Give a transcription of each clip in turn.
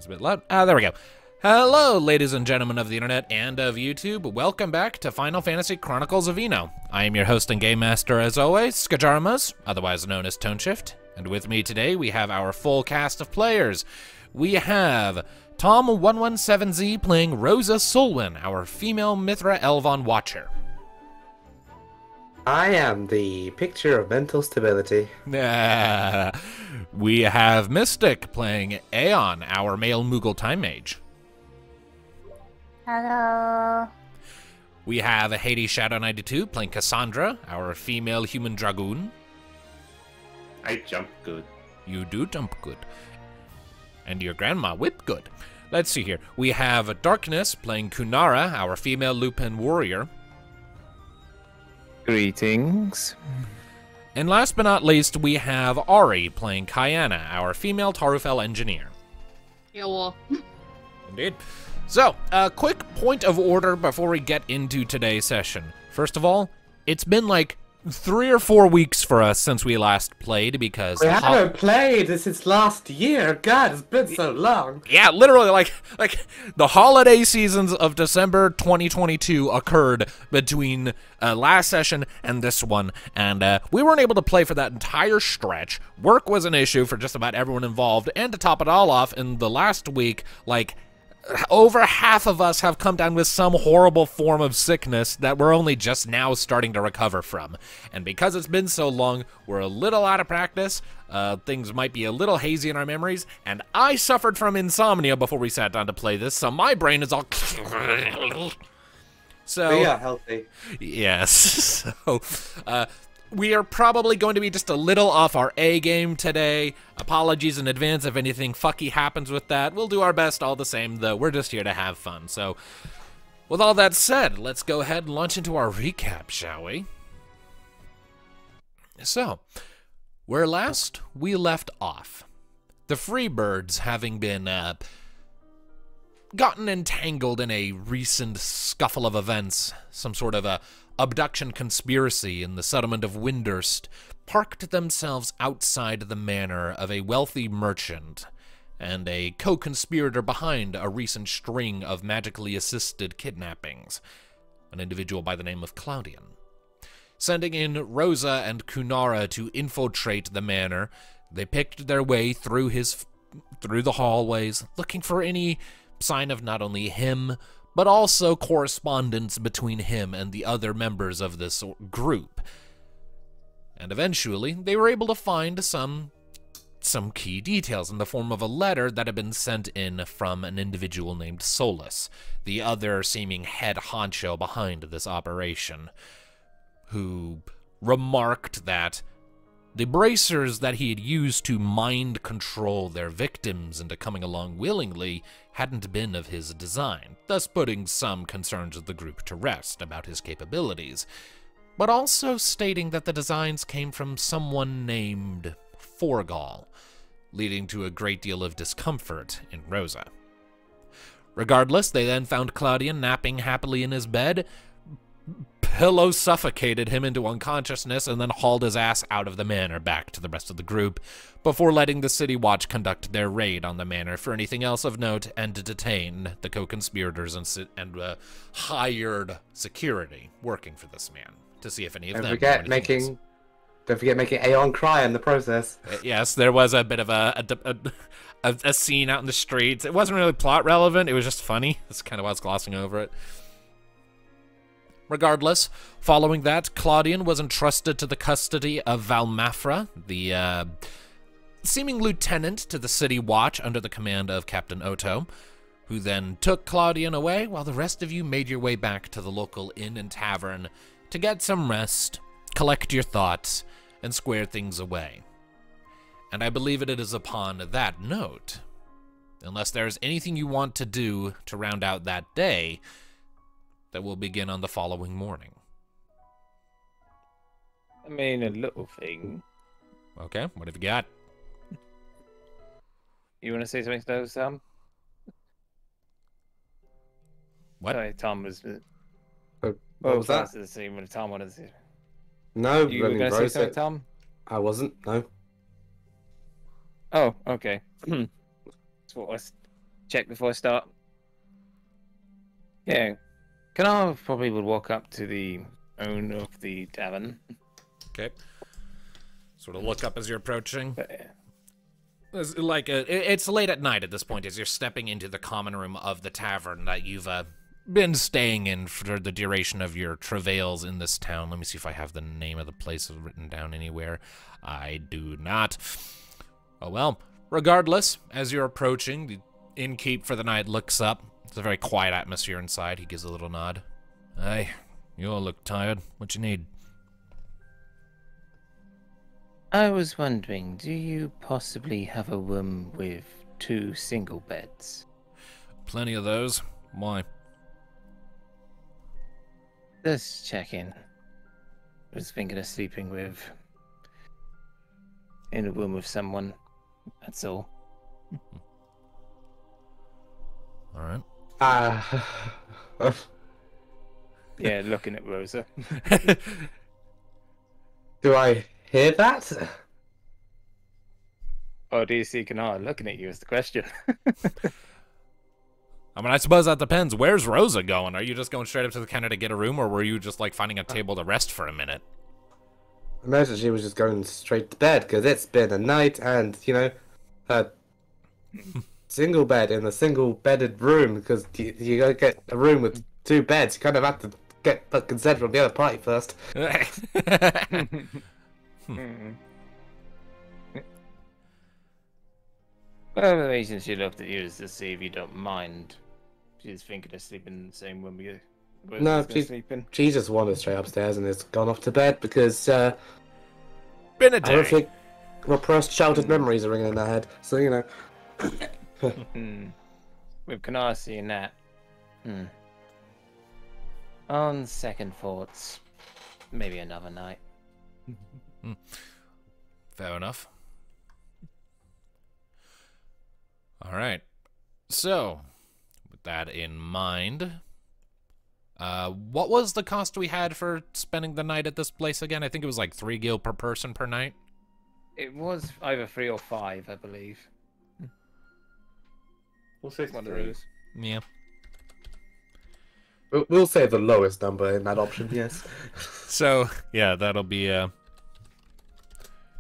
was a bit loud. There we go. Hello, ladies and gentlemen of the internet and of YouTube. Welcome back to Final Fantasy Chronicles of Eno. I am your host and game master, as always, Skajarmas, otherwise known as Toneshift. And with me today, we have our full cast of players. We have Tom117Z playing Rosa Sulwin, our female Mithra Elvon Watcher. I am the picture of mental stability. We have Mystic playing Aeon, our male Moogle Time Mage. Hello. We have Hades Shadow 92 playing Cassandra, our female human dragoon. I jump good. You do jump good. And your grandma whip good. Let's see here. We have Darkness playing Kunara, our female Lupin warrior. Greetings. And last but not least, we have Ari playing Kayana, our female Tarufel engineer. Yo. Indeed. So, a quick point of order before we get into today's session. First of all, it's been like 3 or 4 weeks for us since we last played because We haven't played since last year. God, it's been so long. yeah, literally like the holiday seasons of December 2022 occurred between last session and this one, and we weren't able to play for that entire stretch. Work was an issue for just about everyone involved, and to top it all off, in the last week, like, over half of us have come down with some horrible form of sickness that we're only just now starting to recover from. And because it's been so long, we're a little out of practice, things might be a little hazy in our memories, and I suffered from insomnia before we sat down to play this, so my brain is all... So... We are healthy. Yes, so... we are probably going to be just a little off our A game today. Apologies in advance if anything fucky happens with that. We'll do our best all the same, though. We're just here to have fun. So, with all that said, let's go ahead and launch into our recap, shall we? So, where last we left off, the Freebirds having been gotten entangled in a recent scuffle of events, some sort of a abduction conspiracy in the settlement of Windurst, parked themselves outside the manor of a wealthy merchant and a co-conspirator behind a recent string of magically assisted kidnappings, an individual by the name of Claudian. Sending in Rosa and Kunara to infiltrate the manor, they picked their way through the hallways, looking for any sign of not only him, but also correspondence between him and the other members of this group. And eventually, they were able to find some key details in the form of a letter that had been sent in from an individual named Solus, the other seeming head honcho behind this operation, who remarked that the bracers that he had used to mind control their victims into coming along willingly hadn't been of his design, thus putting some concerns of the group to rest about his capabilities, but also stating that the designs came from someone named Forgal, leading to a great deal of discomfort in Rosa. Regardless, they then found Claudian napping happily in his bed, pillow suffocated him into unconsciousness, and then hauled his ass out of the manor back to the rest of the group, before letting the City Watch conduct their raid on the manor for anything else of note and to detain the co-conspirators and hired security working for this man to see if any of them. Don't forget making Aeon cry in the process. Yes, there was a bit of a scene out in the streets. It wasn't really plot relevant. It was just funny. That's kind of why I was glossing over it. Regardless, following that, Claudian was entrusted to the custody of Valmafra, the seeming lieutenant to the City Watch under the command of Captain Otto, who then took Claudian away while the rest of you made your way back to the local inn and tavern to get some rest, collect your thoughts, and square things away. And I believe it is upon that note, unless there's anything you want to do to round out that day, that will begin on the following morning. I mean, a little thing. Okay, what have you got? You want to say something, though, Sam? What? Sorry, Tom was... What was that? The scene when Tom wanted to say... No, You were going to say something, Tom? I wasn't, no. Oh, okay. That's what check before I start? Yeah. Kanar probably would walk up to the owner of the tavern. Okay. Sort of look up as you're approaching. But, It's like it's late at night at this point as you're stepping into the common room of the tavern that you've been staying in for the duration of your travails in this town. Let me see if I have the name of the place written down anywhere. I do not. Oh well. Regardless, as you're approaching, the innkeep for the night looks up. It's a very quiet atmosphere inside. He gives a little nod. Hey, you all look tired. What you need? I was wondering, do you possibly have a room with 2 single beds? Plenty of those. Why? Just checking. Was thinking of sleeping in a room with someone. That's all. All right. Yeah, looking at Rosa. Do I hear that? Or do you see Kanar looking at you is the question. I mean, I suppose that depends. Where's Rosa going? Are you just going straight up to the counter to get a room, or were you just, like, finding a table to rest for a minute? I imagine she was just going straight to bed, because it's been a night, and, you know, her single bed in a single-bedded room, because you gotta get a room with 2 beds. You kind of have to get the consent from the other party first. Well, the reason she looked at you is to see if you don't mind. She's thinking of sleeping in the same room you No, sleeping. she just wandered straight upstairs and has gone off to bed because Been a I day. don't think repressed childhood memories are ringing in her head. So, you know. With Kanar seeing that. On second thoughts, maybe another night. Fair enough. All right. So, with that in mind, what was the cost we had for spending the night at this place again? I think it was like 3 gil per person per night. It was either 3 or 5, I believe. We'll say One of 3. those. Yeah. We'll say the lowest number in that option, yes. So, yeah, that'll be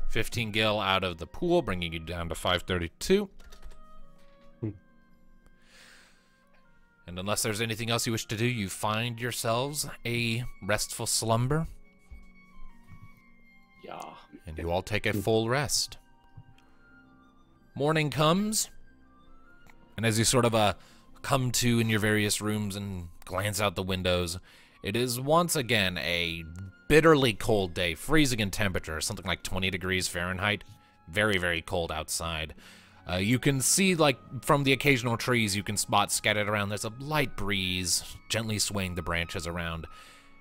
15 gil out of the pool, bringing you down to 532. And unless there's anything else you wish to do, you find yourselves a restful slumber, Yeah. and you all take a full rest. Morning comes, and as you sort of come to in your various rooms and glance out the windows, it is once again a bitterly cold day, freezing in temperature, something like 20 degrees Fahrenheit. Very, very cold outside. You can see, like, from the occasional trees you can spot scattered around, there's a light breeze gently swaying the branches around.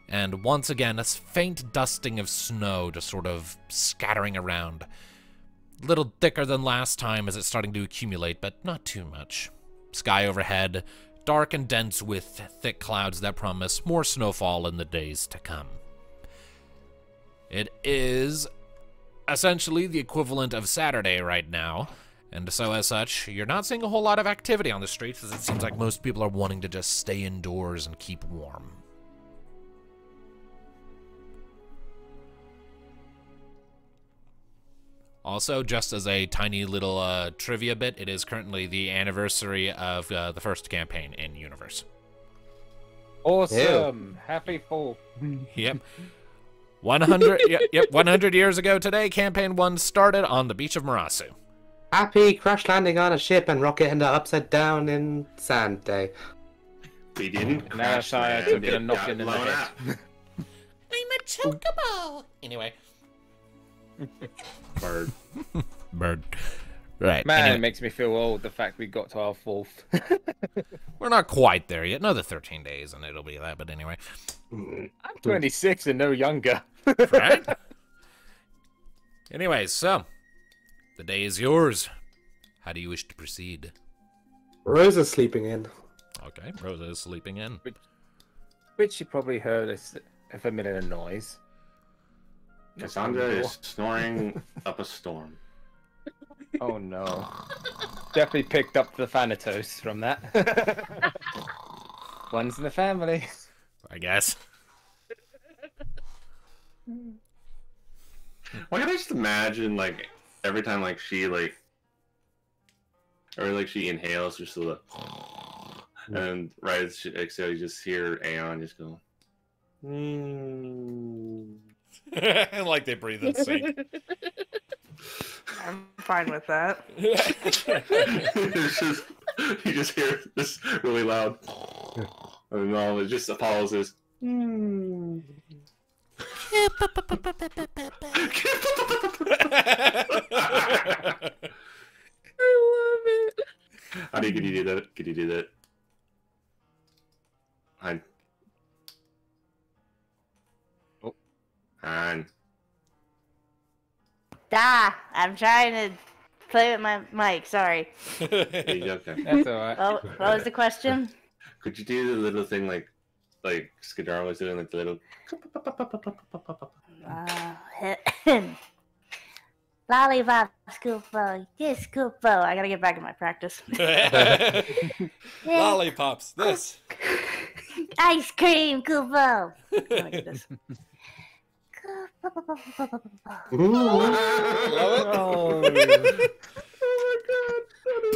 And once again, a faint dusting of snow just sort of scattering around. A little thicker than last time as it's starting to accumulate, but not too much. Sky overhead, dark and dense with thick clouds that promise more snowfall in the days to come. It is essentially the equivalent of Saturday right now, and so as such, you're not seeing a whole lot of activity on the streets, as it seems like most people are wanting to just stay indoors and keep warm. Also, just as a tiny little trivia bit, it is currently the anniversary of the first campaign in Universe. Awesome! Happy fall. Yep. 100 yep, 100 years ago today, Campaign 1 started on the beach of Marasu. Happy crash landing on a ship and rocket into upside down in sand day. We didn't And now crash I land, took it it and knocked got it in the blown head. up. I'm a chocobo! Anyway. Bird. Bird. Right. Man, anyway, it makes me feel old, the fact we got to our 4th. we're not quite there yet. Another 13 days and it'll be that, but anyway. I'm 26 and no younger. Right? Anyways, so, the day is yours. How do you wish to proceed? Rosa's sleeping in. Okay, Rosa is sleeping in. Which you probably heard a familiar noise. Cassandra is snoring up a storm. Oh no. Definitely picked up the Thanatos from that. One's in the family. I guess. Why can't I just imagine, like, every time, like, she, like, or, like, she inhales, just so the, and right as she exhales, you just hear Aeon just go, Like they breathe in sync. I'm fine with that. It's just, you just hear this really loud, and all it just follows this. I love it. How do you, could you do that? Could you do that? Han. Oh. Han. I'm trying to play with my mic. Sorry. Okay. That's alright. Oh, what was the question? Could you do the little thing like Skidar was doing, like the little? Lollipop, Scoopo, this Scoopo. I gotta get back in my practice. Lollipops, this. Ice cream, Scoopo. Let me get this. Oh.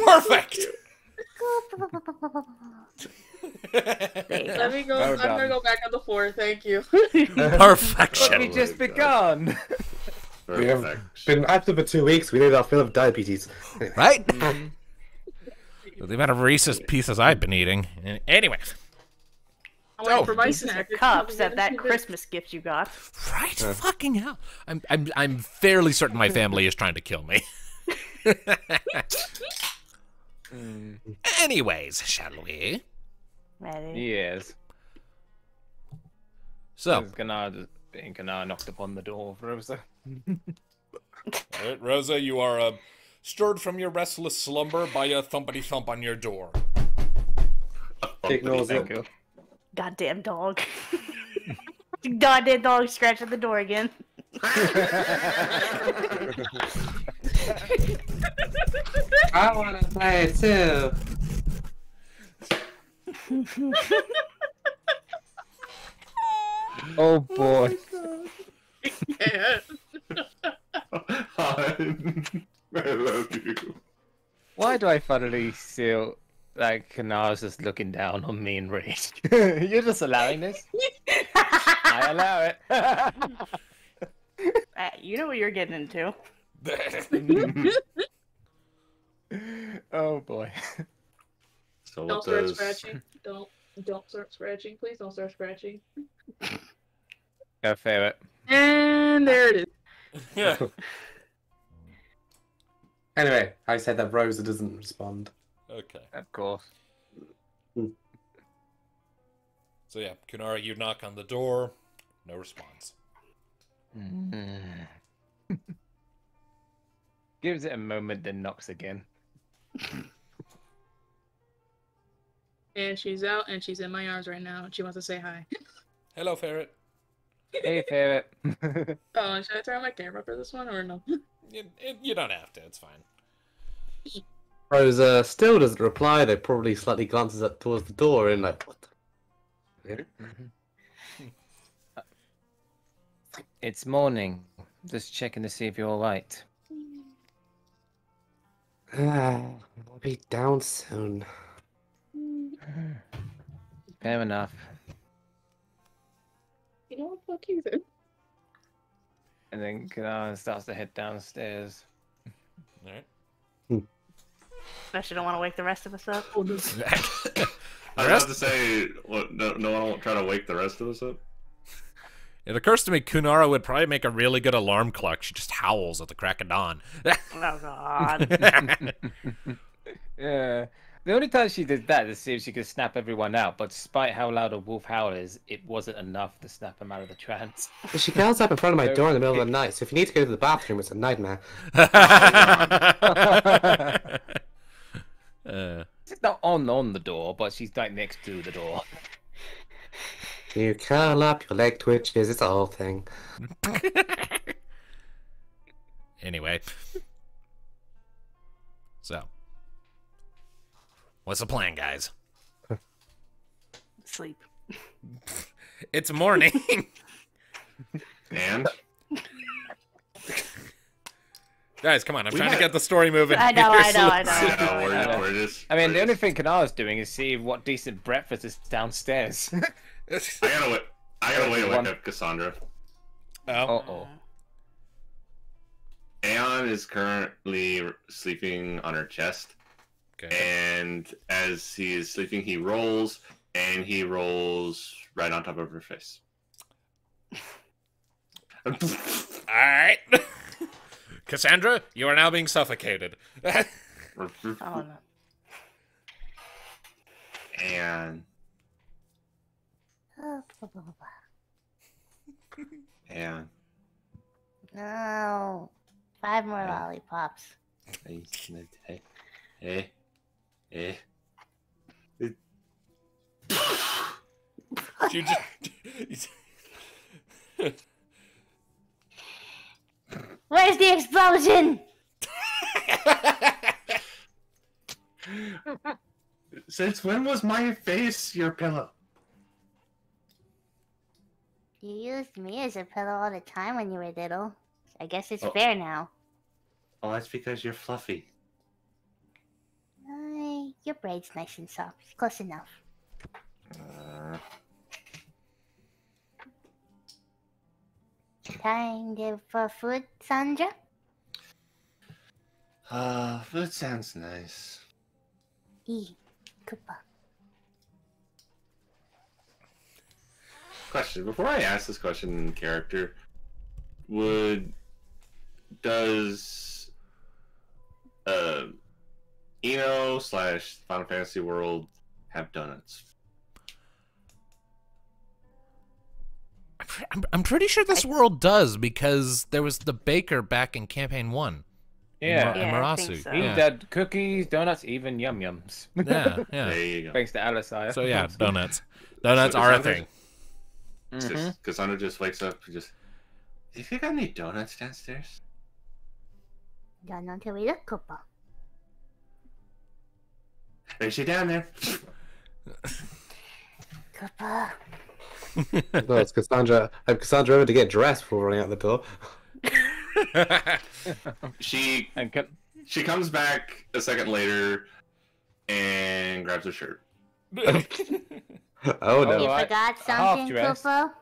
Perfect. Let me go. Well I'm gonna done. go back on the floor. Thank you. Perfection. We just begun. We have been active for 2 weeks. We need our fill of diabetes. Right? The amount of racist pieces I've been eating. Anyway. I went Oh. for my snack. Cups at that Christmas gift you got. Right? Fucking hell. I'm fairly certain my family is trying to kill me. Anyways, shall we? Ready? Yes. So, Ganar knocked upon the door of Rosa. all right, Rosa, you are stirred from your restless slumber by a thumpity thump on your door. Ignores Thank it. you. Goddamn dog. Goddamn dog scratching the door again. I want to play too. Oh boy. Yeah. Han, I love you. Why do I finally feel like Ganar's just looking down on me in rage? You're just allowing this? I allow it. You know what you're getting into. Oh boy. So Don't what start does? scratching. Don't start scratching. Please don't start scratching. Go fair it. And there it is. Anyway, I said that Rosa doesn't respond. Okay. Of course. So yeah, Kunara, you knock on the door. No response. Gives it a moment, then knocks again. And she's out, and she's in my arms right now, and she wants to say hi. Hello, ferret. Hey, ferret. Oh, should I turn on my camera for this one or no? You don't have to. It's fine. Rosa still doesn't reply. They probably slightly glances up towards the door and like, what the? It's morning. Just checking to see if you're alright. I'll be down soon. Fair enough. You know what? Fuck you then. And then Ganar starts to head downstairs. All right. Especially don't want to wake the rest of us up. I was about to say, what? No one will try to wake the rest of us up. It occurs to me Kunara would probably make a really good alarm clock. She just howls at the crack of dawn. Oh god. Yeah. The only time she did that is to see if she could snap everyone out, but despite how loud a wolf howl is, it wasn't enough to snap them out of the trance. But she gets up in front of my door in the middle of the night, so if you need to go to the bathroom, it's a nightmare. She's not on the door, but she's like next to the door. You curl up, your leg twitches, it's a whole thing. Anyway. So, What's the plan, guys? Sleep. It's morning. And Guys, come on. I'm trying to get the story moving. I know, You're I know, I sleeping. know. we're just. I mean, the we're only just- thing Kanara's doing is see what decent breakfast is downstairs. I gotta wait. I gotta wait to One. wake up Cassandra. Oh. Uh-oh. Aeon is currently sleeping on her chest, Okay. and as he is sleeping, he rolls, and he rolls right on top of her face. All right. Cassandra, you are now being suffocated. Oh no. And No. 5 more lollipops. You just... Where's the explosion? Since when was my face your pillow? You used me as a pillow all the time when you were little. I guess it's Oh. fair now. Oh, that's because you're fluffy. Your braid's nice and soft. It's close enough. For food, Sandra? Food sounds nice. Koopa. Question. Before I ask this question in character, does Eno / Final Fantasy World have donuts? I'm pretty sure this world does, because there was the baker back in Campaign 1. Yeah. In Yeah, I Marasu. think so. He Yeah. did cookies, donuts, even yum yums. Yeah, yeah. There you go. Thanks to Alisire. So yeah, donuts. Donuts So are a Cassandra- thing. Mhm. Cassandra just wakes up and just, "Have you got any donuts downstairs?" Don't know till we look, Koopa. Is she down there? Koopa. No, it's Cassandra. I have Cassandra over to get dressed before running out the door. She And comes back a second later and grabs her shirt. Oh Oh, no. You I- forgot something, half-dressed. Koopa?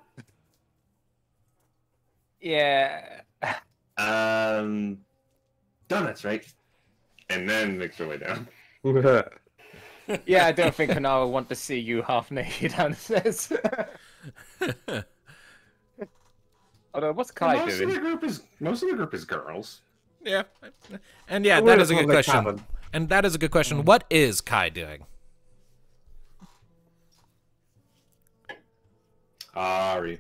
yeah. Donuts, right? And then makes her way down. Yeah, I don't think Kanara will want to see you half naked downstairs. Although, what's Kai most of the doing? group is girls. Yeah. And yeah, We're that in is a good public question. cabin. And that is a good question. What is Kai doing? Ari.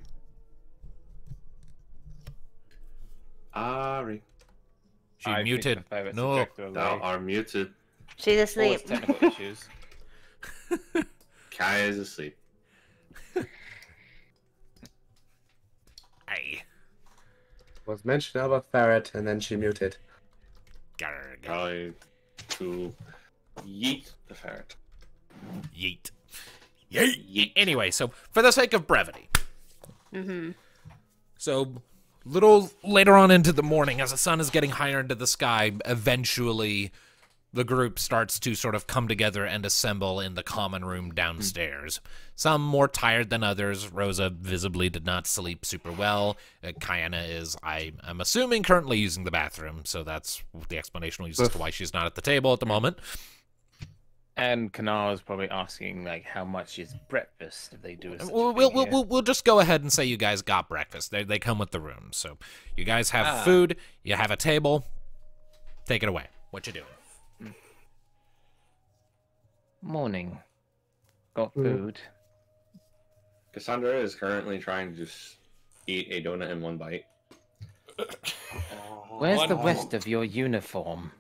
She I muted. think the favorite No. subject away. Thou are muted. She's All asleep. its technical issues. Kai is asleep. Aye. Was mentioned about ferret, and then she muted. Garg. Probably to yeet the ferret. Yeet. Yeet. Anyway, so for the sake of brevity. Mm-hmm. So, little later on into the morning, as the sun is getting higher into the sky, eventually the group starts to sort of come together and assemble in the common room downstairs. Some more tired than others. Rosa visibly did not sleep super well. Kayana is, I'm assuming, currently using the bathroom, so that's the explanation we use as to why she's not at the table at the moment. And Kanara's probably asking, like, how much is breakfast if they do a such a We'll, thing here. we'll just go ahead and say you guys got breakfast. They come with the room. So you guys have Ah. food, you have a table. Take it away. What you doing? Morning. Got Mm. food. Cassandra is currently trying to just eat a donut in one bite. Where's the rest of your uniform?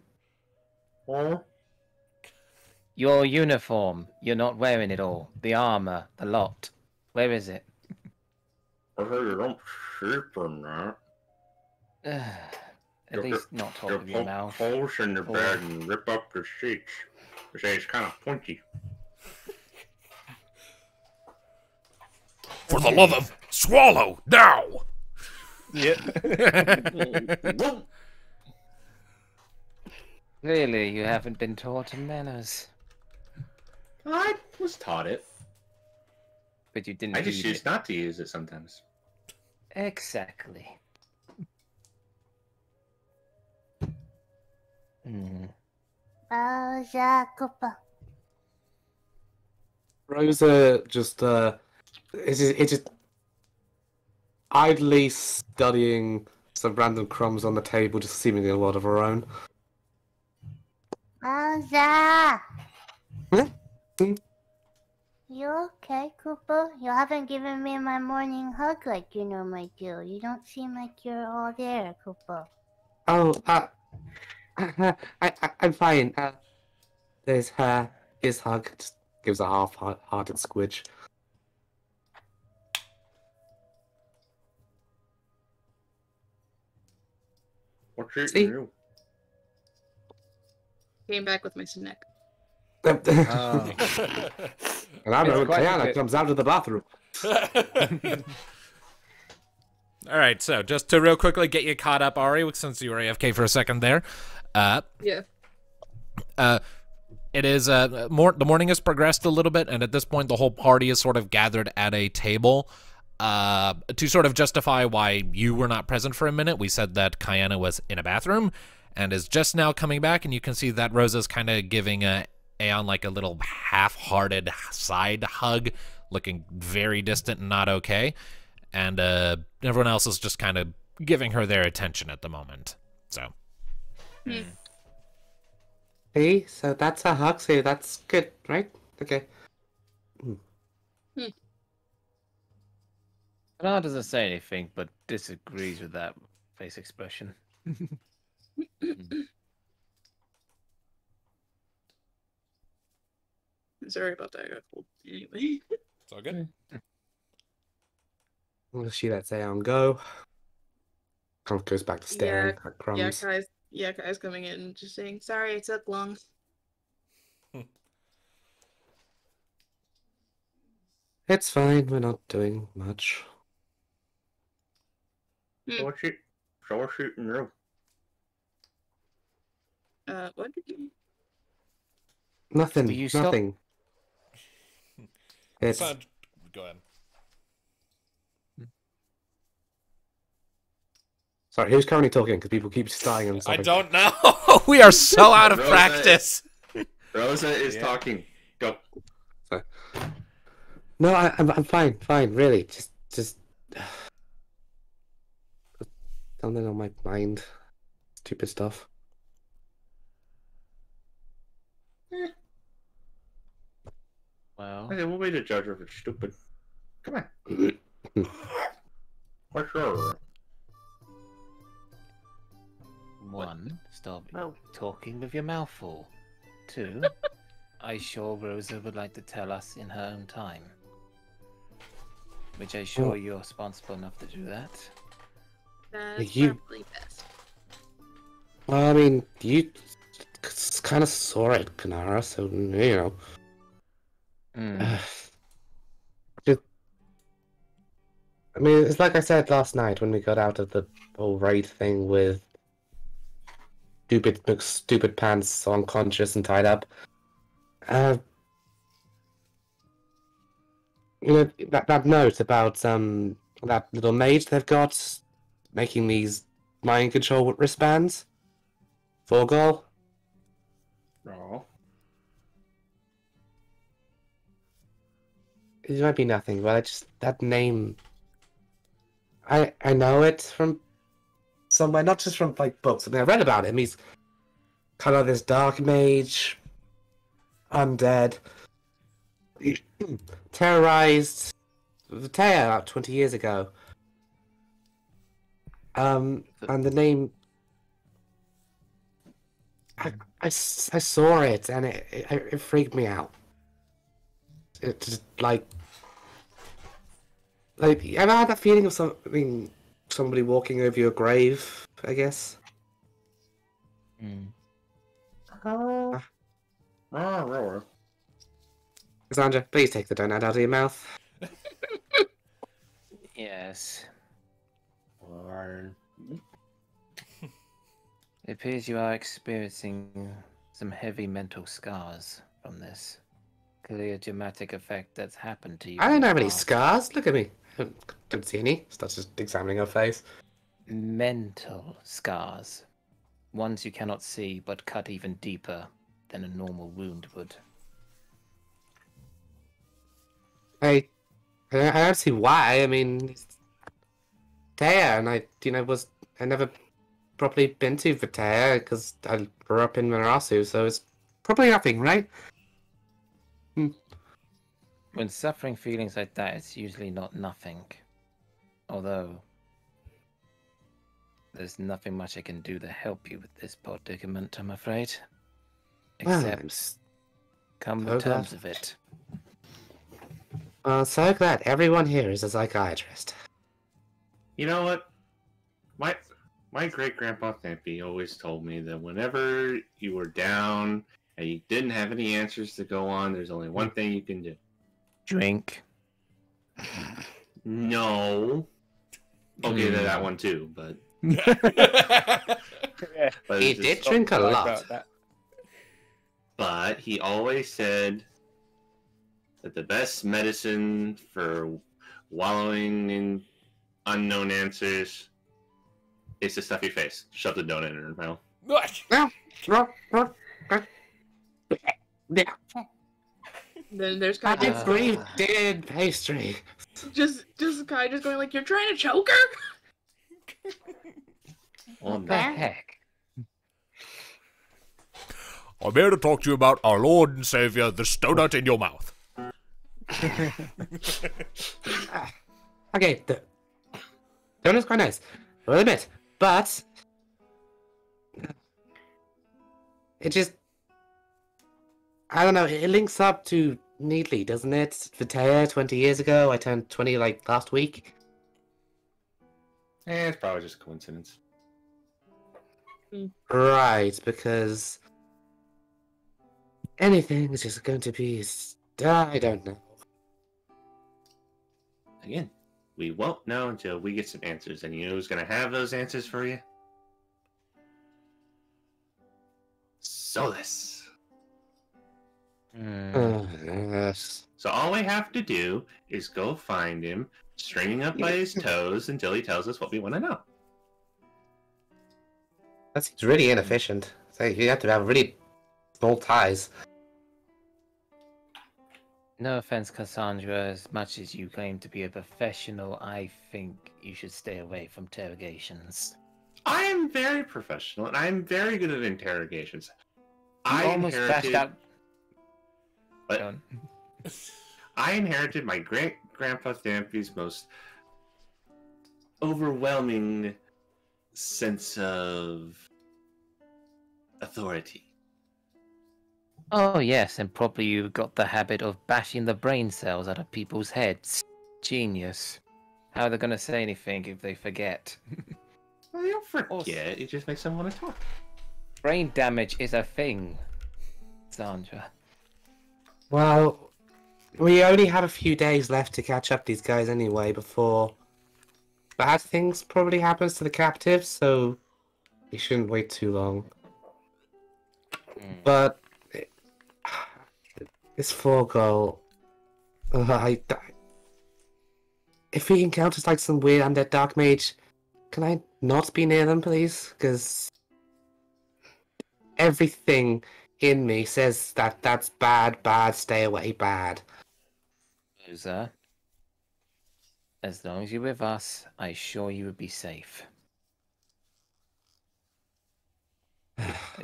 Your uniform. You're not wearing it all. The armor, the lot. Where is it? I heard you don't sleep in that. At least not top of your mouth. holes in the Or- bed and rip up the sheets. They say it's kind of pointy. For the love of swallow now! Yeah. Clearly, you haven't been taught manners. I was taught it. But you didn't I just use choose it. not to use it sometimes. Exactly. Hmm. Bowser Koopa. Rosa just it's just idly studying some random crumbs on the table, just seemingly a lot of her own. Bowser! Huh? You okay, Koopa? You haven't given me my morning hug like you normally do. You don't seem like you're all there, Koopa. Oh, I'm fine. There's his hug. Just gives a half-hearted squidge. What's your See? new? Came back with my snack. And Oh. I know when quite a Tiana bit. comes out of the bathroom. All right, so just to real quickly get you caught up, Ari, since you were AFK for a second there. Yeah. It is the morning has progressed a little bit, and at this point, the whole party is sort of gathered at a table. To sort of justify why you were not present for a minute, we said that Kayana was in a bathroom and is just now coming back, and you can see that Rosa's kind of giving Aeon like a little half-hearted side hug, looking very distant and not okay. And everyone else is just kind of giving her their attention at the moment. So. Hey, so that's a hug, so that's good, right? Okay. Bernard doesn't say anything, but disagrees with that face expression. Sorry about that. I got cold. Anyway. It's all good. She lets Aeon go. Kind of goes back to staring at crumbs. Kai's coming in and just saying, sorry, it took long. It's fine, we're not doing much. So what's your new? What did you... Nothing, Will you stop? nothing. It's... Go ahead. Sorry, who's currently talking? Because people keep starting and I stopping. don't know. We are so out of Rosa practice. Rosa is talking. Go. No, I'm fine, really. Just something on my mind. Stupid stuff. Well, Okay, we'll wait to judge her if it's stupid. Come on. What's your... one, stop Oh. talking with your mouth full. Two, I'm sure Rosa would like to tell us in her own time. Which I'm sure you're responsible enough to do that. That's You- probably best. Well, I mean, you kind of saw it, Kanara, so, you know. Mm. I mean, it's like I said last night when we got out of the whole raid thing with stupid pants unconscious and tied up. You know, that note about that little mage they've got making these mind control wristbands. Vorgol. No. It might be nothing, but I just that name. I know it from somewhere, not just from like books. I mean, I read about him. He's kind of this dark mage, undead. He terrorized Vitaea about 20 years ago. And the name. I saw it and it freaked me out. It just like ever had that feeling of somebody walking over your grave, I guess. Mm. Cassandra, please take the donut out of your mouth. Yes. It appears you are experiencing some heavy mental scars from this. Clearly a dramatic effect that's happened to you. I in don't the have any past. scars. Look at me. Don't see any. Starts just examining her face. Mental scars. Ones you cannot see, but cut even deeper than a normal wound would. I don't see why. I mean, it's Taya, and I never properly been to Vitea because I grew up in Marasu, so it's probably nothing, right? When suffering feelings like that, it's usually not nothing. Although, there's nothing much I can do to help you with this predicament, I'm afraid. Well, Except I'm so come so to terms glad. of it. So glad everyone here is a psychiatrist. You know what? My great grandpa Thampy always told me that whenever you were down and you didn't have any answers to go on, there's only one thing you can do. Drink. No. Okay, that one too, but but He it's did just- drink a Like lot. that. But he always said that the best medicine for wallowing in unknown answers is to stuff your face. Shove the donut in her mouth. Then there's I Kai. Uh, breathed in pastry. Just Kai just going like, you're trying to choke her? Well, What the heck? I'm here to talk to you about our Lord and Savior, the donut in your mouth. Okay, the donut's quite nice. I'll admit, but it just, I don't know, it links up to neatly, doesn't it? Vitea 20 years ago, I turned 20 like last week. it's probably just a coincidence. Right, because anything is just going to be, I don't know. Again, we won't know until we get some answers. And you know who's going to have those answers for you? Solus. Yes. So all we have to do is go find him, string him up by his toes until he tells us what we want to know. That seems really inefficient. So you have to have really small ties. No offense, Cassandra, as much as you claim to be a professional, I think you should stay away from interrogations. I am very professional, and I am very good at interrogations. You I almost bashed inherited, out. What? Go on. I inherited my great grandpa Thampy's most overwhelming sense of authority. Oh yes, and probably you got the habit of bashing the brain cells out of people's heads. Genius. How are they going to say anything if they forget? Well, you don't forget. It just makes them want to talk. Brain damage is a thing, Sandra. Well, we only have a few days left to catch up these guys anyway before bad things probably happens to the captives, so we shouldn't wait too long. But this Forgol, if he encounters like some weird undead dark mage, can I not be near them, please? Because everything in me says that that's bad, stay away, bad. Loser. As long as you're with us, I assure you would be safe.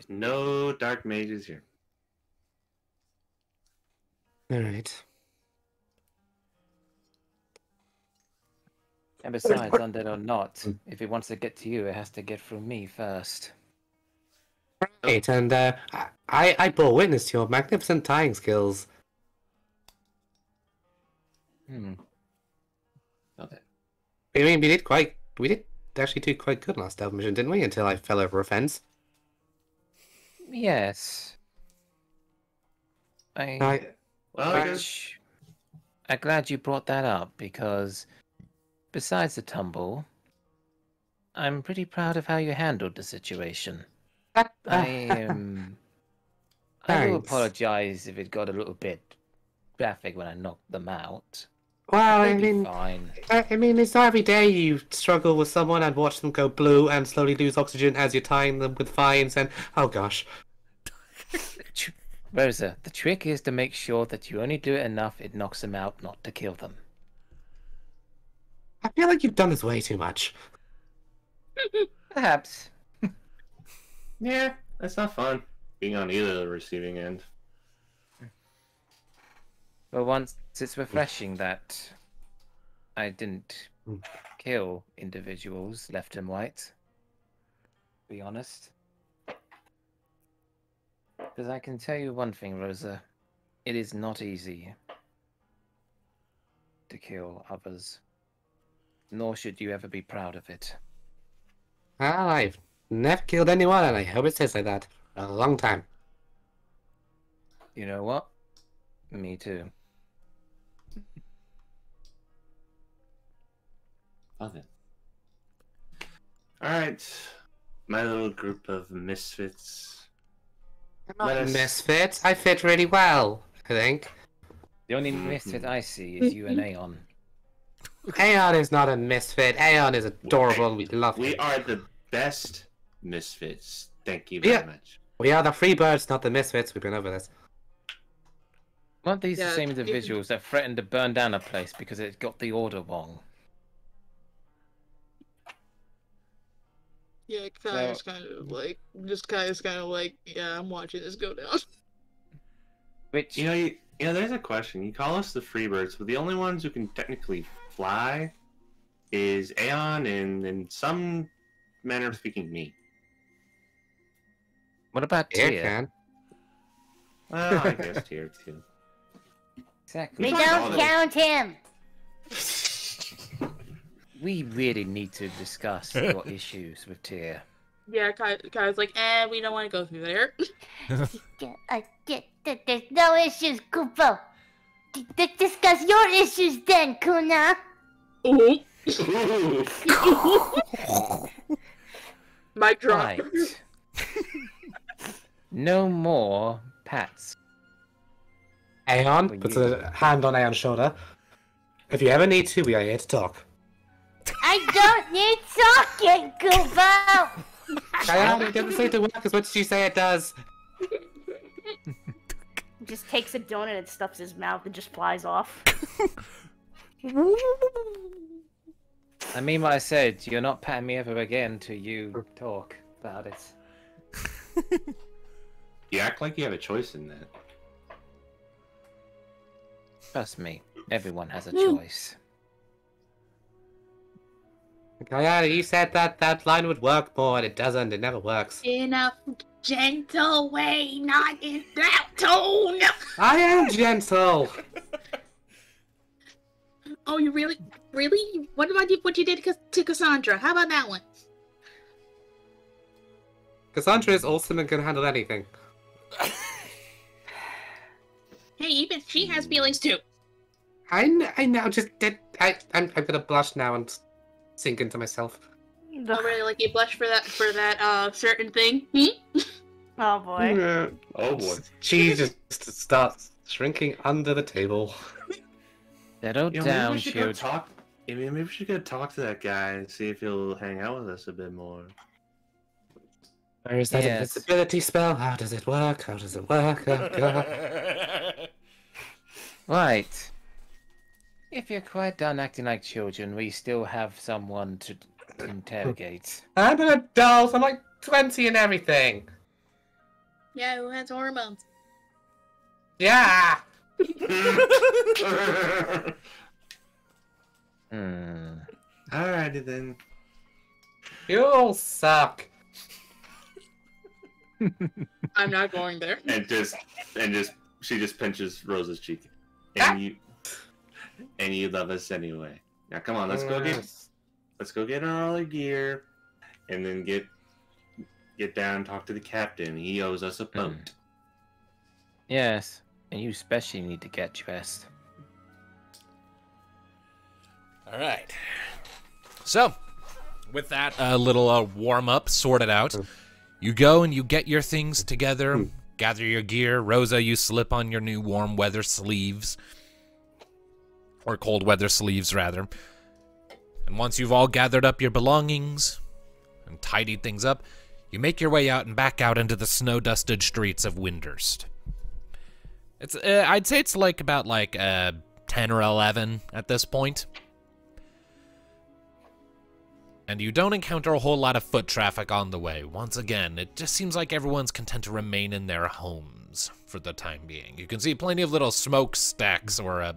No dark mages here. Alright. And besides, undead or not, if it wants to get to you, it has to get through me first. Right, and I bore witness to your magnificent tying skills. Okay. I mean, we did actually do quite good last Delve mission, didn't we? Until I fell over a fence. Yes. Well, I guess Which I'm glad you brought that up because besides the tumble, I'm pretty proud of how you handled the situation. I am. I do Thanks. apologize if it got a little bit graphic when I knocked them out. Well, They'll be fine. I mean, it's not every day you struggle with someone and watch them go blue and slowly lose oxygen as you're tying them with vines and oh gosh. Rosa, the trick is to make sure that you only do it enough it knocks them out, not to kill them. I feel like you've done this way too much. Perhaps. yeah, that's not fun. Being on either receiving end. But once it's refreshing that I didn't kill individuals left and right. To be honest. Because I can tell you one thing, Rosa. It is not easy to kill others. Nor should you ever be proud of it. Well, I've never killed anyone and I hope it stays like that for a long time. You know what? Me too. Okay. Alright. My little group of misfits. I'm not a misfit. I fit really well, I think. The only misfit I see is you and Aeon. Aeon is not a misfit. Aeon is adorable and we love him. We are the best misfits. Thank you very much. We are the free birds, not the misfits. We've been over this. Weren't these the Yeah, same individuals that threatened to burn down a place because it got the order wrong? Yeah, Kaya's kind of like, yeah, I'm watching this go down. Which You know, there's a question. You call us the Freebirds, but the only ones who can technically fly is Aeon and, in some manner of speaking, me. what about Here Tyr? can. Well, I guess Tyr too. Exactly. We Fine, don't all count him. We really need to discuss your issues with Tyr. Yeah, Kaya's like, we don't want to go through there. There's no issues, Kupo. Discuss your issues then, Kuna. Ooh. Ooh. Mic drop. Right. No more pats. Aeon puts a hand on Aeon's shoulder. If you ever need to, we are here to talk. I don't need talking, Kupo. Aeon, it doesn't seem to work as much as you say it does. Just takes a donut and stuffs his mouth and just flies off. I mean what I said. You're not patting me ever again till you talk about it. You act like you have a choice in that. Trust me, everyone has a choice. Kayana, you said that line would work more, and it doesn't. It never works. In a gentle way, not in that tone. I am gentle. Oh, you really? What about what you did to Cassandra? How about that one? Cassandra is awesome and can handle anything. Hey, even she has feelings too. I know. I'm gonna blush now and sink into myself. Oh, really? Like you blush for that certain thing? Hmm? Oh boy. Oh boy. She just starts shrinking under the table. Settle You know, down, maybe we should go shield. talk. I mean, maybe we should go talk to that guy and see if he'll hang out with us a bit more. Where is that Yes. invisibility spell? How does it work? How does it work? Oh, God. Right. If you're quite done acting like children, we still have someone to interrogate. I'm an adult. I'm like 20 and everything. Yeah, who has hormones? Yeah. Alrighty then. You all suck. I'm not going there. She just pinches Rosa's cheek. And you love us anyway. Now come on, let's go get all our gear, and then get down and talk to the captain. He owes us a boat. Yes. And you especially need to get dressed. All right. So, with that little warm-up sorted out, you go and you get your things together, gather your gear. Rosa, you slip on your new warm weather sleeves. Or cold weather sleeves, rather. And once you've all gathered up your belongings and tidied things up, you make your way out and back out into the snow-dusted streets of Windurst. It's I'd say it's like about 10 or 11 at this point. And you don't encounter a whole lot of foot traffic on the way. Once again, it just seems like everyone's content to remain in their homes for the time being. You can see plenty of little smokestacks or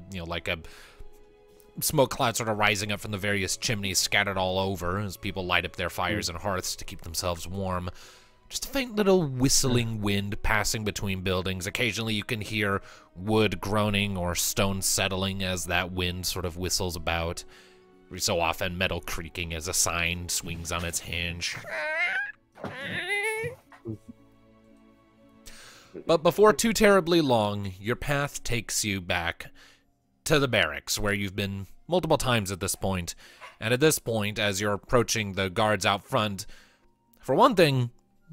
smoke clouds sort of rising up from the various chimneys scattered all over as people light up their fires and hearths to keep themselves warm. Just a faint little whistling wind passing between buildings. Occasionally you can hear wood groaning or stone settling as that wind sort of whistles about. Every so often, metal creaking as a sign swings on its hinge. But before too terribly long, your path takes you back to the barracks, where you've been multiple times at this point. And at this point, as you're approaching the guards out front, for one thing,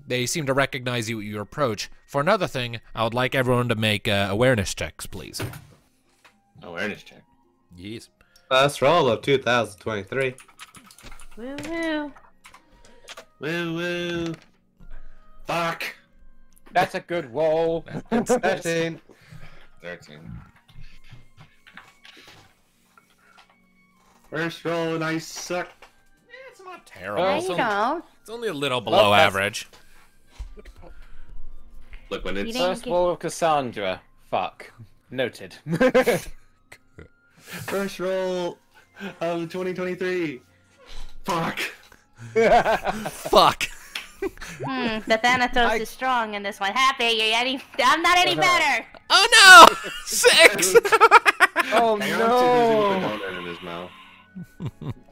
they seem to recognize you at your approach. For another thing, I would like everyone to make awareness checks, please. Awareness check. Yes. First roll of 2023. Woo woo. Woo woo. Fuck. That's a good roll. 13. 13. First roll and I suck. It's not terrible. No, It's you only, don't. it's only a little below that's- average. Look, when it's You didn't First roll of Cassandra. Fuck. Noted. first roll of 2023. Fuck. Fuck. The Thanatos is strong in this one. Happy, I'm not any better. Oh no! 6! Oh Hang on no! to this in his mouth.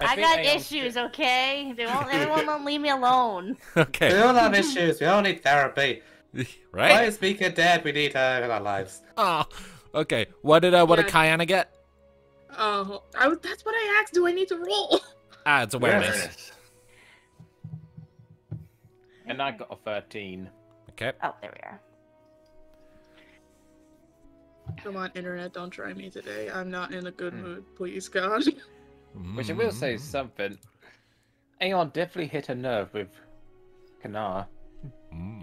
I think got Aeon's issues, okay? Everyone won't leave me alone. We Okay. all have issues. We all need therapy. Why Right? is Mika dead? We need her in our lives. Oh. Okay. What did Yeah. Kayana get? Oh, that's what I asked. Do I need to roll? Ah, it's awareness. And I got a 13. Okay. Oh, there we are. Come on, internet, don't try me today. I'm not in a good mood, please, God. Which I will say is something. Aeon definitely hit a nerve with Kanar.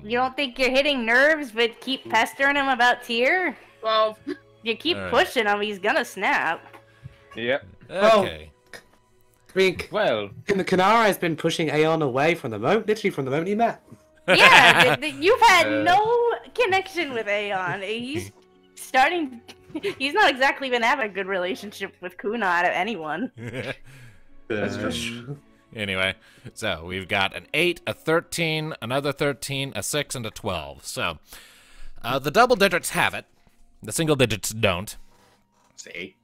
You don't think you're hitting nerves, but keep pestering him about Tyr? Well, You keep Alright. pushing him, he's gonna snap. Yep. Okay. I mean, Well, Kanara has been pushing Aeon away from the moment, literally from the moment he met. Yeah, you've had no connection with Aeon. He's starting. He's not exactly been having a good relationship with Kuna out of anyone. That's true. Anyway, so we've got an 8, a 13, another 13, a 6, and a 12. So, the double digits have it. The single digits don't. Say.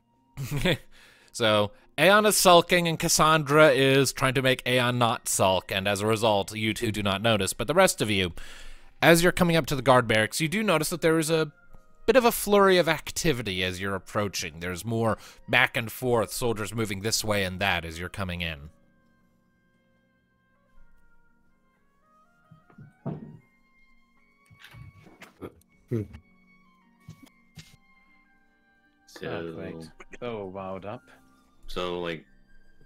So, Aeon is sulking, and Cassandra is trying to make Aeon not sulk, and as a result, you two do not notice. But the rest of you, as you're coming up to the guard barracks, you do notice that there is a bit of a flurry of activity as you're approaching. There's more back and forth, soldiers moving this way and that as you're coming in. perfect. So wound up. So like,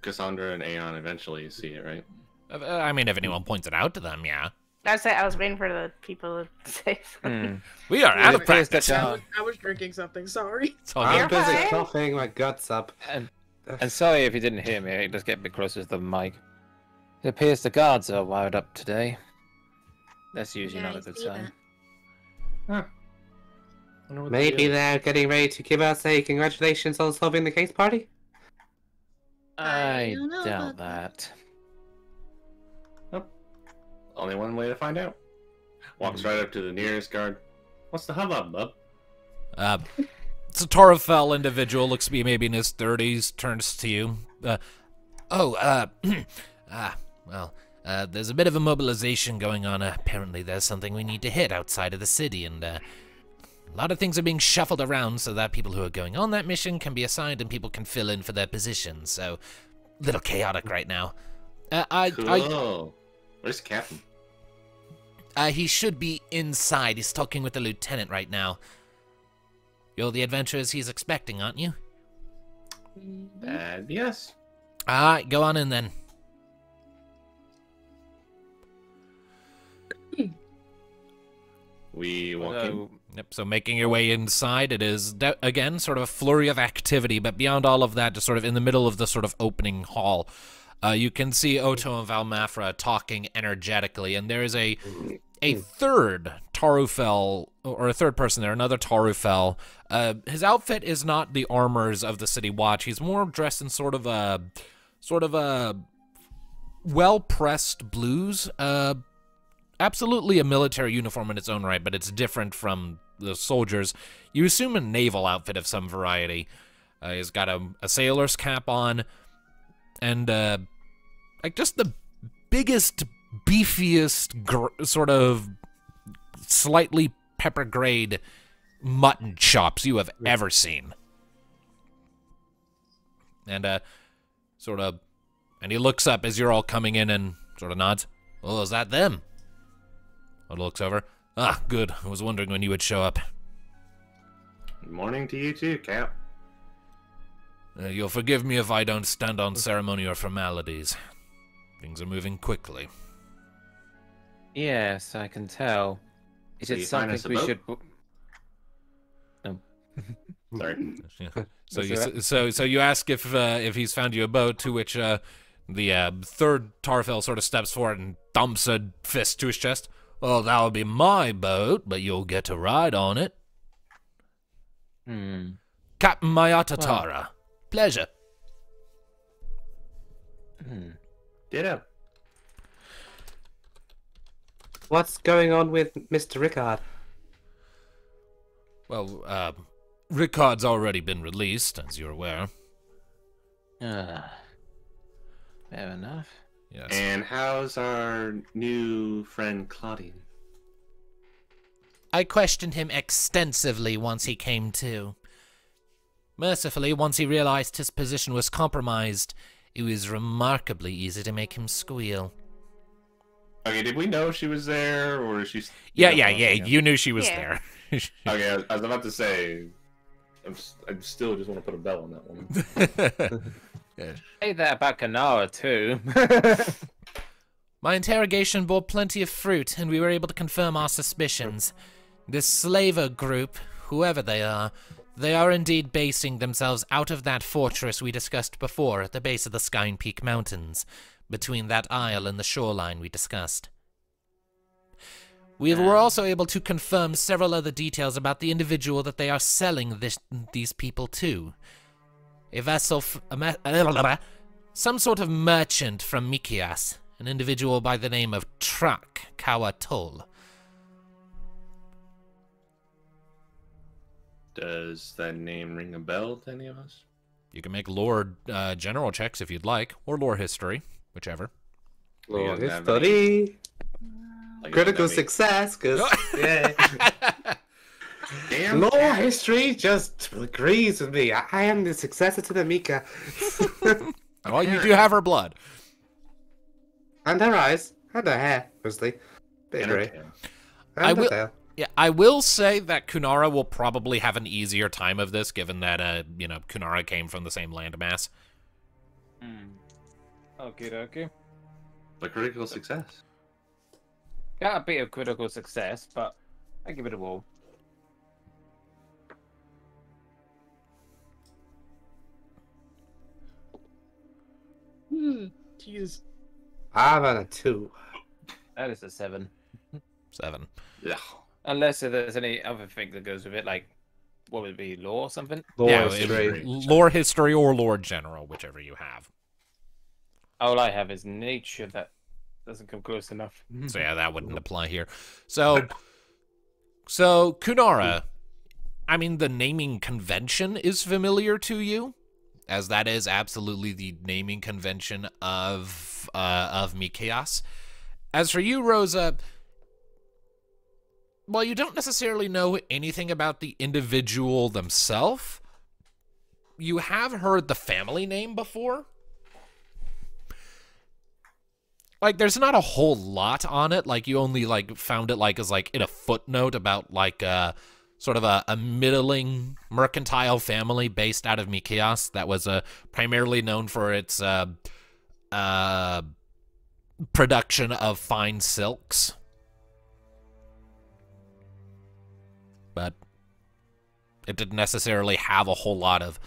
Cassandra and Aeon eventually see it, right? I mean, if anyone points it out to them, yeah. I was waiting for the people to say something. Hmm. We are out of It appears that, practice. I was drinking something, sorry. It's all I'm good. busy fine. coughing my guts up. And sorry if you didn't hear me, let's get a bit closer to the mic. It appears the guards are wired up today. That's usually Yeah, not I a good see sign. Maybe they're getting ready to give us a congratulations on solving the case party? I don't know doubt about that. Only one way to find out. Walks right up to the nearest guard. What's the hubbub, bub? It's a Torafel individual, looks to be maybe in his 30s, turns to you. Well, there's a bit of a mobilization going on. Apparently there's something we need to hit outside of the city, and A lot of things are being shuffled around so that people who are going on that mission can be assigned and people can fill in for their positions. So, a little chaotic right now. Cool. Where's the captain? He should be inside. He's talking with the lieutenant right now. You're the adventurers he's expecting, aren't you? Yes. Alright, go on in then. We walk in. Yep, so making your way inside, it is, again, sort of a flurry of activity, but beyond all of that, just sort of in the middle of the sort of opening hall, you can see Oto and Valmafra talking energetically, and there is a third Tarufel, or a third person there, another Tarufel. His outfit is not the armors of the City Watch. He's more dressed in sort of a well-pressed blues, absolutely a military uniform in its own right, but it's different from the soldiers. You assume a naval outfit of some variety. He's got a sailor's cap on, and like just the biggest, beefiest, sort of slightly pepper grayed mutton chops you have ever seen. And and he looks up as you're all coming in and sort of nods. Oh, is that them? Odo looks over. Ah, good. I was wondering when you would show up. Good morning to you too, Cap. You'll forgive me if I don't stand on ceremony or formalities. Things are moving quickly. Yes, I can tell. Is So it you find something us a we boat? should... No. Sorry. So you ask if he's found you a boat, to which the third Tarfel sort of steps forward and thumps a fist to his chest. Oh, that'll be my boat, but you'll get to ride on it. Captain Mayatatara. Pleasure. Ditto. What's going on with Mr. Rickard? Well, Rickard's already been released, as you're aware. Fair enough. Yes. And how's our new friend Claudine? I questioned him extensively once he came to. Mercifully, once he realized his position was compromised, it was remarkably easy to make him squeal. Okay, did we know she was there, or is she? Yeah. You knew she was there. Okay, I was about to say, I still just want to put a bell on that one. Say that about Kanara too. My interrogation bore plenty of fruit, and we were able to confirm our suspicions. This slaver group, whoever they are indeed basing themselves out of that fortress we discussed before at the base of the Skine Peak Mountains, between that isle and the shoreline we discussed. We were also able to confirm several other details about the individual that they are selling these people to. A vessel, some sort of merchant from Mikias, an individual by the name of Trak Kawatol. Does that name ring a bell to any of us? You can make lore general checks if you'd like, or lore history, whichever. Lord doesn't have history. Like, Critical doesn't have success, because yeah. any- Damn. Lore Cat. history just agrees with me. I am the successor to the Mika. Well, you do have her blood. And her eyes. And her hair, mostly. Bit And her grey. tail. And I her will- tail. Yeah, I will say that Kunara will probably have an easier time of this, given that, Kunara came from the same landmass. Okay. But critical success. Got a bit of critical success, but I give it a whirl. Jesus. I'm on a 2. That is a 7. 7. Yeah. Unless there's any other thing that goes with it, like, what would it be, lore or something? Lore Yeah, history. lore history or lore general, whichever you have. All I have is nature that doesn't come close enough. So yeah, that wouldn't apply here. So Kunara, I mean, the naming convention is familiar to you, as that is absolutely the naming convention of Mikias. As for you, Rosa, while you don't necessarily know anything about the individual themselves, you have heard the family name before. Like, there's not a whole lot on it. Like, you only, like, found it, like, as, like, in a footnote about, like, sort of a middling mercantile family based out of Mikias that was primarily known for its production of fine silks. But it didn't necessarily have a whole lot of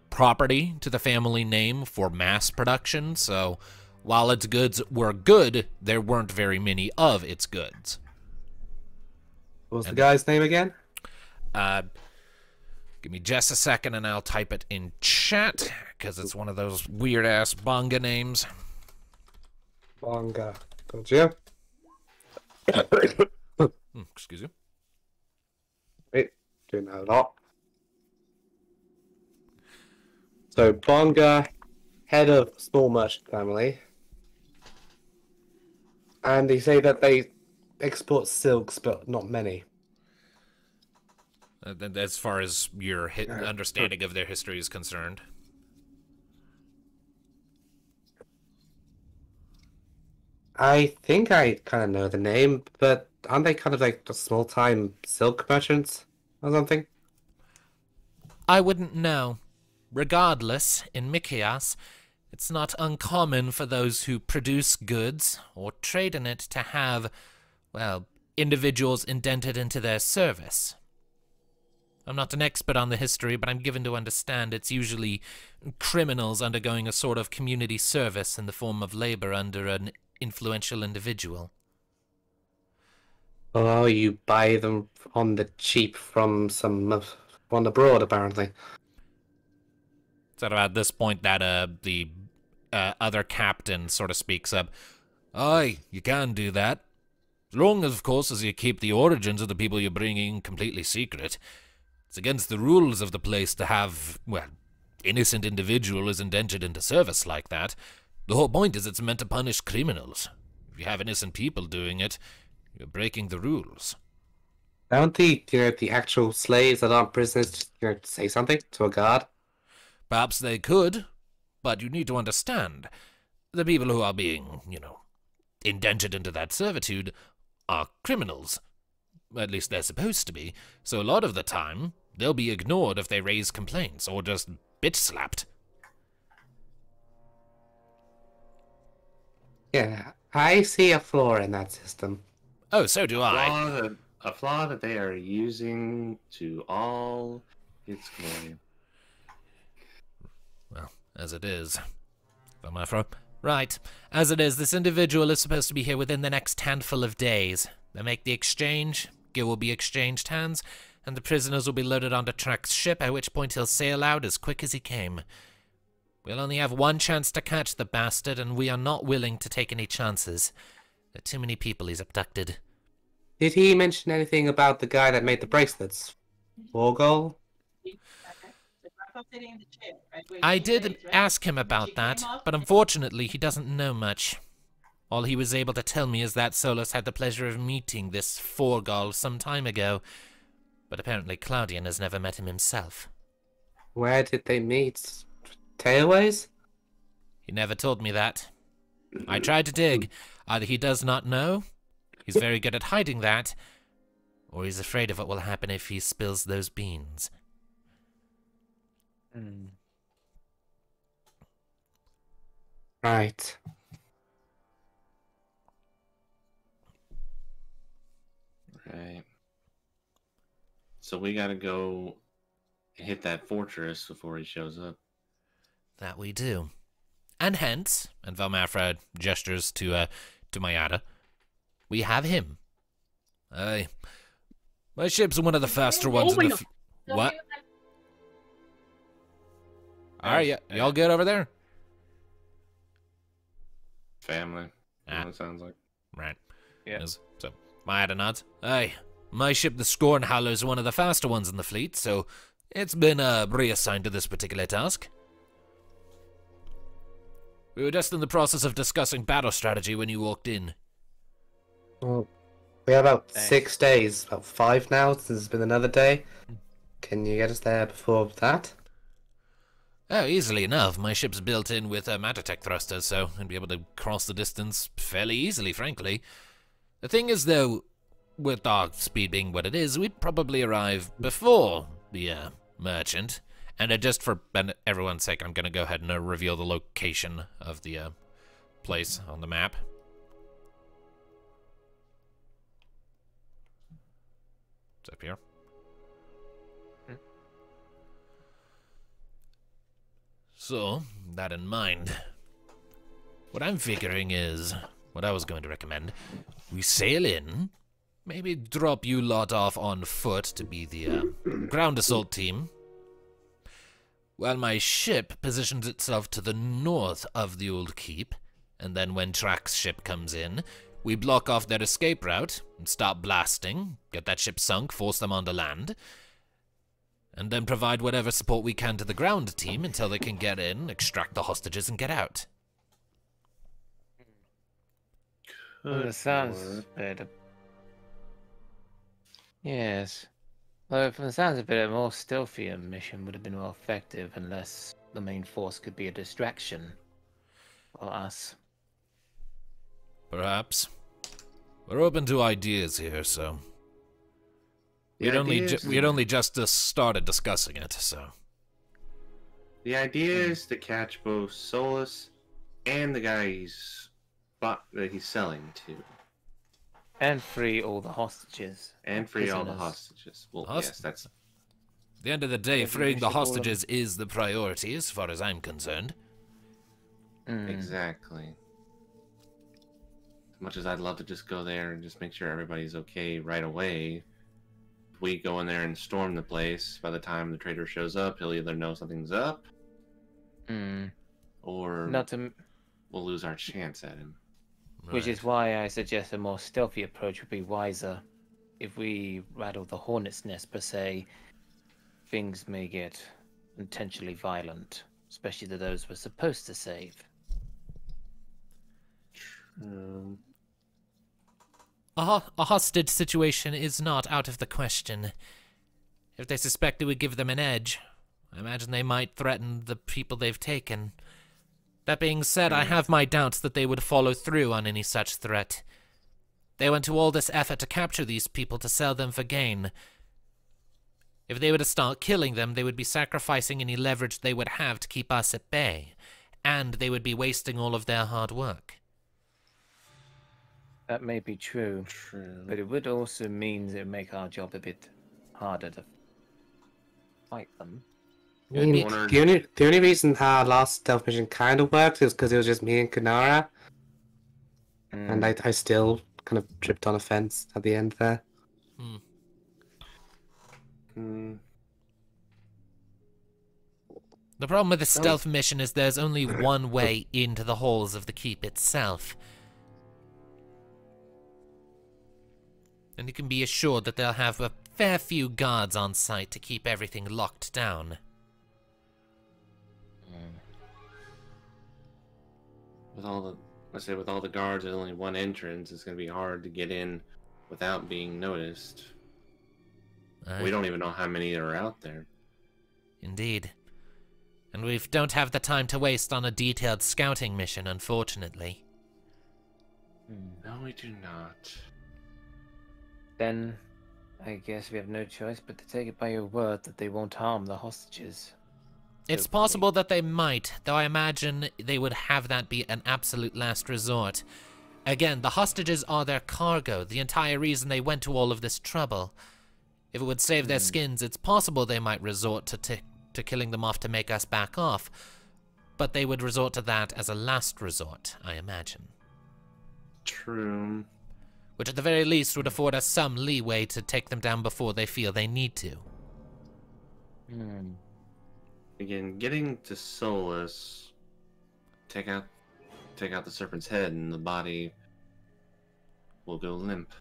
property to the family name for mass production, so while its goods were good, there weren't very many of its goods. What was the guy's name again? Give me just a second and I'll type it in chat, because it's one of those weird-ass Bonga names. Bonga. Gotcha. Excuse you. Wait, doing that a lot. So, Bonga, head of small merchant family. And they say that they export silks, but not many. As far as your understanding of their history is concerned. I think I kind of know the name, but aren't they kind of like the small-time silk merchants or something? I wouldn't know. Regardless, in Mikias, it's not uncommon for those who produce goods or trade in it to have, well, individuals indented into their service. I'm not an expert on the history, but I'm given to understand it's usually criminals undergoing a sort of community service in the form of labor under an influential individual. Oh, you buy them on the cheap from some from abroad, apparently. It's at about this point that the other captain sort of speaks up. Aye, you can do that. As long, of course, as you keep the origins of the people you're bringing completely secret. It's against the rules of the place to have, well, innocent individuals indentured into service like that. The whole point is it's meant to punish criminals. If you have innocent people doing it, you're breaking the rules. Don't the actual slaves that aren't prisoners just, say something to a guard? Perhaps they could, but you need to understand, the people who are being, indentured into that servitude are criminals. At least they're supposed to be, so a lot of the time, they'll be ignored if they raise complaints, or just bitch-slapped. Yeah, I see a flaw in that system. Oh, so do I. A flaw that they are using to all its glory. Well, as it is. Right. As it is, this individual is supposed to be here within the next handful of days. They make the exchange, Gil will be exchanged hands, and the prisoners will be loaded onto Trek's ship, at which point he'll sail out as quick as he came. We'll only have one chance to catch the bastard, and we are not willing to take any chances. There are too many people he's abducted. Did he mention anything about the guy that made the bracelets? Vorgol? I did ask him about that, but unfortunately he doesn't know much. All he was able to tell me is that Solus had the pleasure of meeting this Vorgol some time ago, but apparently Claudian has never met him himself. Where did they meet? Tailways? He never told me that. I tried to dig. Either he does not know, he's very good at hiding that, or he's afraid of what will happen if he spills those beans. Right. Right. So we gotta go hit that fortress before he shows up. That we do. And hence, and Valmafra gestures to Mayada, we have him. Aye. My ship's one of the faster ones in the... What? Alright, y'all good over there? Family. It sounds like. Right. Yeah. So, Mayada nods. Aye. My ship, the Scornhowler, is one of the faster ones in the fleet, so it's been reassigned to this particular task. We were just in the process of discussing battle strategy when you walked in. Well, We have about Thanks. 6 days, about 5 now, since it's been another day. Can you get us there before that? Oh, easily enough. My ship's built in with Mattertech thrusters, so I'd be able to cross the distance fairly easily, frankly. The thing is, though, with our speed being what it is, we'd probably arrive before the merchant. And just for everyone's sake, I'm going to go ahead and reveal the location of the place on the map. It's up here. So, that in mind, what I'm figuring is, what I was going to recommend, we sail in, maybe drop you lot off on foot to be the ground assault team, while my ship positions itself to the north of the old keep, and then when Track's ship comes in, we block off their escape route and start blasting, get that ship sunk, force them onto land, and then provide whatever support we can to the ground team until they can get in, extract the hostages, and get out. Well, that sounds better. Yes. Well, from the sounds of it, a more stealthier mission would have been more effective unless the main force could be a distraction for us. Perhaps. We're open to ideas here, so... We'd only just started discussing it, so... The idea is to catch both Solus and the guy that he's selling to. And free all the hostages. And free all the prisoners. hostages. Well, yes, that's... At the end of the day, Maybe freeing we the should call them- hostages is the priority, as far as I'm concerned. Exactly. As much as I'd love to just go there and just make sure everybody's okay right away, if we go in there and storm the place, by the time the trader shows up, he'll either know something's up, or Not to... we'll lose our chance at him. Which is why I suggest a more stealthy approach would be wiser. If we rattle the hornet's nest per se, things may get intentionally violent, especially to those we're supposed to save. A hostage situation is not out of the question. If they suspect it would give them an edge, I imagine they might threaten the people they've taken. That being said, I have my doubts that they would follow through on any such threat. They went to all this effort to capture these people to sell them for gain. If they were to start killing them, they would be sacrificing any leverage they would have to keep us at bay, and they would be wasting all of their hard work. That may be true, True. but it would also mean it would make our job a bit harder to fight them. I mean, Wondered- the only reason our last stealth mission kind of worked is because it was just me and Kanara, and I still kind of tripped on a fence at the end there. The problem with the stealth mission is there's only one way into the halls of the keep itself. And you can be assured that they'll have a fair few guards on site to keep everything locked down. With all the guards and only one entrance, it's gonna be hard to get in without being noticed. We don't even know how many are out there. Indeed. And we don't have the time to waste on a detailed scouting mission, unfortunately. No, we do not. Then, I guess we have no choice but to take it by your word that they won't harm the hostages. It's Hopefully. possible that they might, though I imagine they would have that be an absolute last resort. Again, the hostages are their cargo, the entire reason they went to all of this trouble. If it would save their skins, it's possible they might resort to killing them off to make us back off, but they would resort to that as a last resort, I imagine. True. Which at the very least would afford us some leeway to take them down before they feel they need to. Again, getting to Solus, take out the serpent's head, and the body will go limp.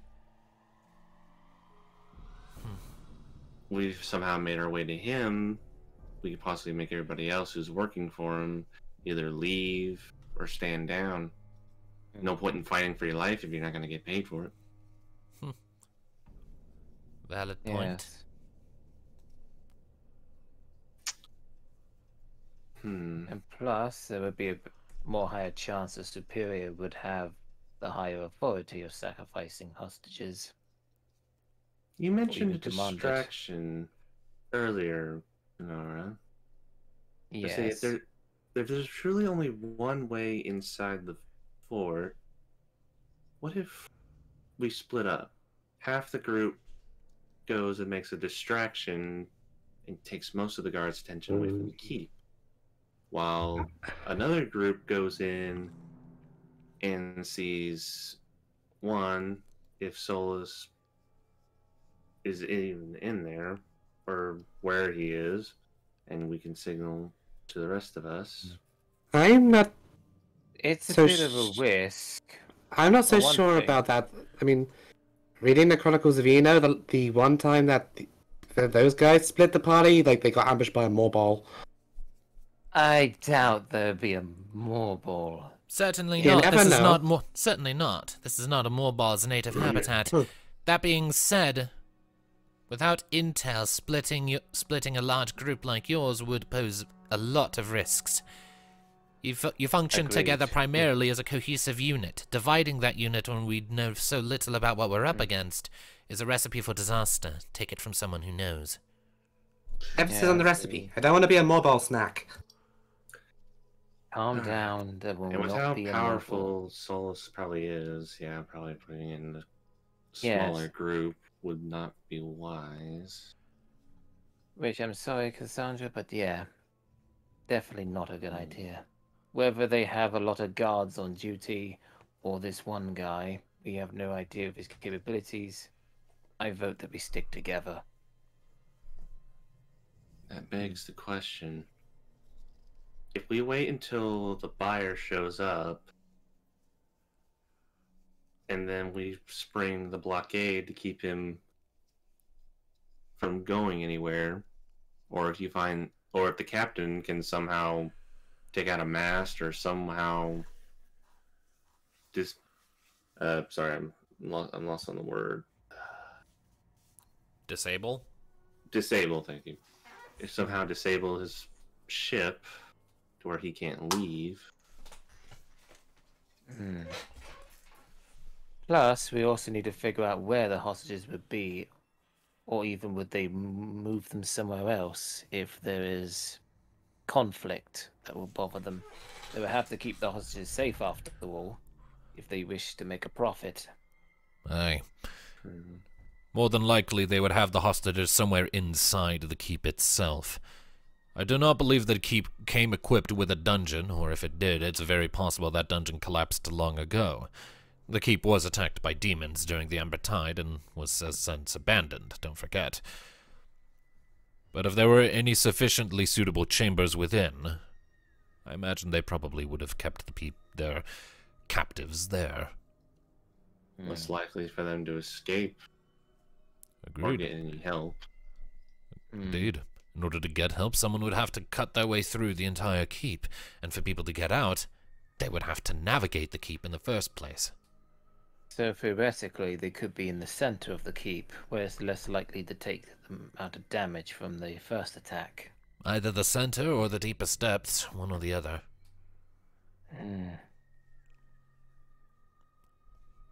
We've somehow made our way to him. We could possibly make everybody else who's working for him either leave or stand down. No point in fighting for your life if you're not going to get paid for it. Valid point. Yes. And plus, there would be a more higher chance a superior would have the higher authority of sacrificing hostages. You mentioned a even demanded. distraction earlier, Nora. I say Yes. if there's truly only one way inside the fort, what if we split up? Half the group goes and makes a distraction and takes most of the guards' attention away from the keep, while another group goes in and sees one if Solus is even in there or where he is, and we can signal to the rest of us. I'm not. It's a So bit of a risk. I'm not so For one sure thing. about that. I mean, reading the Chronicles of Eno, the one time that those guys split the party, like they got ambushed by a mobile. I doubt there'd be a more ball. Certainly You not. never This is know. not more. Certainly not. This is not a Morbal's native habitat. That being said, without intel, splitting a large group like yours would pose a lot of risks. You function Agreed. together primarily as a cohesive unit. Dividing that unit when we know so little about what we're up against is a recipe for disaster. Take it from someone who knows. Emphasis Yeah, on the I recipe. see. I don't want to be a mobile snack. Calm down. There will And with not how be a powerful Solus probably is, yeah, probably putting in a Yes. smaller group would not be wise. Which I'm sorry, Cassandra, but yeah, definitely not a good idea. Whether they have a lot of guards on duty or this one guy, we have no idea of his capabilities. I vote that we stick together. That begs the question. If we wait until the buyer shows up, and then we spring the blockade to keep him from going anywhere, or if the captain can somehow take out a mast or somehow sorry, I'm lost on the word. Disable? Disable, thank you. If somehow disable his ship to where he can't leave. Plus, we also need to figure out where the hostages would be, or even would they move them somewhere else if there is conflict that will bother them. They would have to keep the hostages safe after all, if they wish to make a profit. Aye. More than likely, they would have the hostages somewhere inside the keep itself. I do not believe that keep came equipped with a dungeon, or if it did, it's very possible that dungeon collapsed long ago. The keep was attacked by demons during the Ember Tide and was since abandoned, don't forget. But if there were any sufficiently suitable chambers within, I imagine they probably would have kept their captives there. Less likely for them to escape or Agreed. get any help. Indeed. In order to get help, someone would have to cut their way through the entire keep, and for people to get out, they would have to navigate the keep in the first place. So theoretically, they could be in the center of the keep, where it's less likely to take the amount of damage from the first attack. Either the center or the deepest depths, one or the other.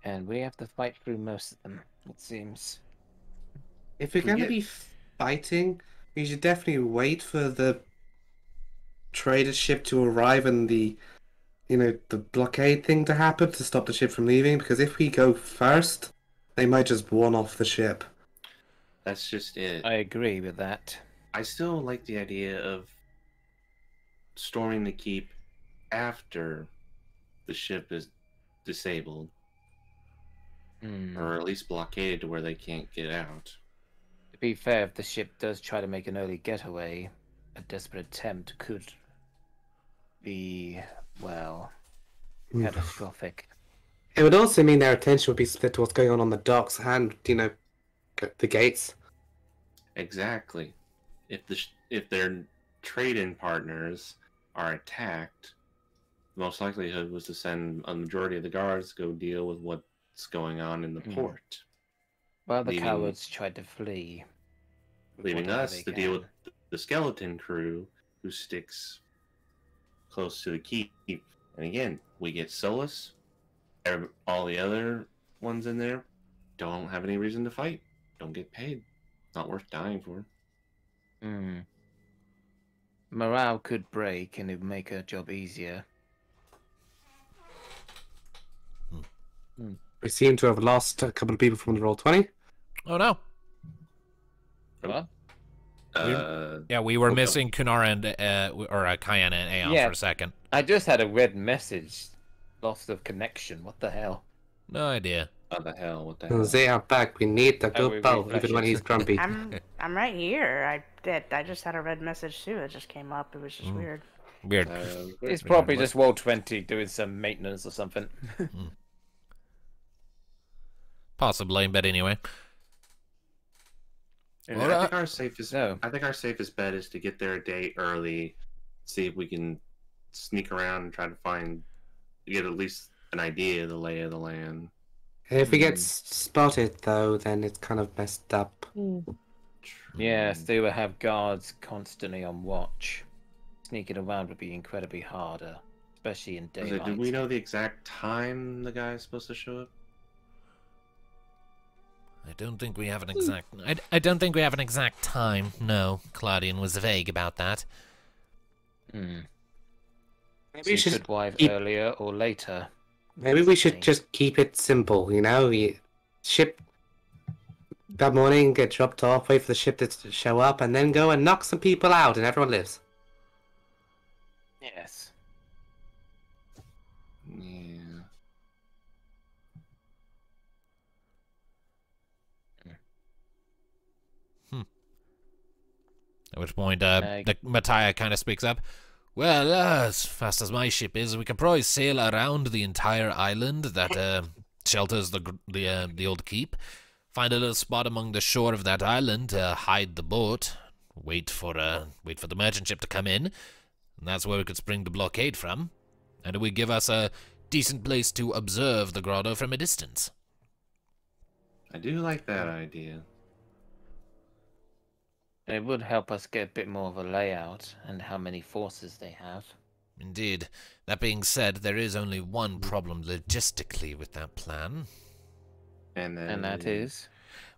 And we have to fight through most of them, it seems. If we're going to Forget- be fighting, we should definitely wait for the trader ship to arrive and the blockade thing to happen to stop the ship from leaving. Because if we go first, they might just one off the ship. That's just it. I agree with that. I still like the idea of storming the keep after the ship is disabled, or at least blockaded to where they can't get out. To be fair, if the ship does try to make an early getaway, a desperate attempt could be, well, catastrophic. It would also mean their attention would be split to what's going on the docks and, the gates. Exactly. If their trade-in partners are attacked, the most likelihood was to send a majority of the guards to go deal with what's going on in the port. Well, the Leaving- cowards tried to flee. with leaving whatever us they to deal can. with the skeleton crew who sticks close to the keep. And again, we get Solus. All the other ones in there don't have any reason to fight. Don't get paid. Not worth dying for. Hmm. Morale could break and it would make her job easier. We seem to have lost a couple of people from the Roll20. Oh no. What? Yeah, we were Okay. missing Kunara and Cayenne and Aeon Yeah. for a second. I just had a red message. Loss of connection. What the hell? No idea. What the hell? What the hell? They are back. We need the Oh, we good bow, refresh even when it. he's grumpy. I'm right here. I just had a red message too. It just came up. It was just weird. Weird. It's probably just Roll20 doing some maintenance or something. Possibly, but anyway. And Well, I think our safest. no. I think our safest bet is to get there a day early, see if we can sneak around and try to get at least an idea of the lay of the land. If we get spotted, though, then it's kind of messed up. Yes, they will have guards constantly on watch. Sneaking around would be incredibly harder, especially in So, daylight. do we know the exact time the guy is supposed to show up? I don't think we have an exact. I don't think we have an exact time. No, Claudian was vague about that. Hmm. Maybe So we you should could arrive keep- earlier or later. Maybe we should Thing. just keep it simple, you know? We ship that morning, get dropped off, wait for the ship to show up, and then go and knock some people out, and everyone lives. Yes. Yeah. At which point, Meg. Mattia kind of speaks up. Well, as fast as my ship is, we could probably sail around the entire island that shelters the old keep. Find a little spot among the shore of that island to hide the boat. Wait for the merchant ship to come in, and that's where we could spring the blockade from. And it would give us a decent place to observe the grotto from a distance. I do like that idea. It would help us get a bit more of a layout and how many forces they have. Indeed. That being said, there is only one problem logistically with that plan. And then And that is?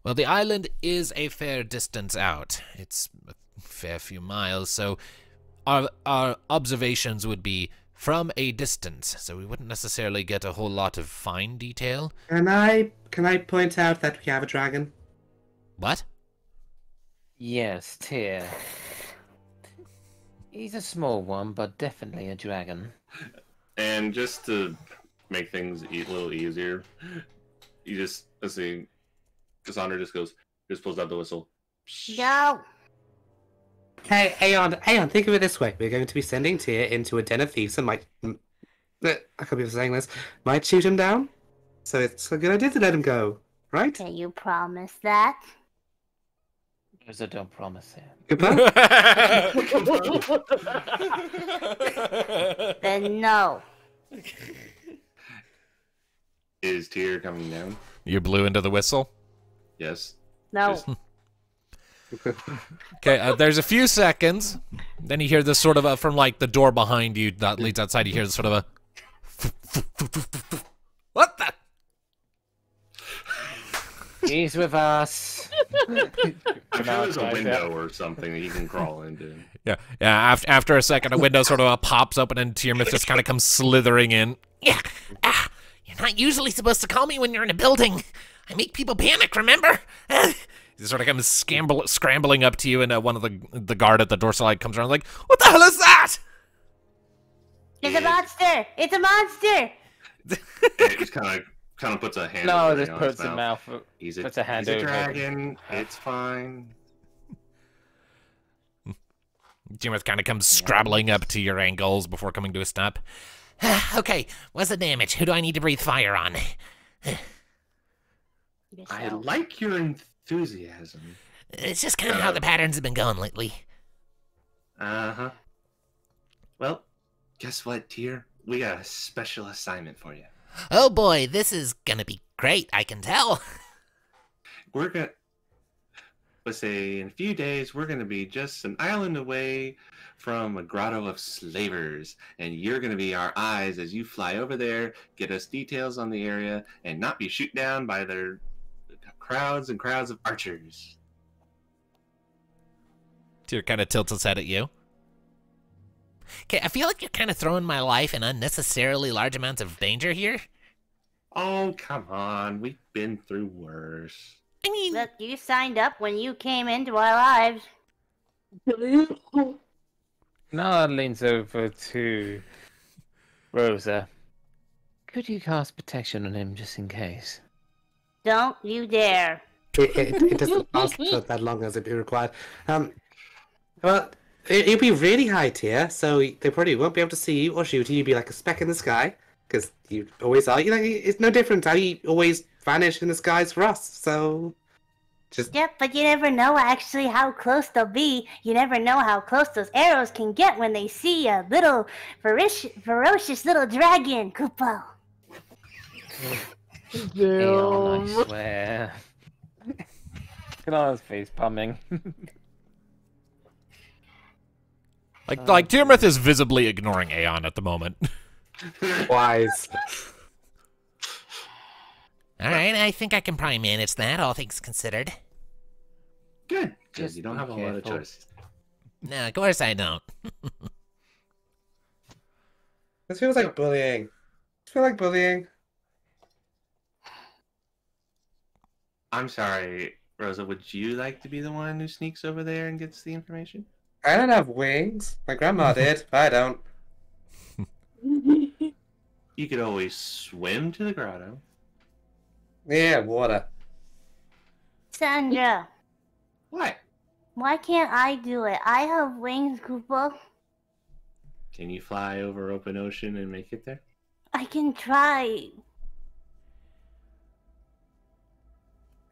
Well, the island is a fair distance out. It's a fair few miles, so our observations would be from a distance, so we wouldn't necessarily get a whole lot of fine detail. Can I point out that we have a dragon? What? Yes, Tyr. He's a small one, but definitely a dragon. And just to make things a little easier, let's see, Cassandra just pulls out the whistle. Go. Hey, Aeon, think of it this way. We're going to be sending Tyr into a den of thieves and might... I could be saying this. Might shoot him down. So it's a good idea to let him go, right? Can you promise that? Because I don't promise it. Goodbye? Then no. Is Tyr coming down? You blew into the whistle? Yes. No. Just- Okay, there's a few seconds. Then you hear this sort of from like the door behind you that leads outside. You hear this sort of a. What the? He's with us. I'm sure there's a Right window or something that you can crawl into. Yeah. After a second, a window sort of pops open and Tiermouth just kind of comes slithering in. Yeah. You're not usually supposed to call me when you're in a building. I make people panic. Remember? He sort of comes scrambling up to you, and one of the guard at the door side comes around like, "What the hell is that?" It's a monster! It's a monster! It just kind of puts a hand. No, over just on puts his a mouth. mouth. He's a, puts a hand he's a over it. dragon. It's fine. Tiermouth kind of comes scrabbling up to your ankles before coming to a stop. Okay, what's the damage? Who do I need to breathe fire on? I Yourself. like your enthusiasm. It's just kind of how the patterns have been going lately. Uh-huh. Well, guess what, Tyr? We got a special assignment for you. Oh boy, this is gonna be great, I can tell. we're gonna, let's say in a few days, we're gonna be just an island away from a grotto of slavers, and you're gonna be our eyes as you fly over there, get us details on the area, and not be shoot down by their crowds and crowds of archers. Tyr kind of tilts his head at you. Okay, I feel like you're kind of throwing my life in unnecessarily large amounts of danger here. Oh, come on. We've been through worse. I mean, Look, you signed up when you came into our lives. Nala leans over to Rosa. Could you cast protection on him just in case? Don't you dare. It doesn't last for that long as it be required. Well, it'll be really high tier, so they probably won't be able to see you or shoot you. You'll be like a speck in the sky, because you always are. You know, it's no different how you always vanish in the skies for us. So, just Yep, but you never know actually how close they'll be. You never know how close those arrows can get when they see a little ferocious little dragon, Koopo. Aeon, I swear. Kanala's face pumming. like Tiamat is visibly ignoring Aeon at the moment. wise. All right, I think I can probably manage that, all things considered. Good, because Just you don't be have a lot of careful. choices. No, of course I don't. This feels like bullying. I feel like bullying. I'm sorry, Rosa, would you like to be the one who sneaks over there and gets the information? I don't have wings. My grandma did, but I don't. You could always swim to the grotto. Yeah, water. Sandra, What? why can't I do it? I have wings, Koopo. Can you fly over open ocean and make it there? I can try.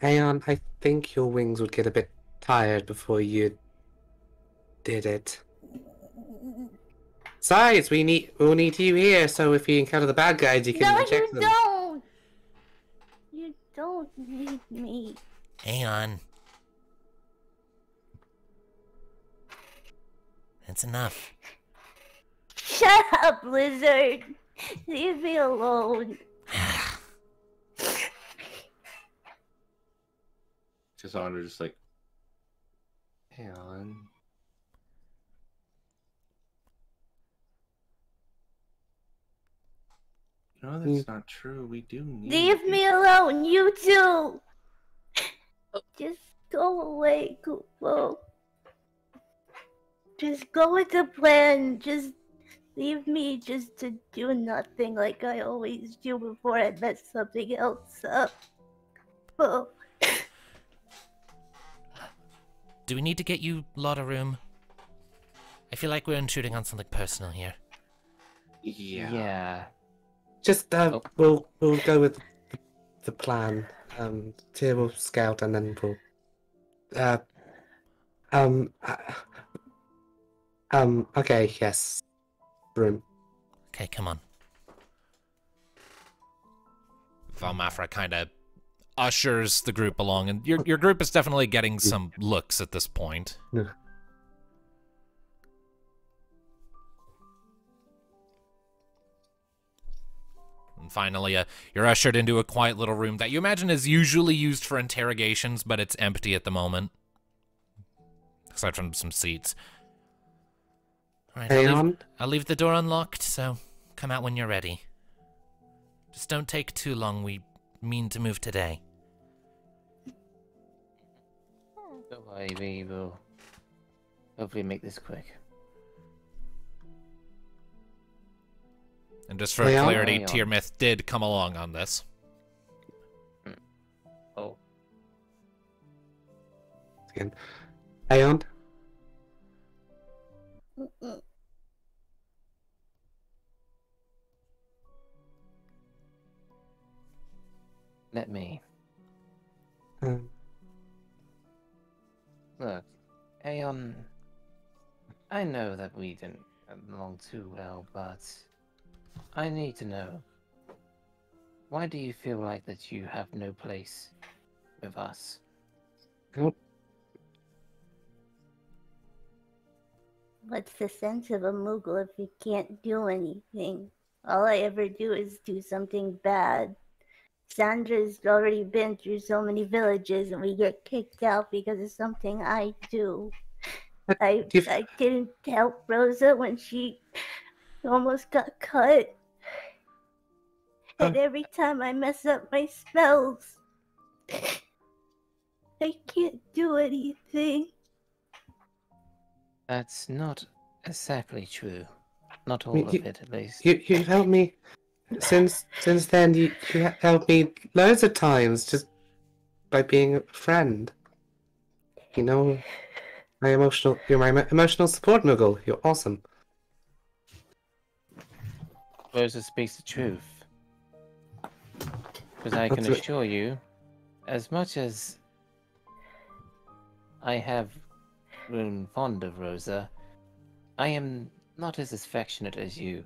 Aeon, I think your wings would get a bit tired before you did it. Besides, we'll need you here, so if you encounter the bad guys, you can No, check you them. don't. You don't need me. Aeon. That's enough. Shut up, lizard. Leave me alone. Cassandra just like, hey, on. No, that's not true. We do need Leave you. me alone, you too. Just go away, Koopo. Just go with the plan. Just leave me just to do nothing like I always do before I mess something else up. Oh. Do we need to get you a lot of room? I feel like we're intruding on something personal here. Yeah. Just we'll go with the plan. Tyr will scout, and then we'll okay, yes. Room. Okay, come on. Valmafra kind of ushers the group along, and your group is definitely getting some looks at this point. Yeah. And finally, you're ushered into a quiet little room that you imagine is usually used for interrogations, but it's empty at the moment. Aside from some seats. Alright, I'll leave the door unlocked, so come out when you're ready. Just don't take too long, we mean to move today. Don't worry, we will hopefully make this quick. And just for Aeon? clarity, Aeon. Tyrmith did come along on this. Oh, Again. Aeon? let me. Look, Aeon, I know that we didn't get along too well, but I need to know. Why do you feel like that you have no place with us? Oh, What's the sense of a Moogle if you can't do anything? All I ever do is do something bad. Sandra's already been through so many villages and we get kicked out because of something I do. But I didn't help Rosa when she almost got cut. And every time I mess up my spells, I can't do anything. That's not exactly true. Not all mean, of it, at least. You helped me since then. You helped me loads of times just by being a friend. You know, you're my emotional support Moogle. You're awesome. Rosa speaks the truth. Because I can That's right. assure you, as much as I have grown fond of Rosa, I am not as affectionate as you.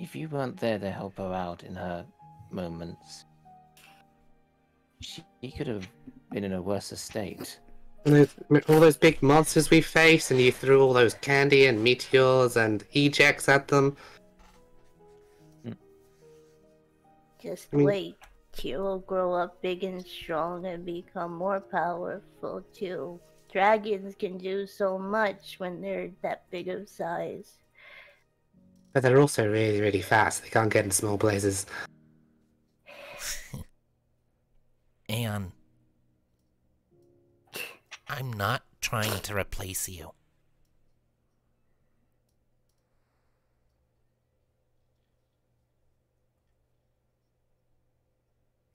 If you weren't there to help her out in her moments, she could have been in a worse state. And all those big monsters we faced, and you threw all those candy and meteors and ejects at them. Just I mean- wait. Tyr will grow up big and strong and become more powerful too. Dragons can do so much when they're that big of size. But they're also really, really fast. They can't get in small places. And I'm not trying to replace you.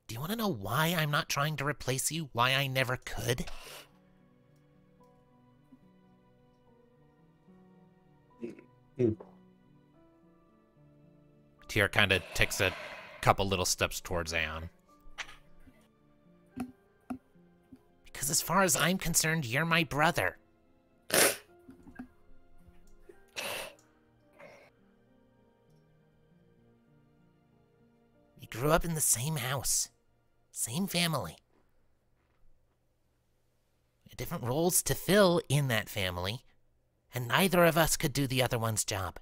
Do you want to know why I'm not trying to replace you? Why I never could? Tyr kind of takes a couple little steps towards Aeon. Because as far as I'm concerned, you're my brother. We grew up in the same house, same family. We had different roles to fill in that family, and neither of us could do the other one's job.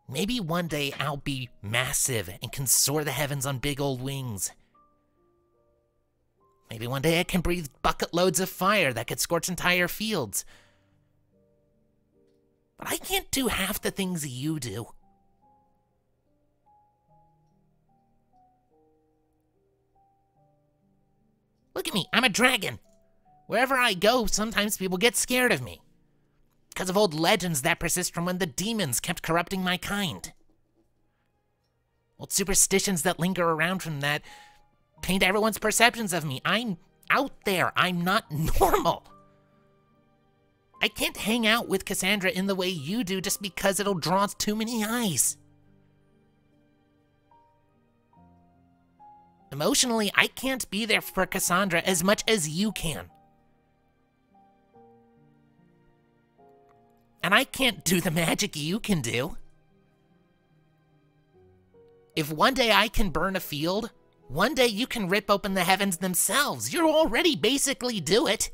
Maybe one day I'll be massive and can soar the heavens on big old wings. Maybe one day I can breathe bucket loads of fire that could scorch entire fields. But I can't do half the things you do. Look at me, I'm a dragon. Wherever I go, sometimes people get scared of me. Because of old legends that persist from when the demons kept corrupting my kind. Old superstitions that linger around from that paint everyone's perceptions of me. I'm out there. I'm not normal. I can't hang out with Cassandra in the way you do just because it'll draw too many eyes. Emotionally, I can't be there for Cassandra as much as you can. And I can't do the magic you can do. If one day I can burn a field, one day you can rip open the heavens themselves. You already basically do it.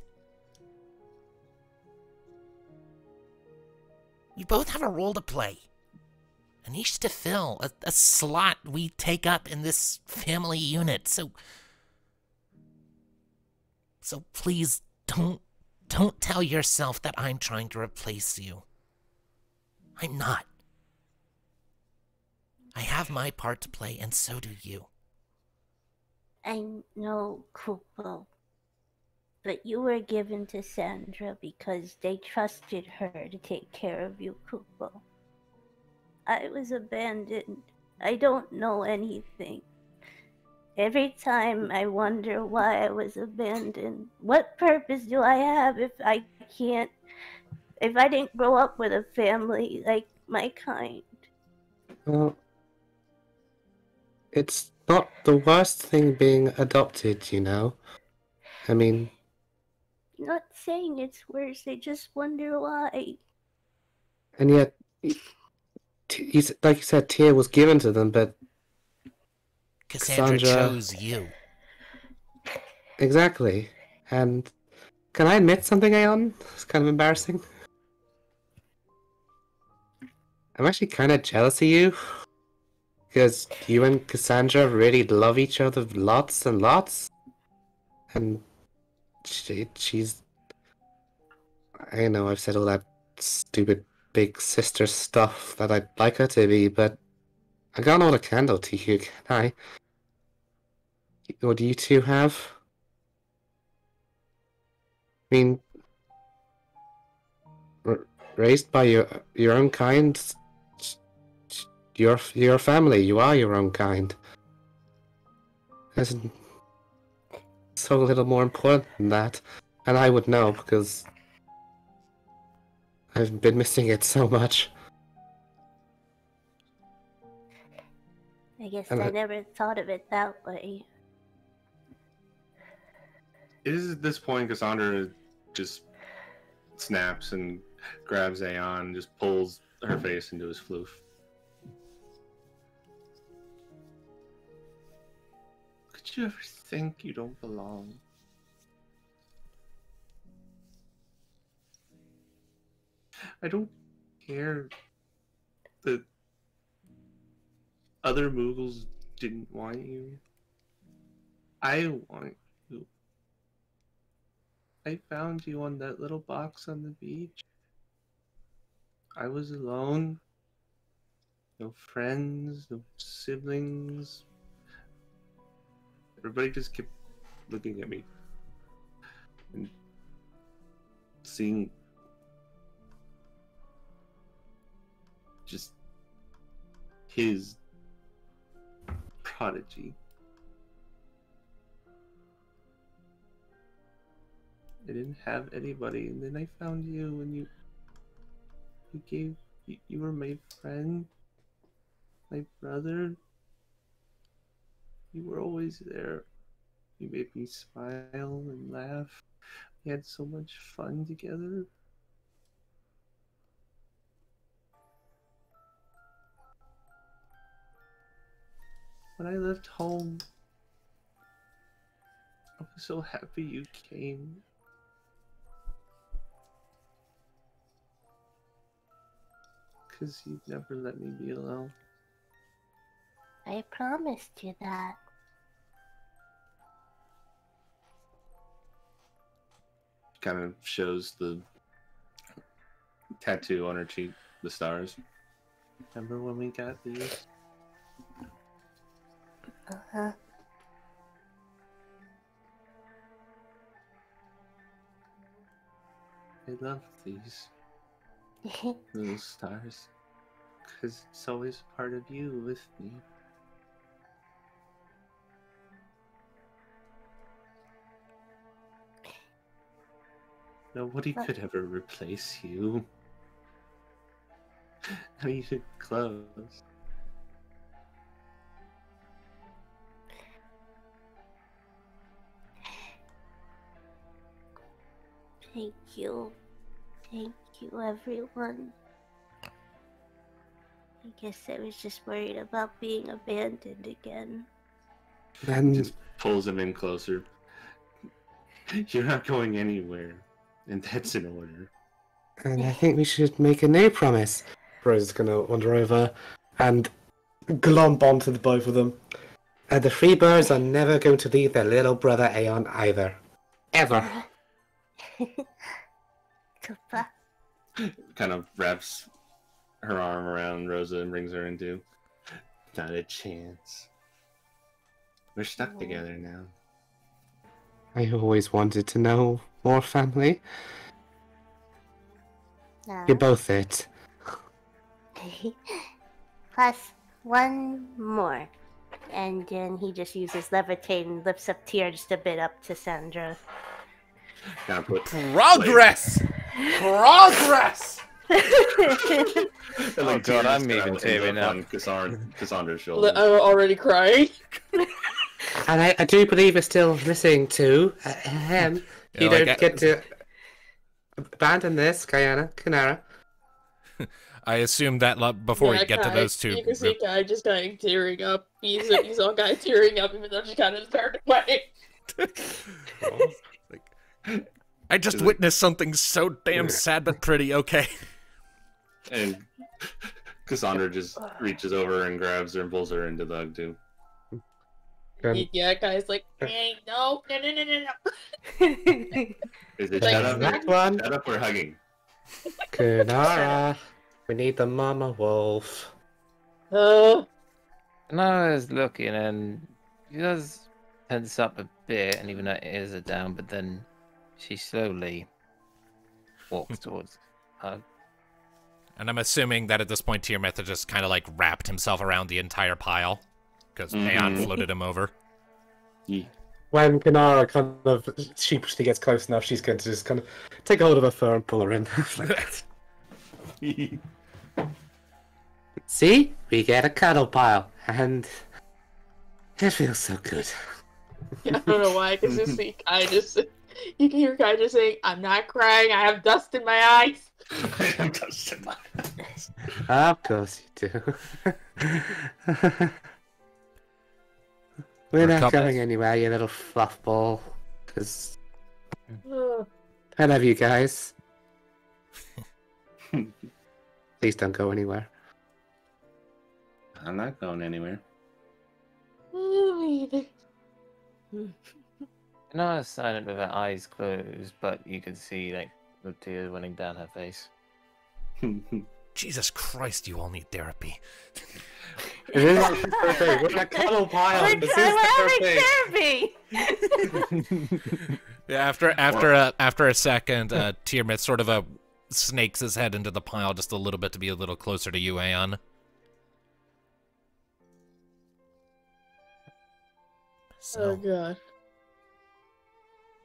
We both have a role to play. A niche to fill, a slot we take up in this family unit. So please don't tell yourself that I'm trying to replace you. I'm not. I have my part to play, and so do you. I know, Kupo. But you were given to Sandra because they trusted her to take care of you, Kupo. I was abandoned. I don't know anything. Every time I wonder why I was abandoned. What purpose do I have if I didn't grow up with a family like my kind? Well, it's not the worst thing being adopted, you know? I mean... Not saying it's worse, I just wonder why. And yet, like you said, Tyr was given to them, but Cassandra Cassandra. chose you. Exactly. And can I admit something, Aeon? It's kind of embarrassing. I'm actually kind of jealous of you. Because you and Cassandra really love each other lots and lots. And she's... I know I've said all that stupid big sister stuff that I'd like her to be, but I got all the candle to you, can I? What do you two have? I mean, raised by your own kind, your family. You are your own kind. There's so little more important than that, and I would know because I've been missing it so much. I guess And I never thought of it that way. It is at this point Cassandra just snaps and grabs Aeon and just pulls her face into his floof. Could you ever think you don't belong? I don't care that other Moogles didn't want you. I want you. I found you on that little box on the beach. I was alone. No friends, no siblings. Everybody just kept looking at me and seeing just his prodigy. I didn't have anybody, and then I found you, and you were my friend, my brother. You were always there. You made me smile and laugh. We had so much fun together. When I left home, I was so happy you came. Because you'd never let me be alone. I promised you that. Kind of shows the tattoo on her cheek, the stars. Remember when we got these? Uh-huh. I love these little stars. Because it's always part of you with me. Nobody could ever replace you. Not even close. Thank you. Thank you, everyone. I guess I was just worried about being abandoned again. And Just pulls him in closer. You're not going anywhere. And that's in order. And I think we should make a new promise. Rose is gonna wander over and glomp onto the both of them. The three birds are never going to leave their little brother Aeon either. Ever. Koopa. Kind of wraps her arm around Rosa and brings her into. Not a chance. We're stuck together now. I always wanted to know more family. No. You're both it. Plus one more. And then he just uses levitate and lifts up Tyr just a bit up to Sandra. Kind of put Progress! Progress! Oh god, I'm even tearing up. on Cassandra's I'm shoulder. already crying. And I do believe we're still missing two. You Yeah, don't like, get to abandon this, Kanara. I assumed that before Yeah, we get to Kai, those two. You can see Kai just kind of tearing up. He's all guy tearing up, even though she kind of turned away. I just witnessed something so damn sad but pretty. Okay. And Cassandra just reaches over and grabs her and pulls her into the hug too. Yeah, guy's like, hey, no. Is it Like, shut up or hugging? Kunara, we need the mama wolf. Kanara is looking and she does tense up a bit, and even her ears are down, but then she slowly walks towards her. And I'm assuming that at this point, Tiamat has just kind of like wrapped himself around the entire pile because Aeon floated him over. Yeah. When Kunara kind of sheepishly gets close enough, she's going to just kind of take hold of her fur and pull her in. Like that. See? We get a cuddle pile, and it feels so good. I don't know why, because this week you can hear Kai just saying, I'm not crying, I have dust in my eyes. Dust in my eyes. Of course you do. We're not going anywhere, you little fluff ball. Because I love you guys. Please don't go anywhere. I'm not going anywhere. Kanara's silent with her eyes closed, but you can see like the tears running down her face. Jesus Christ, you all need therapy. It is like therapy. We're in a cuddle pile. This is therapy. Yeah, after a second, Tiamat sort of snakes his head into the pile just a little bit to be a little closer to you, Aeon. So, Oh god.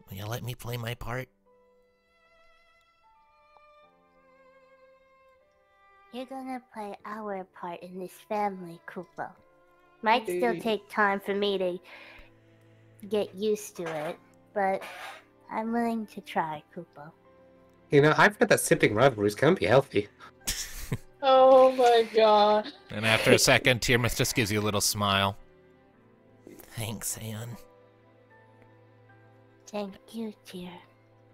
will you let me play my part? You're gonna play our part in this family, Kupo. Might still take time for me to get used to it, but I'm willing to try, Kupo. You know, I've heard that sibling rivalries can be healthy. Oh my god. And after a second, Tiamat just gives you a little smile. Thanks, Aeon. Thank you, dear.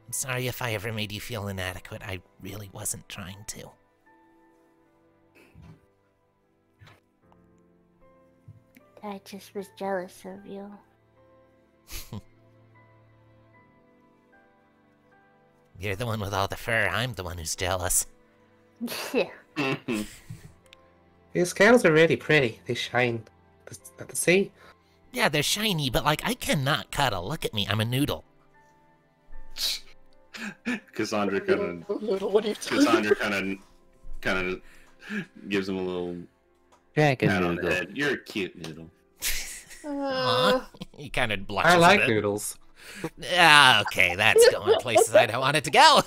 I'm sorry if I ever made you feel inadequate. I really wasn't trying to. I just was jealous of you. You're the one with all the fur. I'm the one who's jealous. Yeah. His scales are really pretty. They shine at the sea. Yeah, they're shiny, but like, I cannot cuddle. Look at me, I'm a noodle. Cassandra kind What are you of gives him a little Dragon pat on the noodle. head. You're a cute noodle. Aw, he kind of blushes I like a bit. noodles. Ah, okay, that's going places I don't want it to go.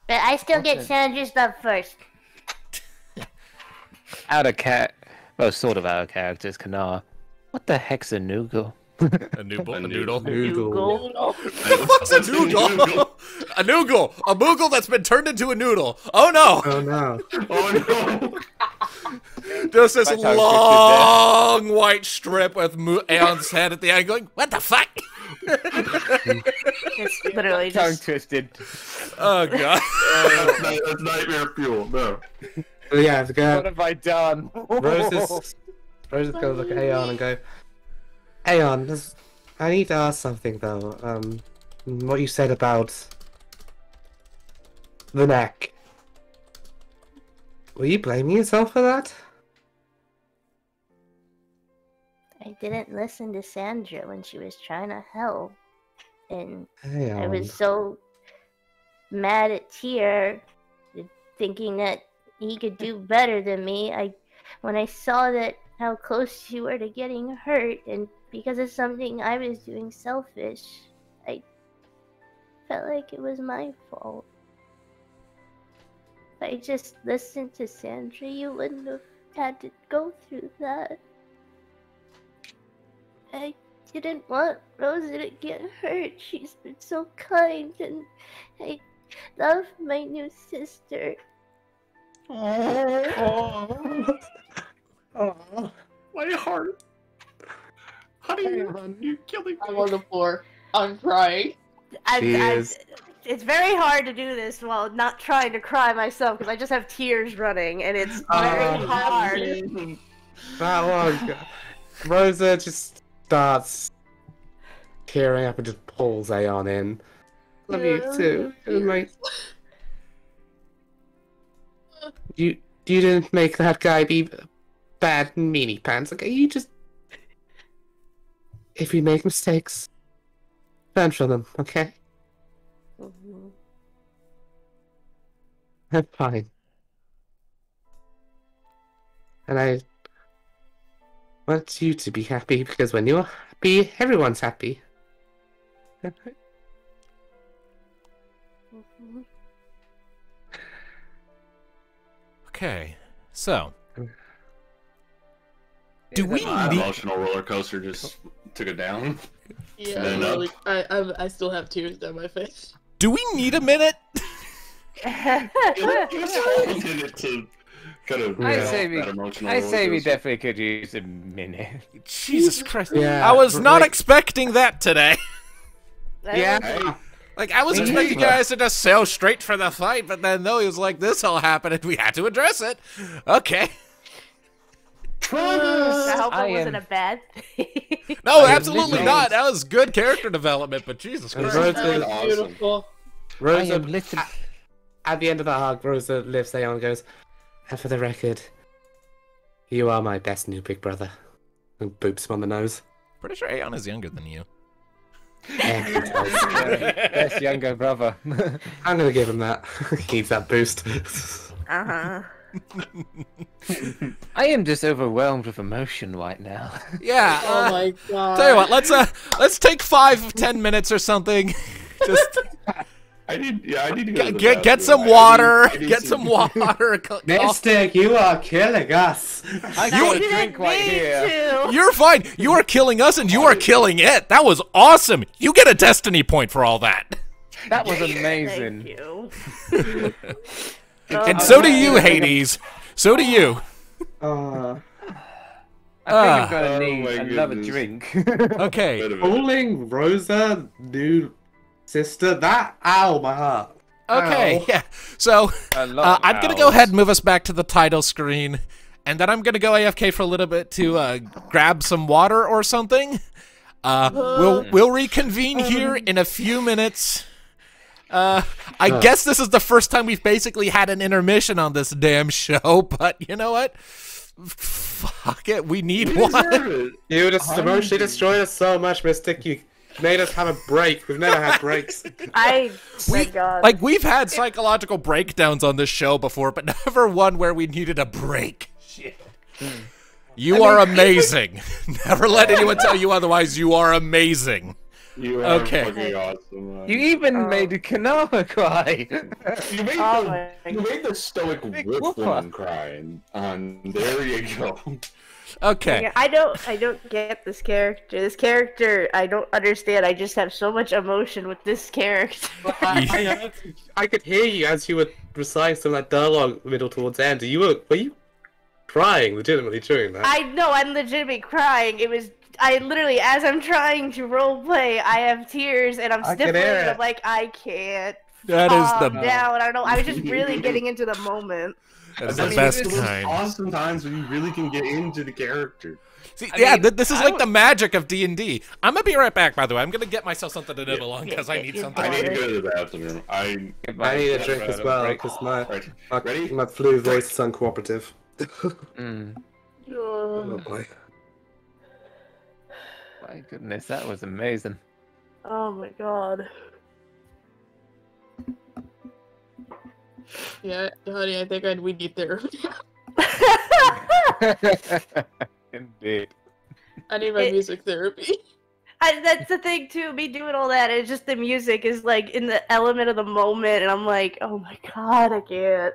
But I still get Sandra's love first. Well, sort of out of characters, Kanara. What the heck's a noodle? A noodle? A noodle? Noodle. What's a noodle? A noodle! A moogle that's been turned into a noodle! Oh no! Oh no. Oh no! Just this My tongue twisted long white strip with Aeon's head at the end going, what the fuck? It's literally Tongue just twisted. Oh god. That's nightmare fuel. No. Yeah, it's What good. have I done? Rose's gonna look at Aeon and go, Aeon, I need to ask something though. What you said about the neck. Were you blaming yourself for that? I didn't listen to Sandra when she was trying to help. And Aeon. I was so mad at Tyr, thinking that he could do better than me. When I saw that how close you were to getting hurt, and because of something I was doing selfish, I felt like it was my fault. If I just listened to Sandra, you wouldn't have had to go through that. I didn't want Rosa to get hurt. She's been so kind, and I love my new sister. Oh, my heart. Honey, you're killing I'm on the floor. I'm crying. It's very hard to do this while not trying to cry myself because I just have tears running and it's very hard. That one. Rosa just starts tearing up and just pulls Aeon in. Love you too. And like, you didn't make that guy be bad meanie pants, okay? You just, if you make mistakes, learn from them, okay? I'm fine. And I want you to be happy because when you're happy, everyone's happy. Okay, so do we My need? emotional roller coaster just took it down. Yeah, Then up. really, I still have tears down my face. Do we need a minute? It to kind of I Yeah. say that emotional I roller say we coaster. definitely could use a minute. Jesus Christ! Yeah, I was not like- expecting that today. Yeah. Hey, Like, I was Me expecting you neither. guys to just sail straight for the fight, but then no, he was like, this all happened and we had to address it. Okay. I hope I it wasn't am- a bad thing. No, I am absolutely literally- not. That was good character development, but Jesus And Christ. Rosa, That was awesome. beautiful. I Rosa am literally. at the end of the hug, Rosa lifts Aeon and goes, and for the record, you are my best new big brother. And boops him on the nose. Pretty sure Aeon is younger than you. Best younger brother. I'm gonna give him that. He needs that boost. Uh-huh. I am just overwhelmed with emotion right now. Yeah. Oh my god. Tell you what, let's take 5-10 minutes or something. Just I need to go to the get bathroom. some I water. need Get some water. Mystic, you are killing us. I You got a didn't drink right mean here. to. You're fine. You are killing us and you are killing it. That was awesome. You get a destiny point for all that. That was Thank amazing. you. And so do you, Hades. So do you. I think I'm gonna Oh need my another goodness. drink. Okay. Wait a minute. Calling Rosa new sister, that ow my heart. Okay. Ow. Yeah. So A lot I'm gonna go ahead and move us back to the title screen, and then I'm gonna go AFK for a little bit to grab some water or something. We'll reconvene here in a few minutes. I guess this is the first time we've basically had an intermission on this damn show, but you know what? Fuck it, we need You one. deserve it. You just emotionally destroyed us so much, Mystic. You made us have a break. We've never had breaks. Thank God. Like, we've had psychological breakdowns on this show before, but never one where we needed a break. Shit. You are amazing. Never let anyone tell you otherwise. You are amazing. You are Okay. fucking awesome. You even made Kanama cry. You made, Oh the, my you made the stoic Big whip whoop-a. woman cry, and there you go. Okay. Yeah, I don't get this character. This character, I don't understand. I just have so much emotion with this character. I could hear you as you were reciting some like dialogue middle towards the end. Were you crying legitimately during that? I know, I'm legitimately crying. I literally, as I'm trying to roleplay, I have tears and I'm I can sniffling. hear And it. I'm like, I can't. That is the calm down. I don't know. I was just really getting into the moment. that's That's the best those kind. awesome times when you really can get into the character. See, I yeah, mean, this is I like don't- the magic of D&D. I'm gonna be right back, by the way. I'm gonna get myself something to nibble on because I need Yeah, something. I need to Alright. go to the bathroom. I need a drink as well because Right. Ready? my flu voice is uncooperative. Mm, Oh boy. my goodness, that was amazing. Oh my god. Yeah, honey, I think we need therapy. Indeed. I need my music therapy. That's the thing too. Me doing all that, it's just the music is like in the element of the moment, and I'm like, oh my god, I can't.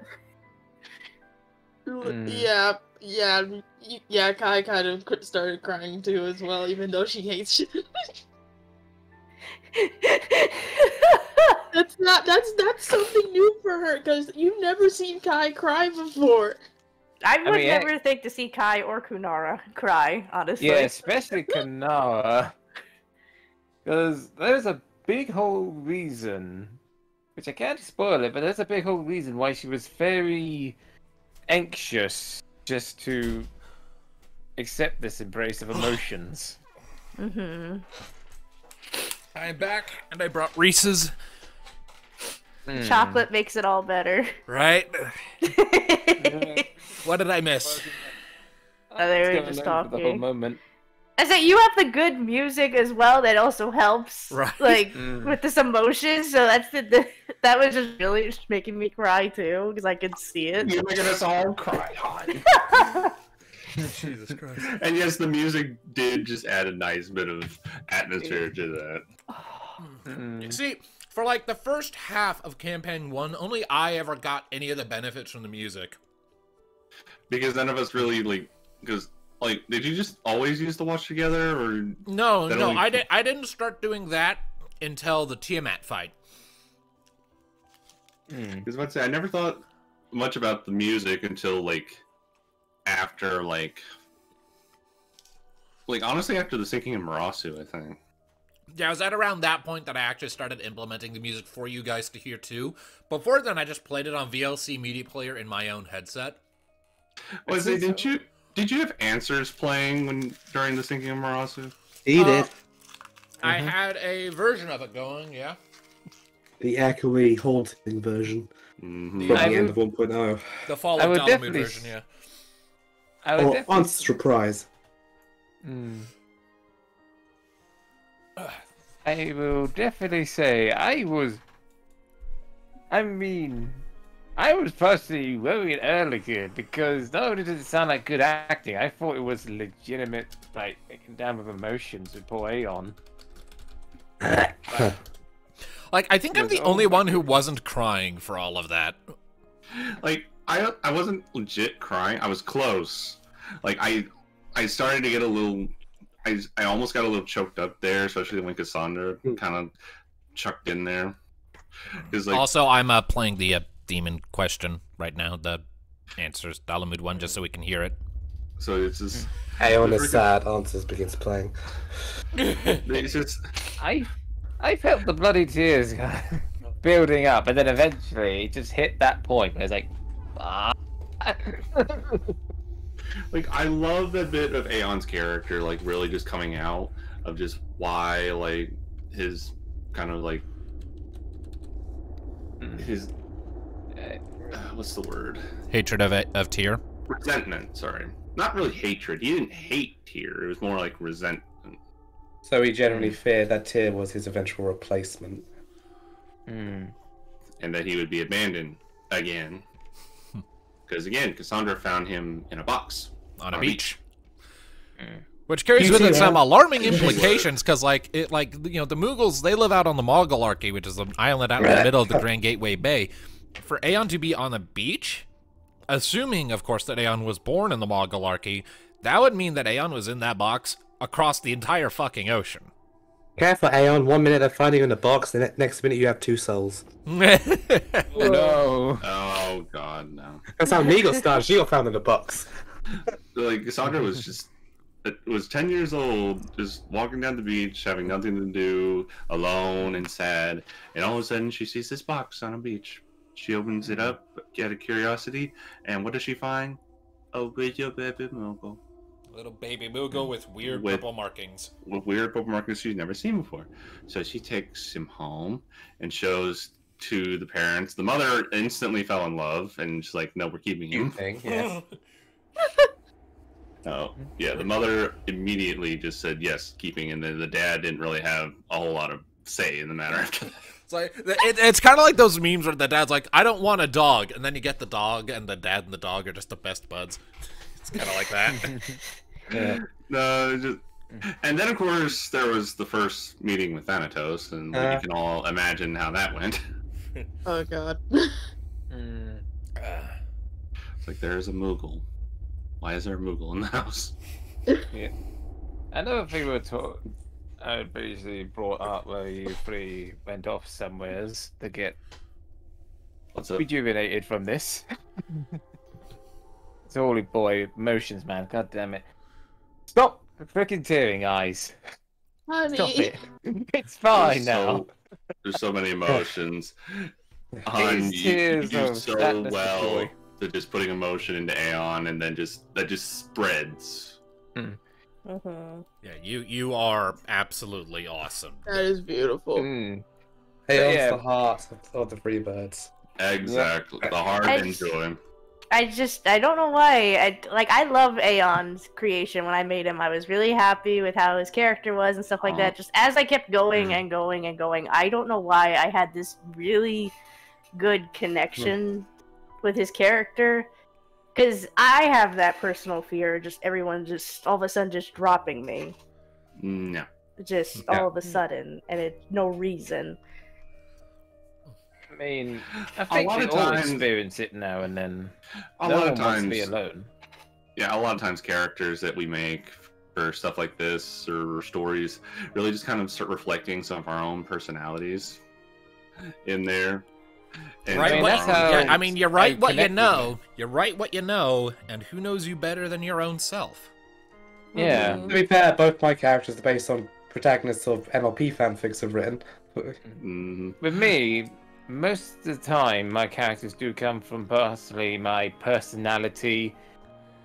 Yeah, Kai kind of started crying too as well, even though she hates it. That's something new for her because you've never seen Kai cry before. I would mean, never think to see Kai or Kunara cry, honestly. Yeah, especially Kanara. Because there's a big whole reason, which I can't spoil it, but there's a big whole reason why she was very anxious just to accept this embrace of emotions. Mm-hmm. I'm back, and I brought Reese's. Chocolate makes it all better. Right? What did I miss? They were What's just going on for the whole talking. moment. I say you have the good music as well that also helps, Right. like Mm. with this emotion. So that's that was just really just making me cry too because I could see it. You're making us all cry, hon. Jesus Christ. And yes, the music did just add a nice bit of atmosphere to that. Mm. See, for like the first half of campaign 1, only I ever got any of the benefits from the music. Because none of us really, like, because, like, did you just always use the watch together, or... No, That no, only- I didn't start doing that until the Tiamat fight. Because I'd say I never thought much about the music until, like, after, like, honestly, after the sinking of Marasu, I think. Yeah, it was at around that point that I actually started implementing the music for you guys to hear too. Before then, I just played it on VLC Media Player in my own headset. Was it, did you have answers playing during the sinking of Marasu? He did. I had a version of it going, yeah. The echoey, haunting version Mm-hmm. from I the end would- of 1.0. The Fall I of would Dalamud definitely version, yeah. I would Or definitely... Answer Prize. Mm. I will definitely say I was personally worried earlier because not only does it sound like good acting, I thought it was legitimate, like, taken down with emotions with poor Aeon. Like, I think I'm the only one who wasn't crying for all of that. Like, I wasn't legit crying. I was close. Like, I started to get a little... I almost got a little choked up there, especially when Cassandra kind of chucked in there. 'Cause, like, Also, I'm playing the demon question right now, the answers, Dalamud one, just so we can hear it. so it's just... Aeon is sad, Answers begins playing. It's just... I felt the bloody tears building up, and then eventually it just hit that point where it's like, ah. Like, I love that bit of Aeon's character, like, really just coming out of just why, like, his kind of, like, his... what's the word? Hatred of Tyr. Resentment, sorry. Not really hatred. He didn't hate Tyr. It was more like resentment. So he generally feared that Tyr was his eventual replacement. And that he would be abandoned again. Because, again, Cassandra found him in a box. On a beach. Which carries with it some alarming implications, because, like, the Mughals, they live out on the Moggalarchy, which is an island out in the middle of the Grand Gateway Bay. For Aeon to be on a beach, assuming, of course, that Aeon was born in the Moggalarchy, that would mean that Aeon was in that box across the entire fucking ocean. Careful, Aeon. 1 minute they're finding you in a box, the next minute you have 2 souls. No. Oh, God, no. That's how Meagle started. She got found in a box. Like, Cassandra was just... was 10 years old, just walking down the beach, having nothing to do, alone and sad, and all of a sudden she sees this box on a beach. She opens it up, out of curiosity, and what does she find? Oh, little baby Moogle. Little baby Moogle with weird With- purple markings. With weird purple markings she's never seen before. So she takes him home and shows to the parents. The mother instantly fell in love, and she's like, no, we're keeping him. Yes. Oh, yeah, the mother immediately just said yes, keeping, and then the dad didn't really have a whole lot of say in the matter after that. It's like it's kind of like those memes where the dad's like, I don't want a dog, and then you get the dog, and the dad and the dog are just the best buds. It's kind of like that. Yeah. No, just... And then, of course, there was the first meeting with Thanatos, and you can all imagine how that went. Oh god. It's like, there's a Moogle. Why is there a Moogle in the house? Another thing we were talking. I basically brought up where you three went off somewheres to get What's up? rejuvenated from this. It's holy boy emotions, man. God damn it. Stop freaking tearing eyes. Honey. Stop it. It's fine now. There's so many emotions. Han, you do so well to just putting emotion into Aeon, and then that just spreads. Mm-hmm. Yeah, you are absolutely awesome. That is beautiful. Hey, Yeah. the heart of the three birds. Exactly. The heart and joy. I don't know why. I love Aeon's creation. When I made him, I was really happy with how his character was and stuff like that. Just as I kept going and going and going, I don't know why I had this really good connection with his character. Because I have that personal fear, just everyone just all of a sudden just dropping me. No. Just all of a sudden, and it's no reason. I mean, I think lot we of all times- experience it now and then. A No lot one of wants to be times, alone. yeah, a lot of times characters that we make for stuff like this or stories really just kind of start reflecting some of our own personalities in there. And Right, I mean, what, that's how yeah, I mean, you're right I what you connect with know. You're right what you know, and who knows you better than your own self? Yeah. To be fair, both my characters are based on protagonists of MLP fanfics I've written. Mhm. With me, most of the time, my characters do come from partially my personality,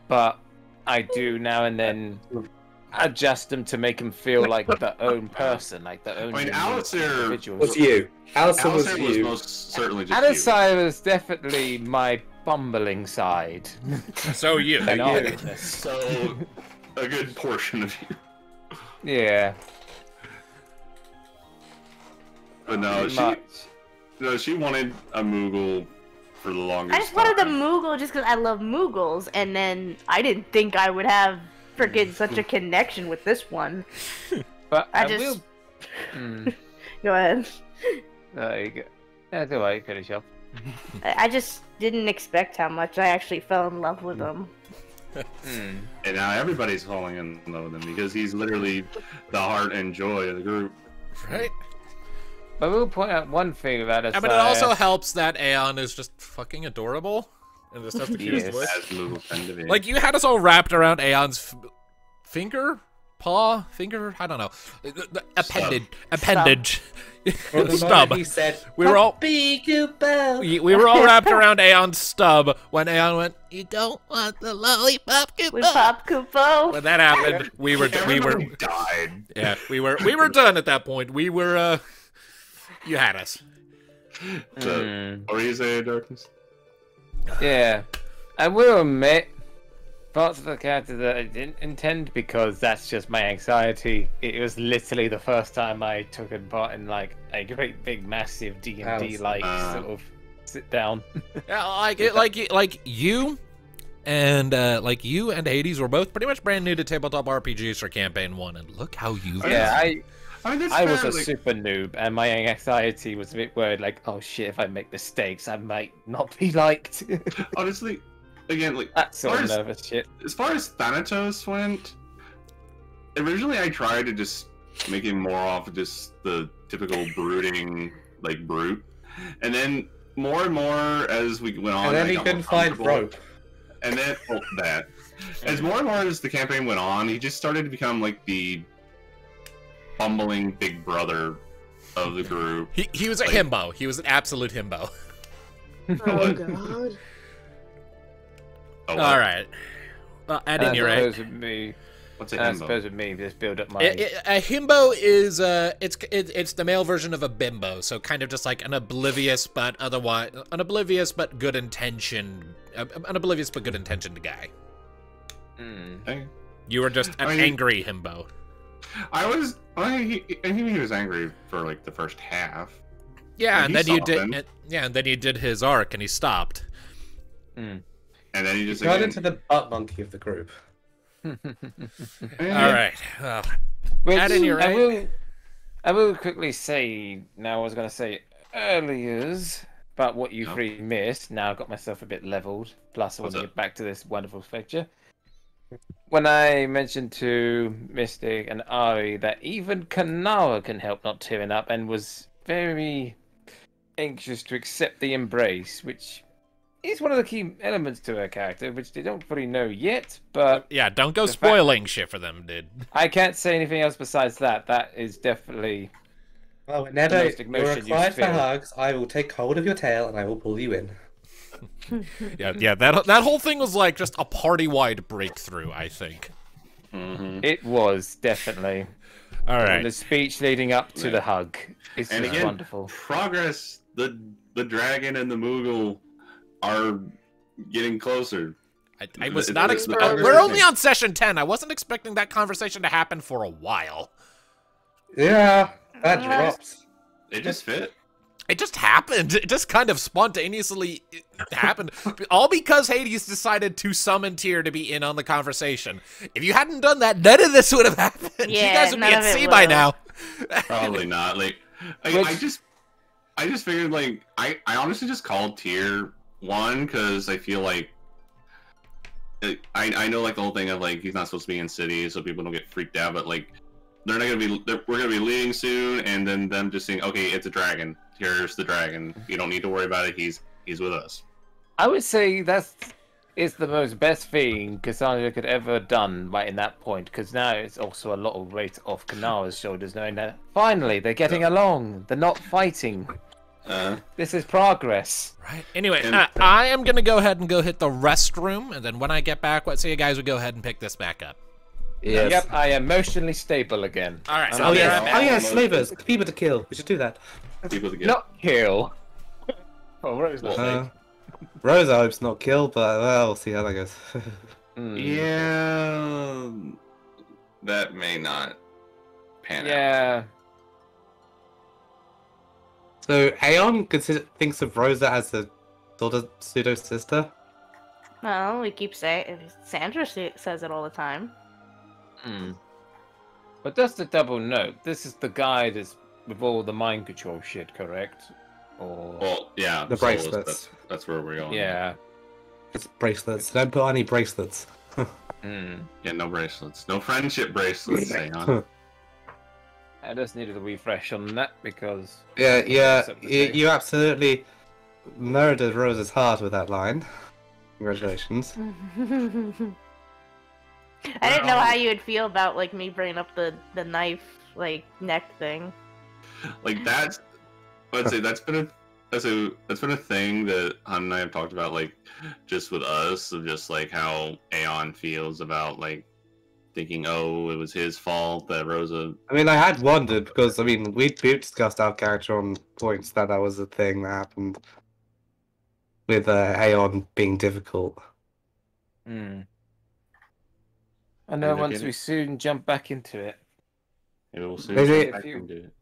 but I do now and then adjust them to make them feel like their own person, like their own I mean, unique Alistair individuals. Was you? Alistair was Alistair was you. most certainly just Alistair was definitely my bumbling side. So you. And you. awkwardness. So, a good portion of you. Yeah. But no, pretty much. she wanted a Moogle for the longest I just wanted the time. Moogle just because I love Moogles, and then I didn't think I would have freaking such a connection with this one. But I I just- will. Mm, Go ahead. there you go. That's alright, finish up. I just didn't expect how much I actually fell in love with him. Mm. And now everybody's falling in love with him because he's literally the heart and joy of the group. Right? I will point out one thing about us. I mean, it also helps that Aeon is just fucking adorable. And just has the cutest Yes. voice. As Moogle tend to be. Like, you had us all wrapped around Aeon's finger? Paw? Finger? I don't know. The appendage. Well, the Stub. moment he said, We were all- "Puppy Goomba." We were all wrapped around Aeon's stub when Aeon went, "You don't want the lollipop, With Koopa." Pop Koopo. When that happened, we were Everybody died. yeah, we were done at that point. We were you had us. So, Mm. what were you saying, Darkness? Yeah, I will admit, parts of the character that I didn't intend because that's just my anxiety. It was literally the first time I took a part in like a great big massive D&D like sort of sit down. Yeah, like you and Hades were both pretty much brand new to tabletop RPGs for campaign 1, and look how you've Yeah, I mean, that's I was fair, a like, super noob, and my anxiety was a bit worried, like, oh shit, if I make mistakes, I might not be liked. honestly, again, like That sort of As far as- nervous shit. as far as Thanatos went, originally I tried to just make him more off of just the typical brooding, like, brute. And then more and more as we went on, And then I he got couldn't more find comfortable. rope. And then, well, that. As more and more as the campaign went on, he just started to become, like, the bumbling big brother of the group. he was a Like- himbo. He was an absolute himbo. Oh god. Oh, All right. Well, at any rate, Suppose with me, What's a I himbo? suppose with me, just build up my. a himbo is it's the male version of a bimbo, so kind of just like an oblivious but good intentioned guy. Mm. Hey. You were just an I mean- angry himbo. I think he was angry for like the first half. Yeah, And and he then you did. softened. And then you did his arc, and he stopped. Mm. And then he He just got again, into the butt monkey of the group. All right. Well, Which At any rate- I will quickly say now. I was going to say earlier about what you Oh. three missed. Now I've got myself a bit leveled. Plus, I want What's to up? get back to this wonderful picture. when I mentioned to Mystic and Ari that even Kanawa can help not tearing up, and was very anxious to accept the embrace, which is one of the key elements to her character, which they don't fully know yet, but Yeah, don't go The fact- spoiling shit for them, dude. I can't say anything else besides that. That is definitely... Well, whenever Domestic you're motion you required for feel. hugs, I will take hold of your tail and I will pull you in. Yeah, that whole thing was like just a party-wide breakthrough, I think. Mhm. It was, definitely. All And right. the speech leading up to the hug is And just again, wonderful. progress. The dragon and the Moogle are getting closer. I was It's- not it's expecting. progress. We're only on session 10. I wasn't expecting that conversation to happen for a while. Yeah, that Yeah. drops. It just fit. It just happened. It just kind of spontaneously happened. All because Hades decided to summon Tyr to be in on the conversation. If you hadn't done that, none of this would have happened. Yeah, you guys would be none at of it sea by will. now. Probably not. Like, I just figured, like, I honestly just called Tier 1 because I feel like I know, like, the whole thing of, like, he's not supposed to be in cities so people don't get freaked out, but, like, we're gonna be leaving soon, and then them just saying, okay, it's a dragon. Here's the dragon. You don't need to worry about it. He's with us. I would say is the most best thing Cassandra could ever have done right in that point, because now it's also a lot of weight off Kanawa's shoulders, knowing that finally they're getting along. They're not fighting. This is progress. Right. Anyway, And- I am going to go ahead and go hit the restroom, and then when I get back, let's say you guys would go ahead and pick this back up. Yes. Yep, I am emotionally stable again. All right. I'm So Oh I'll be yeah, right back. oh yeah, slavers, people to kill. We should do that. People to get. Not kill. Oh, Rose not Rosa hopes not kill, but well, we'll see how that goes. Yeah, that may not pan out. Yeah. So Aeon thinks of Rosa as a sort of pseudo sister. Well, we keep saying Sandra says it all the time. But just to double note, this is the guy that's with all the mind control shit, correct? Or Well, yeah, The Souls, bracelets. That's where we're going. yeah. It's bracelets. Don't put any bracelets. Yeah, no bracelets. No friendship bracelets, Aeon. I just needed a refresh on that because Yeah, Except the thing. you absolutely murdered Rosa's heart with that line. Congratulations. I didn't know how you would feel about like me bringing up the knife like neck thing. Like that's, I'd say that's been a thing that Han and I have talked about, like just with us, of just like how Aeon feels about like thinking, oh, it was his fault that Rosa. I mean, I had wondered because I mean we've discussed our character on points that was a thing that happened with Aeon being difficult. I know Look once at we it. soon jump back into it. Maybe we'll soon Maybe- get back into it.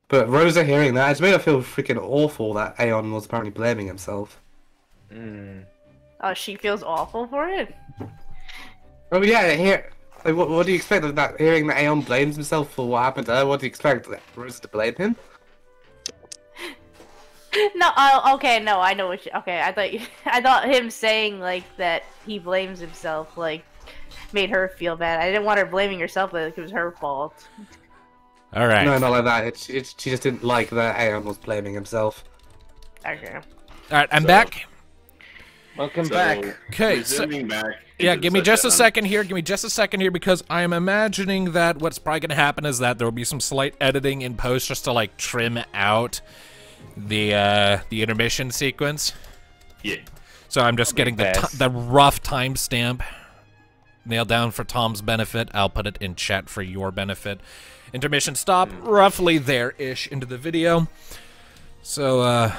But Rosa hearing that, it's made her feel freaking awful that Aeon was apparently blaming himself. Oh, she feels awful for it. Oh yeah, like, what do you expect of that? Hearing that Aeon blames himself for what happened to her, what do you expect? Rosa to blame him? No, okay, no, I know what. Okay, I thought him saying like that he blames himself like made her feel bad. I didn't want her blaming herself like it was her fault. All right. No, not like that. She just didn't like that Aeon was blaming himself. Okay. All right. I'm So- back. Welcome So, back. Okay. So, resuming back. yeah, into give the me just a session, second here. Give me just a second here because I am imagining that what's probably going to happen is that there will be some slight editing in post just to like trim out the intermission sequence. Yeah. So I'm just getting the best. the rough timestamp nailed down for Tom's benefit. I'll put it in chat for your benefit. Intermission stop roughly there-ish into the video. So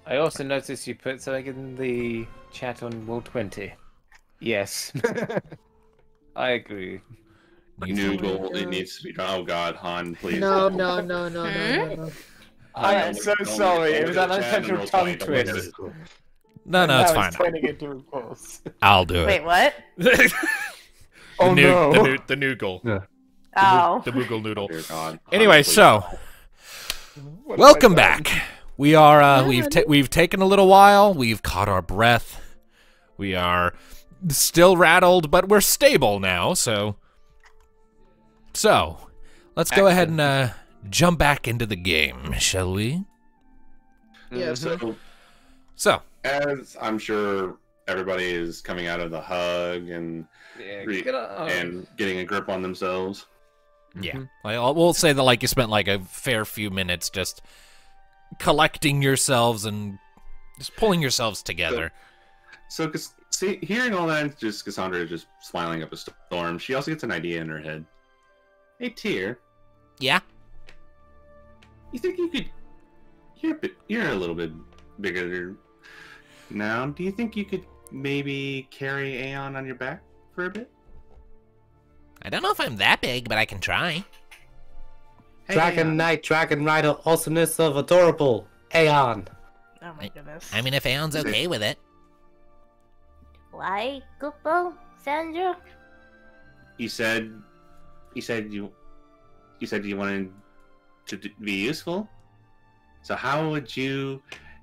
I also noticed you put something in the chat on Roll20. Yes. I agree. New goal. It needs to be. Oh God, Han, please. No. I am Don't so look- sorry. don't It was look an at the chat and unintentional roll tongue 20, don't look at twist. it. no, Now it's fine. turning into a course. I'll do Wait, it. what? Oh no. The new goal. Oh. The Moogle noodle. Dear God. Anyway, Han, please. so What have I welcome done? back. We are we've taken a little while. We've caught our breath. We are still rattled, but we're stable now, so let's go ahead and jump back into the game, shall we? Yeah. So, as I'm sure everybody is coming out of the hug and and getting a grip on themselves. yeah. We'll say that, like, you spent, like, a fair few minutes just collecting yourselves and just pulling yourselves together. So, hearing all that, just Cassandra is just smiling up a storm. She also gets an idea in her head. Hey, Tyr, Yeah? you think you could... You're a little bit bigger now. Do you think you could maybe carry Aeon on your back for a bit? I don't know if I'm that big, but I can try. Hey, Dragon Aeon. Knight, Dragon Rider, awesomeness of adorable Aeon. Oh my goodness. I mean, if Aeon's okay with it. Why, Kupo, Sandra? You said you wanted to be useful. So how would you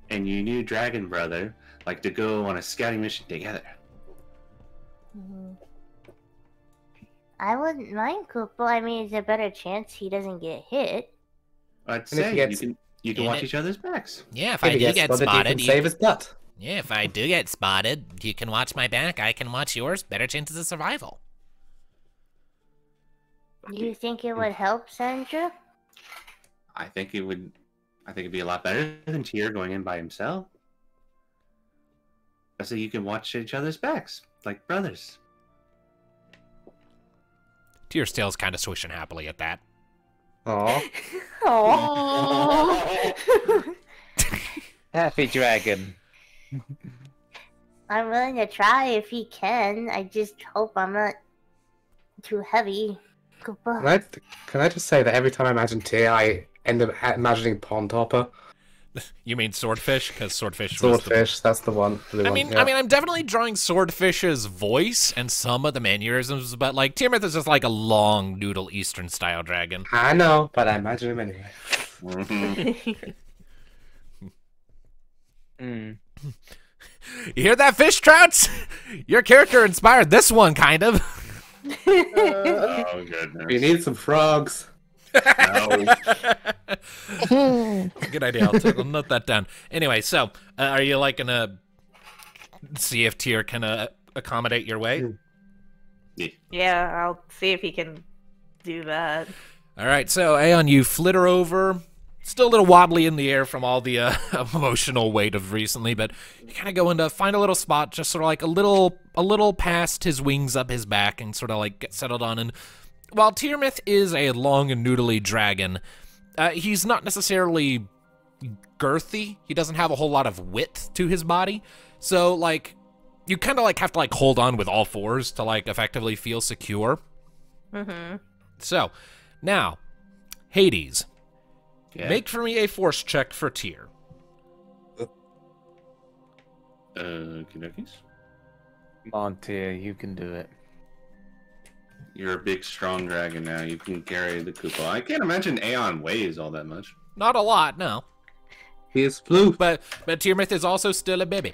and your new dragon brother like to go on a scouting mission together? I wouldn't mind Kupo. I mean, it's a better chance he doesn't get hit. I'd if say he gets- you can And watch it- each other's backs. Yeah, if If I he do gets get spotted, he spotted, can you save his butt. yeah, if I do get spotted, you can watch my back, I can watch yours. Better chances of survival. Do you think it would help, Sandra? I think it'd be a lot better than Tyr going in by himself. So you can watch each other's backs like brothers. Tyr's tail's kind of swishing happily at that. Aw. Oh. Happy dragon. I'm willing to try if he can. I just hope I'm not too heavy. Kupo. Can I just say that every time I imagine Tyr, I end up imagining Pond Hopper. You mean Swordfish? Because Swordfish was the... Swordfish, that's the one. Blue I mean, one, yeah. I'm definitely drawing Swordfish's voice and some of the mannerisms, but like Tiamat is just like a long noodle Eastern style dragon. I know, but I imagine him anyway. Mhm. Mm. You hear that, Fish Trouts? Your character inspired this one, kind of. Oh goodness. You need some frogs. No. Good idea. I'll note that down. Anyway, so are you like gonna see if Tyr can accommodate your way? Yeah, I'll see if he can do that. All right, so Aeon, you flitter over. Still a little wobbly in the air from all the emotional weight of recently, but you kind of go into find a little spot, just sort of like a little past his wings up his back, and sort of like get settled on. And while Tyrmith is a long and noodly dragon, he's not necessarily girthy. He doesn't have a whole lot of width to his body, so like you kind of like have to like hold on with all fours to like effectively feel secure. Mm-hmm. So now, Hades. Yeah. Make for me a force check for Tyr. Kinokis? Come on, Tyr, you can do it. You're a big, strong dragon now. You can carry the Koopa. I can't imagine Aeon weighs all that much. Not a lot, no. He is floof. But Tyrmith is also still a baby.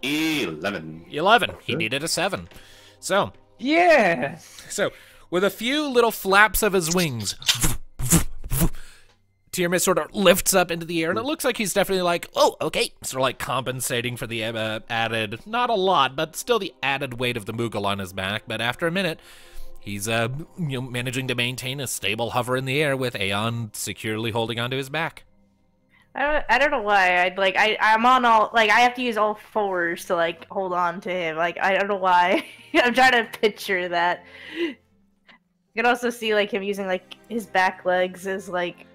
11. 11. He needed a 7. So Yes! with a few little flaps of his wings, Tyrmith sort of lifts up into the air, and it looks like he's definitely like, oh, okay. Sort of like compensating for the added, not a lot, but still the added weight of the Moogle on his back. But after a minute, he's managing to maintain a stable hover in the air with Aeon securely holding onto his back. I don't know why. I'm on all, like, I have to use all fours to, like, hold on to him. Like, I don't know why. I'm trying to picture that. You can also see, like, him using, like, his back legs as, like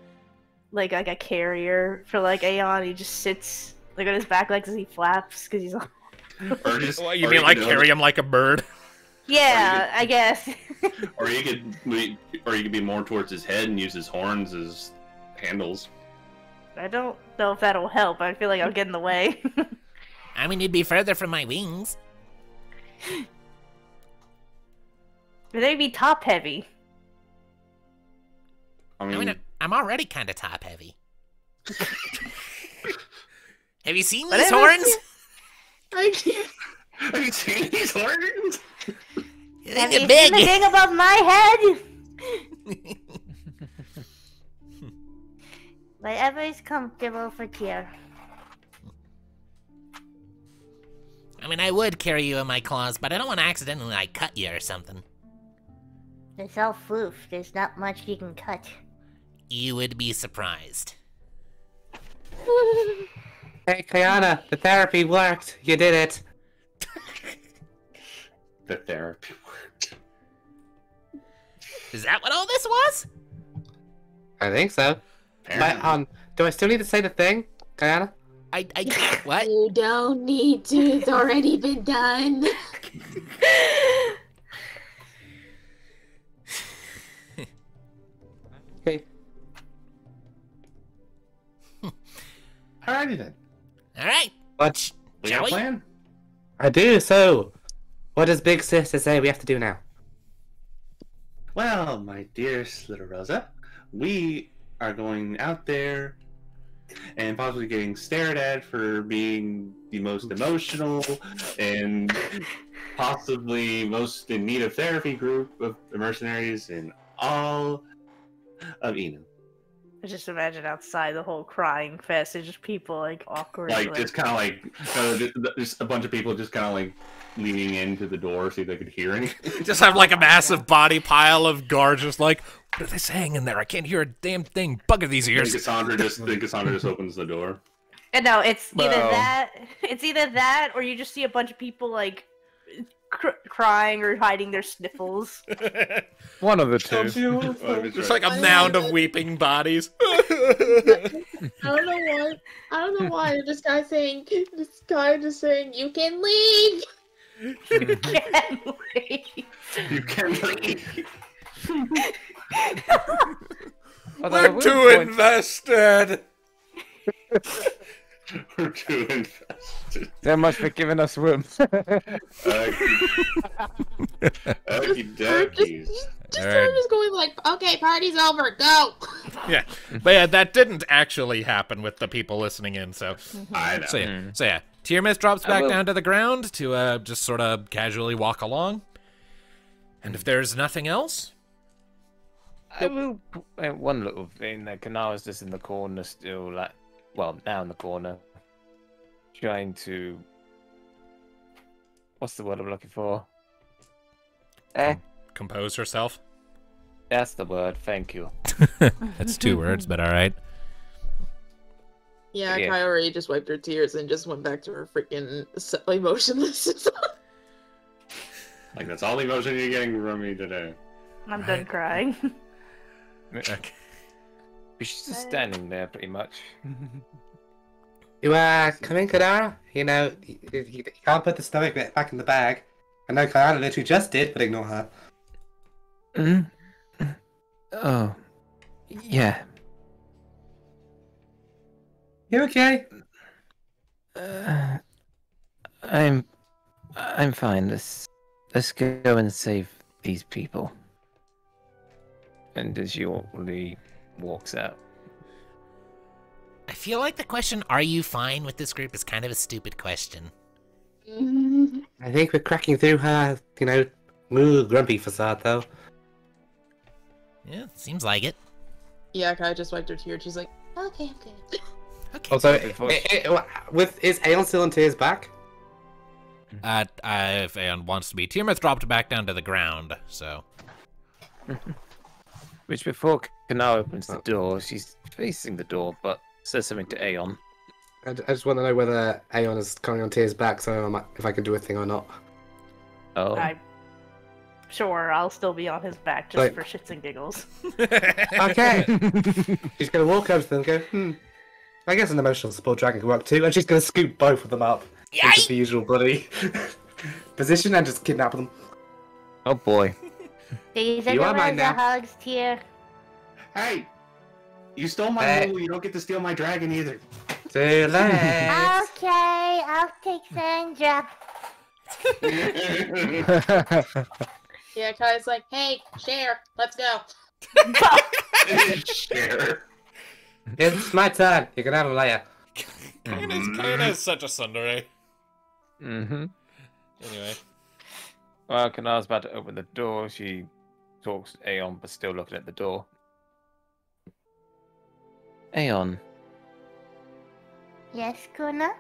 a carrier for, like, Aeon. He just sits, like, on his back legs as he flaps, because he's all... Or just, Well, you or mean like could- carry him like a bird? Yeah, I guess. Or you could be more towards his head and use his horns as handles. I don't know if that'll help. I feel like I'll get in the way. I mean, you'd be further from my wings. But they'd be top heavy. I mean, I'm already kind of top heavy. Have you seen these horns? I can't. Have you seen these organs? Have you seen the thing above my head? Whatever is comfortable for Tyr. I mean, I would carry you in my claws, but I don't want to accidentally, like, cut you or something. It's all floof. There's not much you can cut. You would be surprised. Hey, Kayana, the therapy worked. You did it. The therapy worked. Is that what all this was? I think so. But, do I still need to say the thing, Kayana? What? You don't need to. It's already been done. Okay. Alrighty then. Alright. But We got a plan? I do, so what does Big Sister say we have to do now? Well, my dearest little Rosa, we are going out there and possibly getting stared at for being the most emotional and possibly most in need of therapy group of the mercenaries in all of Eno. I just imagine outside the whole crying fest, it's just people like awkwardly. Like, just kind of like, just a bunch of people just kind of like leaning into the door so they could hear anything. Just have like a massive body pile of guards just like, what are they saying in there? I can't hear a damn thing. Bugger these Then ears. Cassandra just opens the door. And no, it's either Well. that. It's either that, or you just see a bunch of people like crying or hiding their sniffles. One of the two. Just like a mound of weeping bodies. I don't know why. This guy just saying, you can leave. Can't wait. You can leave. Although I We're will too point- invested. We're too invested. So much for giving us room. Okie dokies. Just Alright. just going like, okay, party's over, go. Yeah, but yeah, that didn't actually happen with the people listening in. So, I know. so yeah, Tiamat drops I back will- down to the ground to just sort of casually walk along. And if there's nothing else, I will. One little thing that Kanara's just in the corner still, like, well, now in the corner, trying to. What's the word I'm looking for? compose herself. That's the word. Thank you. That's 2 words, but all right. Yeah, Yeah. Kai already just wiped her tears and just went back to her freaking emotionless. Like, that's all the emotion you're getting from me today. I'm done crying. Okay. But she's just standing there, pretty much. You come in, Kadara? You know, you can't put the stomach bit back in the bag. I know Kayana literally just did, but ignore her. Oh, yeah. You okay? I'm fine. Let's go and save these people. And as she awkwardly walks out. I feel like the question, are you fine with this group, is kind of a stupid question. I think we're cracking through her, grumpy facade, though. Yeah, seems like it. Yeah, Kai just wiped her tears. She's like, okay, I'm good. Okay. Also, Before- is Aeon still on Tears back? If Aeon wants to be, Tiamat dropped back down to the ground, so. Which before Kanara opens the door, she's facing the door, but says something to Aeon. I just want to know whether Aeon is coming on Tears back, so if I can do a thing or not. Oh. Sure, I'll still be on his back just Right. for shits and giggles. Okay. She's going to walk over to them and go, I guess an emotional support dragon can work too, and she's going to scoop both of them up into the usual bloody position and just kidnap them. Oh boy. These are You the are mine Rosa now. hugs, Tyr. Hey! You stole my Hey. move, you don't get to steal my dragon either. Too late. Okay, I'll take Sandra. Yeah, Kai's like, hey, share, let's go. Share. It's my turn. You can have them later. Kaina is such a tsundere. Mm-hmm. Anyway. Well, Kanar's about to open the door. She talks to Aeon, but still looking at the door. Aeon, Yes, Kuna?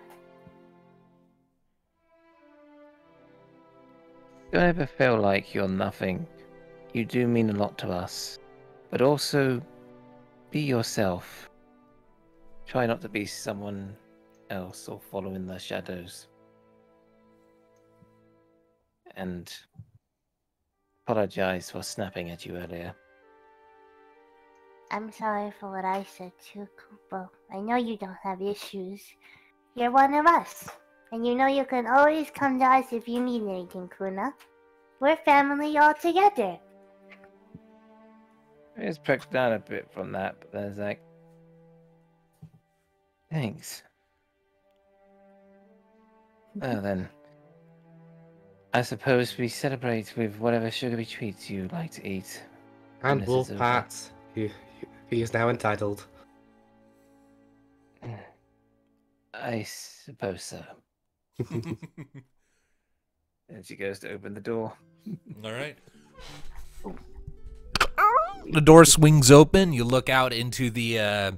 don't ever feel like you're nothing. You do mean a lot to us. But also, be yourself. Try not to be someone else or follow in the shadows. And apologize for snapping at you earlier. I'm sorry for what I said too, Kupo. I know you don't have issues. You're one of us. And you know you can always come to us if you need anything, Kuna. We're family all together. I just pricked down a bit from that, but then it's like, thanks. Well then, I suppose we celebrate with whatever sugary treats you like to eat. And this Wolf is over. Pat, he is now entitled. I suppose so. And she goes to open the door. All right. The door swings open. You look out into the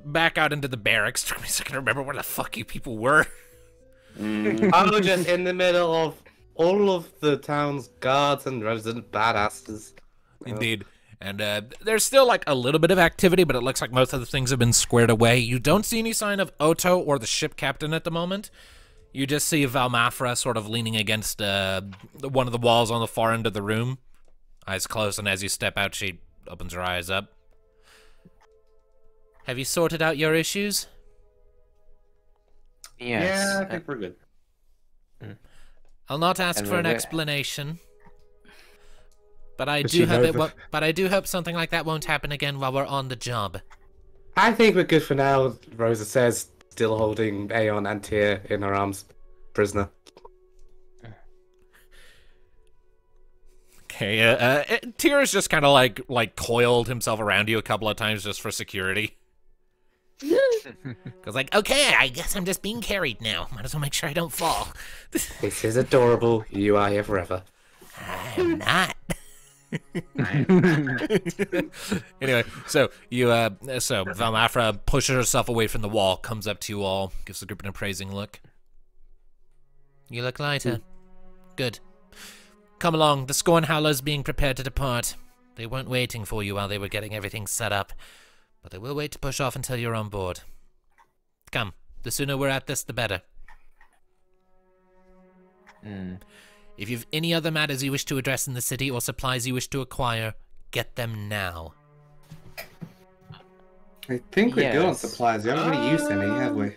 back out into the barracks. Took me a second to remember where the fuck you people were. I was just in the middle of all of the town's guards and resident badasses. Indeed. And there's still like a little bit of activity, but it looks like most of the things have been squared away. You don't see any sign of Otto or the ship captain at the moment. You just see Valmafra sort of leaning against one of the walls on the far end of the room. Eyes closed, and as you step out, she opens her eyes up. Have you sorted out your issues? Yes. Yeah, I think we're good. I'll not ask And for an we're- explanation. But I But do you hope know but I do hope something like that won't happen again while we're on the job. I think we're good for now, Rosa says, still holding Aeon and Tyr in her arms, prisoner. Okay, Tyr's just kind of like coiled himself around you a couple of times just for security. Cause like, okay, I guess I'm just being carried now. Might as well make sure I don't fall. This is adorable. You are here forever. I'm not. Anyway, so Valmafra pushes herself away from the wall, comes up to you all, gives the group an appraising look. You look lighter. Good. Come along, the Scorn Howler's being prepared to depart. They weren't waiting for you while they were getting everything set up, but they will wait to push off until you're on board. Come, the sooner we're at this, the better. If you've any other matters you wish to address in the city or supplies you wish to acquire, get them now. I think we're good on Yes. supplies. We haven't really used any, have we?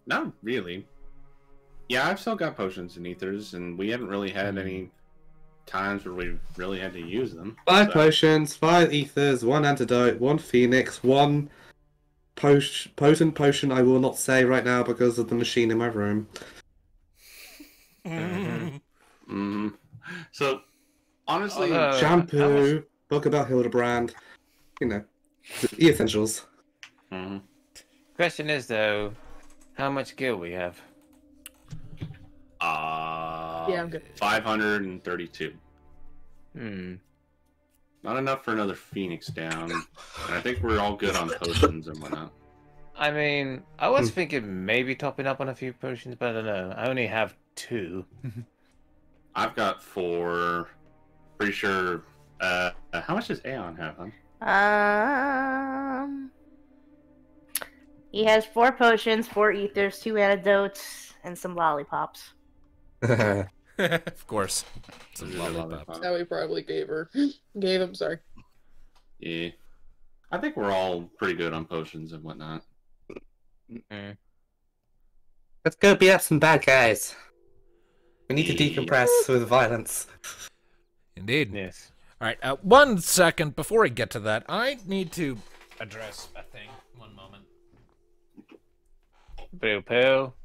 Not really. Yeah, I've still got potions and ethers, and we haven't really had any times where we really had to use them. 5 so- potions, 5 ethers, 1 antidote, 1 phoenix, 1 potent potion I will not say right now because of the machine in my room. Mm-hmm. So, honestly, Although- Shampoo, book about Hildebrand, you know, the essentials. Mhm. Question is though, how much gil we have? Yeah, I'm good. 532. Hmm. Not enough for another Phoenix down. And I think we're all good on potions and whatnot. I mean, I was thinking maybe topping up on a few potions, but I don't know. I only have 2. I've got 4. Pretty sure. How much does Aeon have, huh? He has 4 potions, 4 ethers, 2 antidotes, and some lollipops. Of course. Some Yeah, lollipop. lollipop. That we probably gave him, sorry. Yeah. I think we're all pretty good on potions and whatnot. Let's go beat up some bad guys. We need to Yeah. decompress with violence. Indeed. Yes. All right, 1 second before I get to that, I need to address a thing. 1 moment. Blue pill.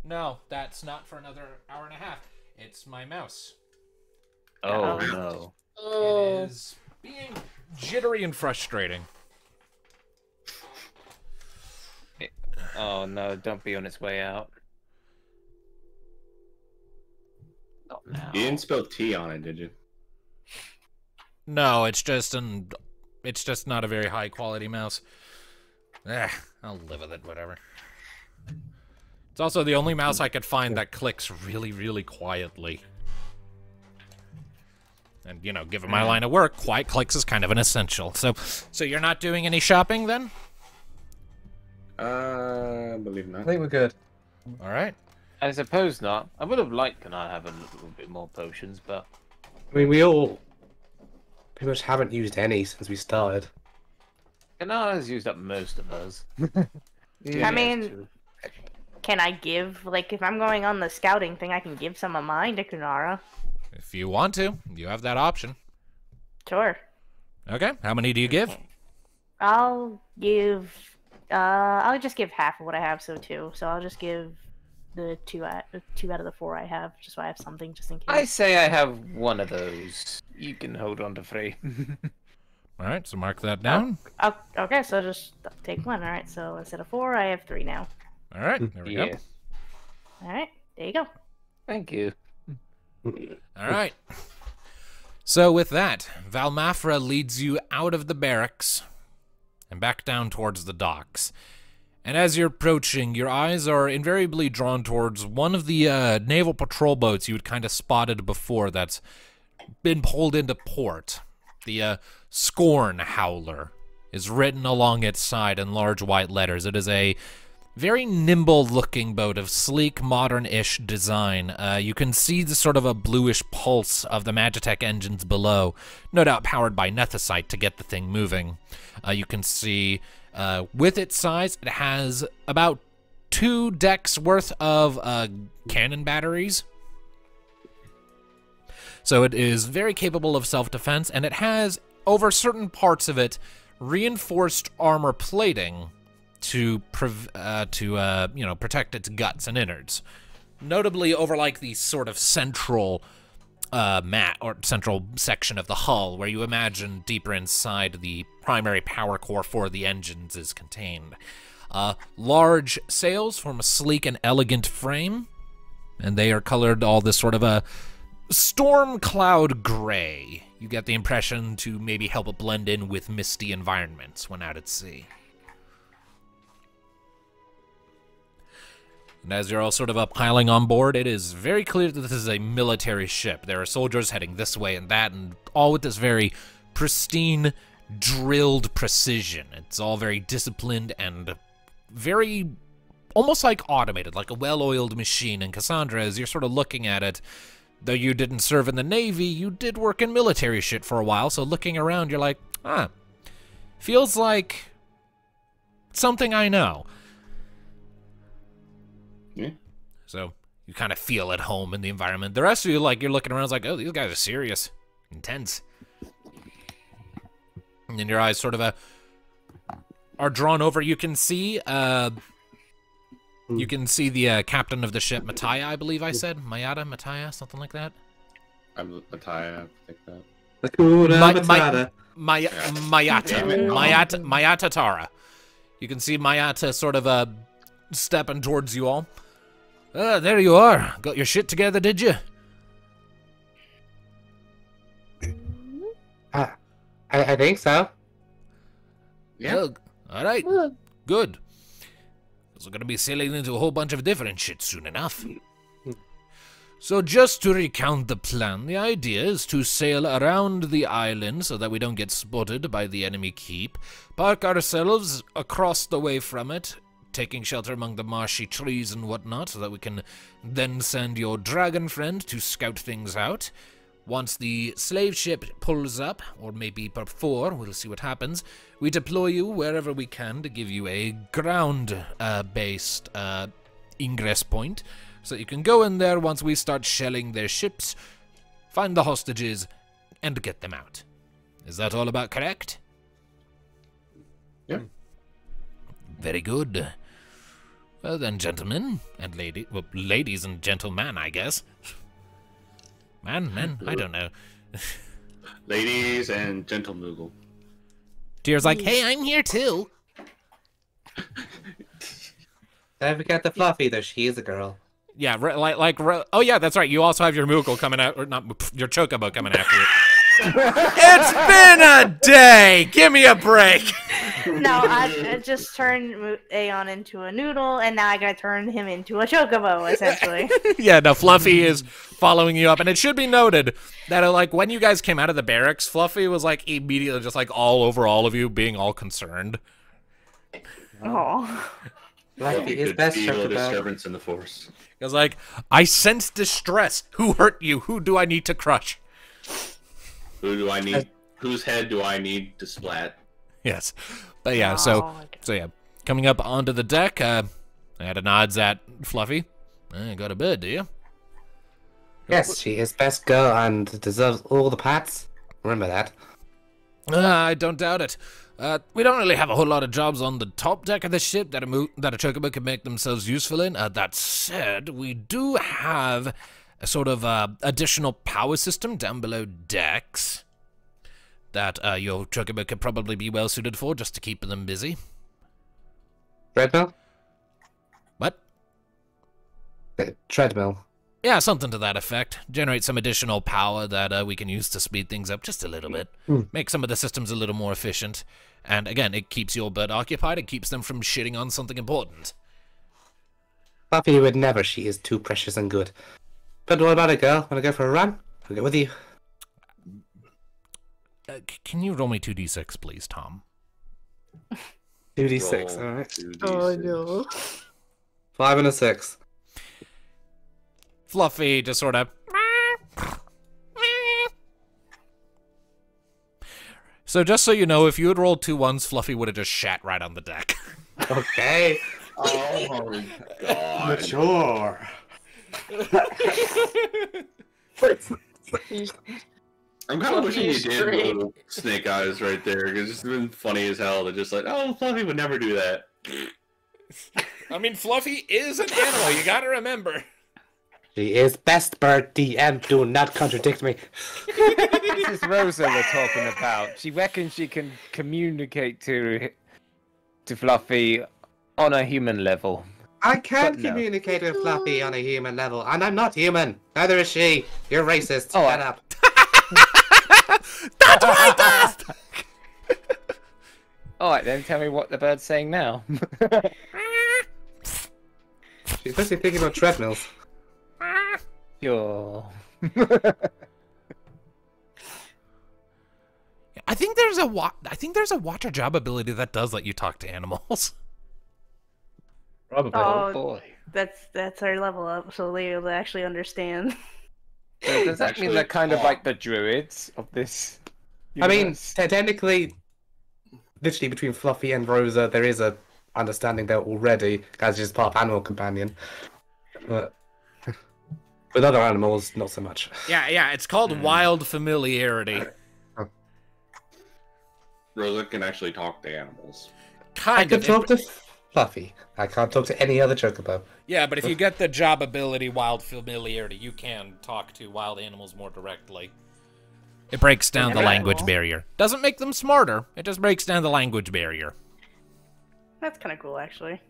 No, that's not for another hour and a half. It's my mouse. Oh Oh. no. Oh, It is being jittery and frustrating. Oh no, don't be on its way out. You didn't spill tea on it, did you? No, it's just not a very high quality mouse. I'll live with it, whatever. It's also the only mouse I could find that clicks really, really quietly. And, you know, given my line of work, quiet clicks is kind of an essential. So you're not doing any shopping then? I believe I not. think we're good. All right. I suppose not. I would have liked to not have a little bit more potions, but I mean, we all pretty much haven't used any since we started. Kanara's used up most of hers. I mean, can I give, like, if I'm going on the scouting thing, I can give some of mine to Kunara. If you want to, you have that option. Sure. Okay, how many do you give? I'll just give half of what I have, so 2. So I'll just give the 2 out of the 4 I have, just so I have something, just in case. I say I have one of those. You can hold on to 3. All right, so mark that down. Oh, okay, so just take 1. All right, so instead of 4, I have 3 now. All right, there we go. All right, there you go. Thank you. All right. So with that, Valmafra leads you out of the barracks and back down towards the docks. And as you're approaching, your eyes are invariably drawn towards one of the naval patrol boats you had kind of spotted before that's been pulled into port. The Scorn Howler is written along its side in large white letters. It is a very nimble-looking boat of sleek, modern-ish design. You can see the sort of a bluish pulse of the Magitech engines below, no doubt powered by Nethicite to get the thing moving. You can see, with its size, it has about 2 decks worth of cannon batteries. So it is very capable of self-defense, and it has, over certain parts of it, reinforced armor plating to protect its guts and innards. Notably over like the sort of central central section of the hull, where you imagine deeper inside the primary power core for the engines is contained. Large sails form a sleek and elegant frame, and they are colored all this sort of a storm cloud gray. You get the impression to maybe help it blend in with misty environments when out at sea. And as you're all sort of piling on board, it is very clear that this is a military ship. There are soldiers heading this way and that, and all with this very pristine, drilled precision. It's all very disciplined and very, almost like automated, like a well-oiled machine. And Cassandra, as you're sort of looking at it, though you didn't serve in the Navy, you did work in military shit for a while, so looking around, you're like, feels like something I know. Yeah. So you kind of feel at home in the environment. The rest of you, like, you're looking around, it's like, oh, these guys are serious, intense. And then your eyes sort of are drawn over. You can see the captain of the ship, Mataya, I believe I said. Mataya, something like that. I'm Mataya, I think that. Mayata Tara. You can see Mayata sort of stepping towards you all. There you are. Got your shit together, did you? I think so. Yeah. Well, all right. Good. So we're going to be sailing into a whole bunch of different shit soon enough. So just to recount the plan, the idea is to sail around the island so that we don't get spotted by the enemy keep, park ourselves across the way from it, taking shelter among the marshy trees and whatnot, so that we can then send your dragon friend to scout things out. Once the slave ship pulls up, or maybe before, we'll see what happens, we deploy you wherever we can to give you a ground-based ingress point, so that you can go in there once we start shelling their ships, find the hostages, and get them out. Is that all about correct? Yeah. Very good. Well then, gentlemen and ladies and gentlemen, I guess. Men, I don't know. Ladies and gentle Moogle. Tyr's like, hey, I'm here too. Don't forget the Fluffy, though she is a girl. Yeah, oh yeah, that's right. You also have your Moogle coming out, or not, your Chocobo coming after you. It's been a day! Give me a break! No, I just turned Aeon into a noodle, and now I gotta turn him into a Chocobo, essentially. Yeah, no, Fluffy is following you up, and it should be noted that, like, when you guys came out of the barracks, Fluffy was, like, immediately just, like, all over all of you, being all concerned. Oh. Fluffy is could best feel a Chocobo. disturbance in the force. It was like, I sense distress. Who hurt you? Who do I need to crush? Who do I need? Whose head do I need to splat? Yes. But yeah, so yeah, coming up onto the deck, I had nods at Fluffy. Go to bed, do you? Yes, she is best girl and deserves all the pats. Remember that. I don't doubt it. We don't really have a whole lot of jobs on the top deck of the ship that a Chocobo could make themselves useful in. That said, we do have a sort of additional power system down below decks that your Chocobo could probably be well suited for, just to keep them busy. Treadmill? What? Treadmill. Yeah, something to that effect. Generate some additional power that we can use to speed things up just a little bit. Make some of the systems a little more efficient. And again, it keeps your bird occupied. It keeps them from shitting on something important. Fluffy would never. She is too precious and good. But what about a girl? Want to go for a run? I'll go with you. Can you roll me 2d6, please, Tom? 2d6, alright. 2d6. Oh no. 5 and a 6. Fluffy just sort of... So just so you know, if you had rolled 2 1s, Fluffy would have just shat right on the deck. Okay. Oh my god. Mature. I'm kind of wishing you Fluffy is did great. little snake eyes right there, because it's been funny as hell to just like, oh, Fluffy would never do that. I mean, Fluffy is an animal, you gotta remember. She is best bird DM. Do not contradict me. This is Rosa we're talking about. She reckons she can communicate to Fluffy on a human level. I can But no. communicate with Fluffy on a human level, and I'm not human. Neither is she. You're racist. Oh, Shut up. That's racist! Alright then, tell me what the bird's saying now. She's mostly thinking about treadmills. Sure. I think there's a water job ability that does let you talk to animals. Probably. Oh, Boy. that's our level up, so they'll actually understand. So does that Actually, mean they're kind of like the druids of this I mean, universe? technically, literally between Fluffy and Rosa, there is a understanding there already, as she's part of Animal Companion. But with other animals, not so much. Yeah, it's called wild familiarity. Rosa can actually talk to animals. I Kind can of. talk to Fluffy. I can't talk to any other Chocobo. Yeah, but if you get the job ability wild familiarity, you can talk to wild animals more directly. It breaks down the Okay. language barrier. Doesn't make them smarter, it just breaks down the language barrier. That's kind of cool, actually.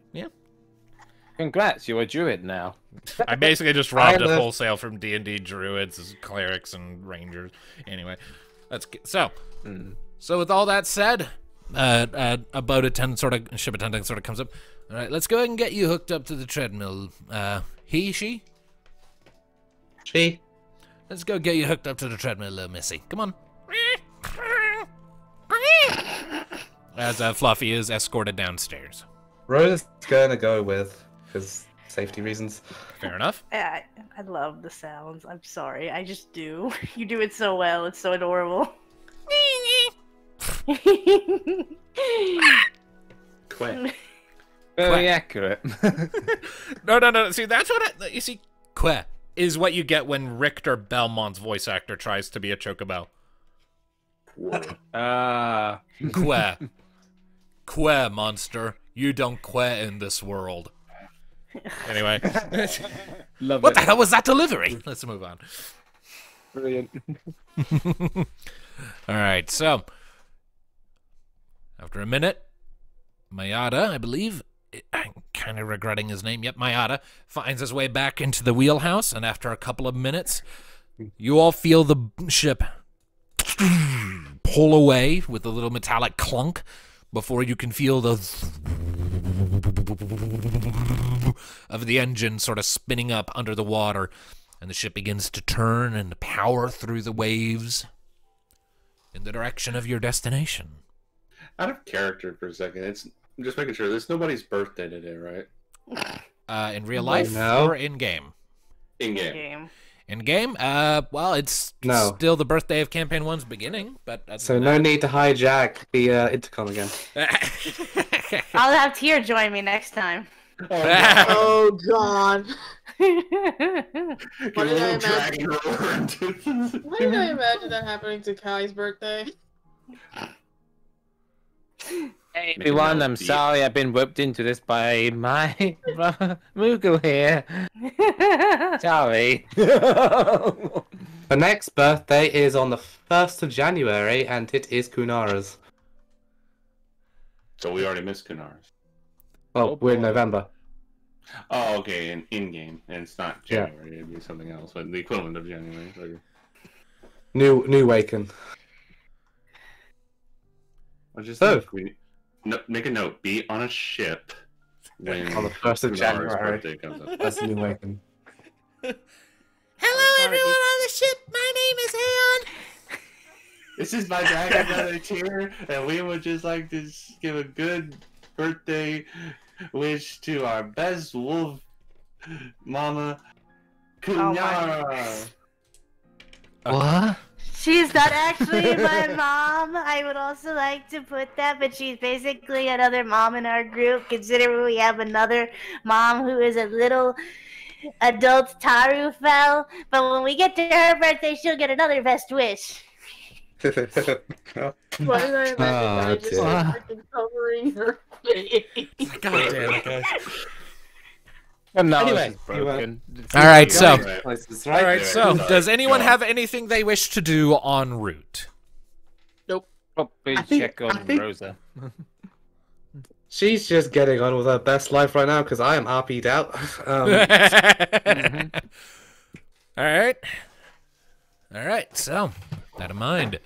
Congrats, you're a druid now. I basically just robbed it Kinda. wholesale from D&D druids, clerics, and rangers. Anyway, let's get... So with all that said, a boat attendant ship attendant sort of comes up. All right, let's go ahead and get you hooked up to the treadmill. She? She? Let's go get you hooked up to the treadmill, little missy. Come on. As Fluffy is escorted downstairs. Rosa's gonna go with, because safety reasons. Fair enough. I love the sounds. I'm sorry, I just do. You do it so well. It's so adorable. Quack. Very accurate. No. See, that's what you see. Queh is what you get when Richter Belmont's voice actor tries to be a Chocobo. Ah. Queh. Queh, monster. You don't queh in this world. Anyway. Love What it. the hell was that delivery? Let's move on. Brilliant. All right, so after a minute, Mayada, I believe, kind of regretting his name. Yep, Mayada finds his way back into the wheelhouse, and after a couple of minutes, you all feel the ship pull away with a little metallic clunk before you can feel the of the engine sort of spinning up under the water, and the ship begins to turn and power through the waves in the direction of your destination. Out of character for a second, I'm just making sure there's nobody's birthday today, right? In real life No. or in-game? In-game. In-game? Well, it's No. still the birthday of Campaign 1's beginning, but... So no need to hijack the intercom again. I'll have Tyr join me next time. Oh god. Get Why a did I little dragon imagine? roller into it. Why did I imagine that happening to Kai's birthday? Hey Make a everyone, note, I'm Pete. sorry I've been whipped into this by my brother Moogle here. Sorry. The next birthday is on the 1st of January, and it is Kunara's. So we already missed Kunars. Well, Oh, we're in boy. November. Oh, okay, in-game. And it's not Yeah. January, it'd be something else, but the equivalent of January. Okay. New Waken. I just So- think make a note. Be on a ship when On the 1st of Kunar's January. birthday comes up. That's New Waken. Hello, everyone on the ship. My name is Aeon. This is my dragon brother Tyr, and we would just like to give a good birthday wish to our best wolf mama, Kunara. What? She's not actually my mom. I would also like to put that, but she's basically another mom in our group, considering we have another mom who is a little adult Tarufel. But when we get to her birthday, she'll get another best wish. Why did I imagine Kai just dear. like freaking covering her face? God damn it, guys. No, Anyway, this is broken. All right, so... Places, All right, Anyway, so sorry. does anyone Go on. have anything they wish to do en route? Probably I think- check I on think- Rosa. She's just getting on with her best life right now because I am RP'd out. All right. All right, so, that in mind.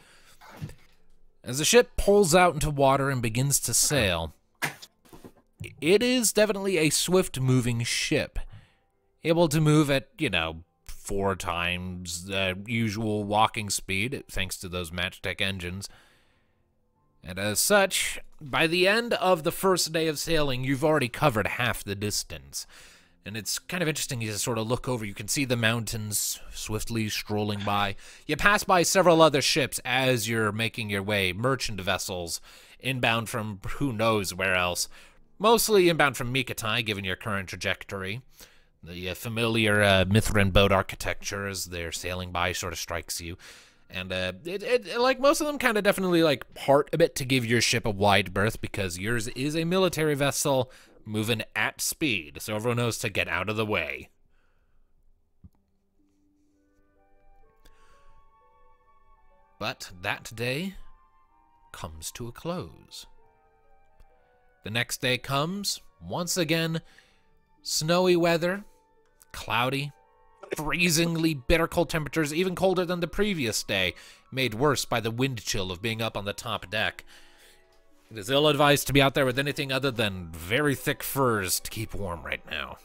As the ship pulls out into water and begins to sail, it is definitely a swift-moving ship. Able to move at, 4 times the usual walking speed, thanks to those Matchtech engines. And as such, by the end of the first day of sailing, you've already covered half the distance. And it's kind of interesting, you just sort of look over, you can see the mountains swiftly strolling by. You pass by several other ships as you're making your way, merchant vessels, inbound from who knows where else. Mostly inbound from Mikatai, given your current trajectory. The familiar Mithrin boat architecture as they're sailing by sort of strikes you. And like most of them kind of definitely like part a bit to give your ship a wide berth because yours is a military vessel moving at speed, so everyone knows to get out of the way. But that day comes to a close. The next day comes, once again, snowy weather, cloudy, freezingly bitter cold temperatures, even colder than the previous day, made worse by the wind chill of being up on the top deck. It is ill-advised to be out there with anything other than very thick furs to keep warm right now.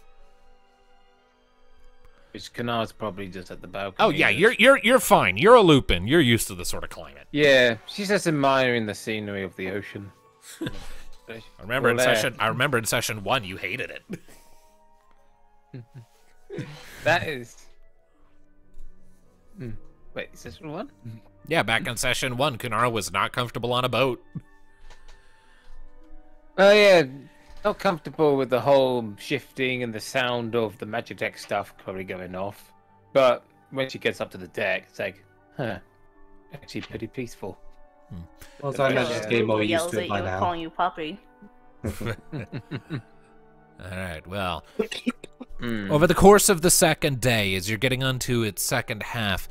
Which Kanar's probably just at the balcony. Oh yeah, you're fine. You're a Lupin. You're used to this sort of climate. Yeah, she's just admiring the scenery of the ocean. I remember in session 1 you hated it. That is. Wait, is this one? Yeah, back in session 1, Kunara was not comfortable on a boat. Oh yeah, not comfortable with the whole shifting and the sound of the Magitech stuff probably going off. But when she gets up to the deck, it's like, actually pretty peaceful. Well, I imagine this game more used yells to at it by you, now. calling you puppy. Alright, well. Mm. Over the course of the second day, as you're getting onto its second half,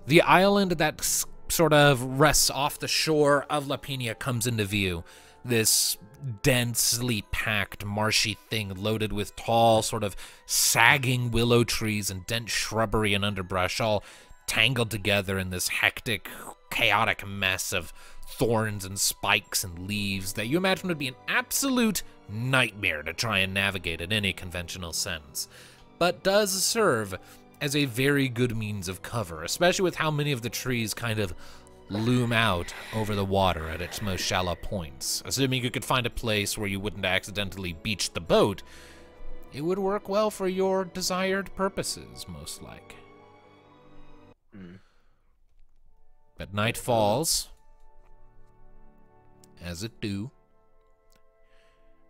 the island that sort of rests off the shore of Lapinia comes into view. this densely packed, marshy thing loaded with tall, sort of sagging willow trees and dense shrubbery and underbrush, all tangled together in this hectic, chaotic mess of thorns and spikes and leaves that you imagine would be an absolute nightmare to try and navigate in any conventional sense, but does serve as a very good means of cover, especially with how many of the trees kind of loom out over the water at its most shallow points. Assuming you could find a place where you wouldn't accidentally beach the boat, it would work well for your desired purposes, most like. But night falls, as it do.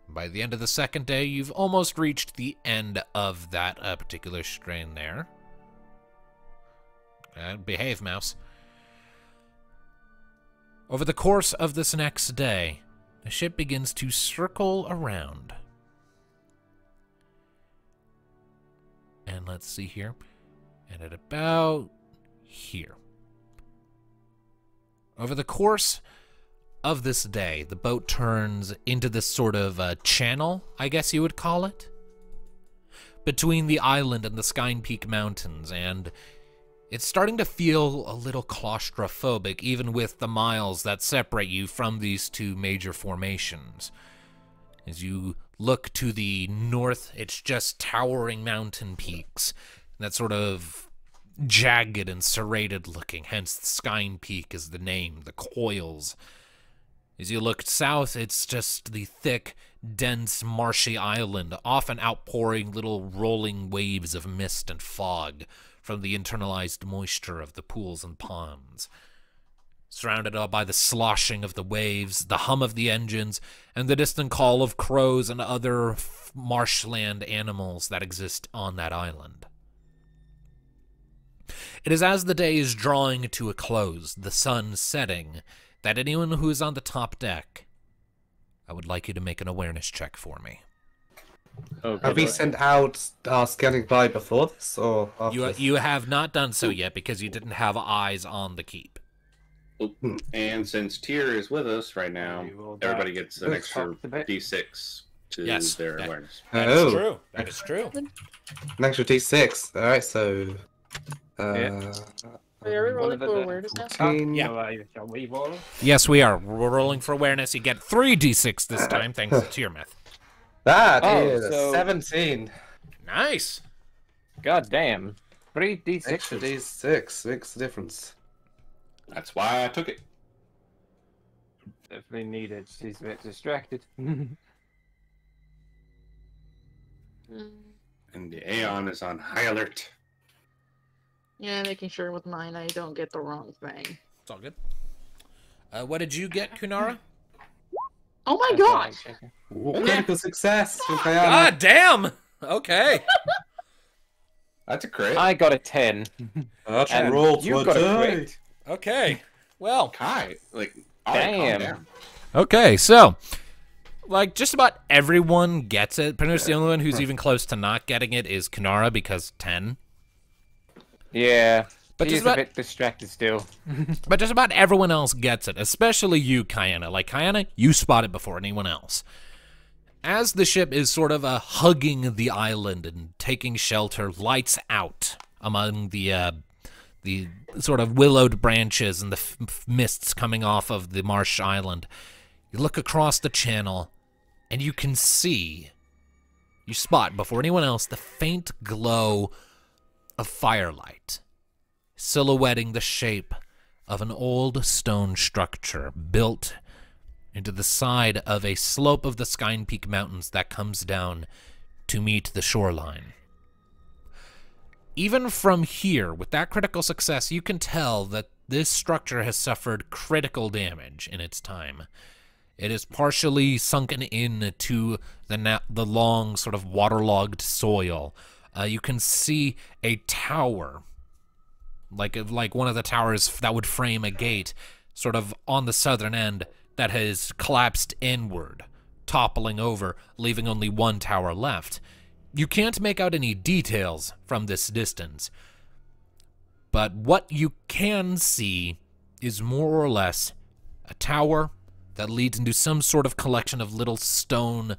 By the end of the second day, you've almost reached the end of that particular strain there. Behave, mouse. Over the course of this next day, the ship begins to circle around. And let's see here. And at about here. Over the course of this day, the boat turns into this sort of channel, I guess you would call it, between the island and the Skine Peak Mountains, and it's starting to feel a little claustrophobic, even with the miles that separate you from these two major formations. As you look to the north, it's just towering mountain peaks, that sort of jagged and serrated looking, hence Skine Peak is the name, the coils. As you look south, it's just the thick, dense, marshy island, often outpouring little rolling waves of mist and fog from the internalized moisture of the pools and ponds. Surrounded by the sloshing of the waves, the hum of the engines, and the distant call of crows and other marshland animals that exist on that island. It is as the day is drawing to a close, the sun setting, that anyone who is on the top deck, I would like you to make an awareness check for me. Okay. Have we sent out scanning by before this, or after this? You have not done so yet because you didn't have eyes on the keep. And since Tyr is with us right now, everybody gets an extra D6 to their awareness. That is true. That is true. An extra D6. All right, so. Wait, are we rolling for awareness now? Yeah. Yes, we are. We're rolling for awareness. You get 3 D6 this time, thanks to your myth. That is 17. Nice. God damn. 3 D6. Extra D6 makes a difference. That's why I took it. Definitely needed. She's a bit distracted. And the Aeon is on high alert. Yeah, making sure with mine I don't get the wrong thing. It's all good. What did you get, Kunara? Oh my god! Critical success. God damn! Okay. That's a crit. I got a 10. That's and rolled you got a crit. Okay. Well. Kai, like, damn. Okay, so, like, just about everyone gets it. Pretty much the only one who's even close to not getting it is Kunara because 10. Yeah, but she's a bit distracted still. But just about everyone else gets it, especially you, Kayana. Like, Kayana, you spot it before anyone else. As the ship is sort of hugging the island and taking shelter, lights out among the sort of willowed branches and the mists coming off of the marsh island, you look across the channel, and you can see, you spot before anyone else, the faint glow of firelight, silhouetting the shape of an old stone structure built into the side of a slope of the Skine Peak Mountains that comes down to meet the shoreline. Even from here, with that critical success, you can tell that this structure has suffered critical damage in its time. It is partially sunken into the long, sort of waterlogged soil. You can see a tower, like one of the towers that would frame a gate, sort of on the southern end, that has collapsed inward, toppling over, leaving only one tower left. You can't make out any details from this distance, but what you can see is more or less a tower that leads into some sort of collection of little stone,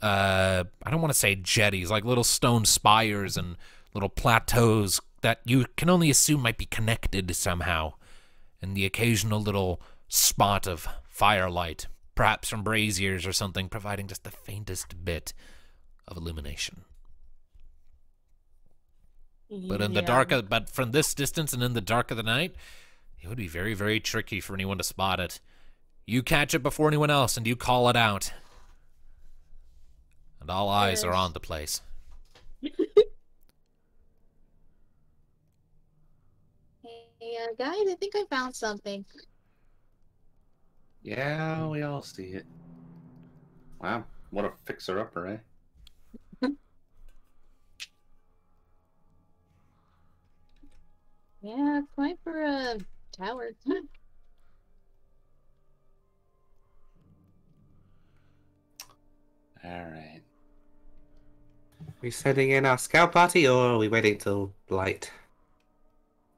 I don't want to say jetties, like little stone spires and little plateaus that you can only assume might be connected somehow, and the occasional little spot of firelight, perhaps from braziers or something, providing just the faintest bit of illumination. But in the dark, but from this distance and in the dark of the night, it would be very, very tricky for anyone to spot it. You catch it before anyone else, and you call it out. And all eyes are on the place. Hey, guys, I think I found something. Yeah, we all see it. Wow, what a fixer-upper, eh? Yeah, quite for a tower. Alright. We sending in our scout party, or are we waiting till light?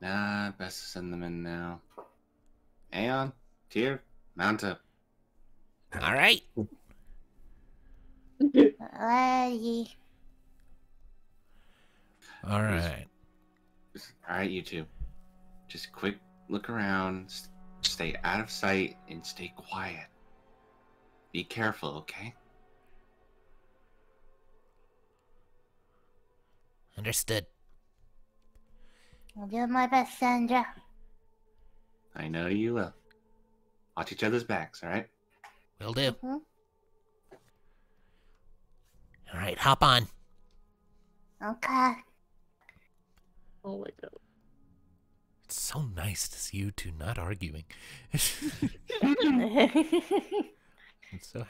Nah, best to send them in now. Aeon, Tyr, mount up. All right. Alrighty. All right. Alright, you two. Just quick look around, stay out of sight, and stay quiet. Be careful, okay? Understood. I'll do my best, Sandra. I know you will. Watch each other's backs, alright? Will do. Hmm? All right, hop on. Okay. Oh my god. It's so nice to see you two not arguing. So,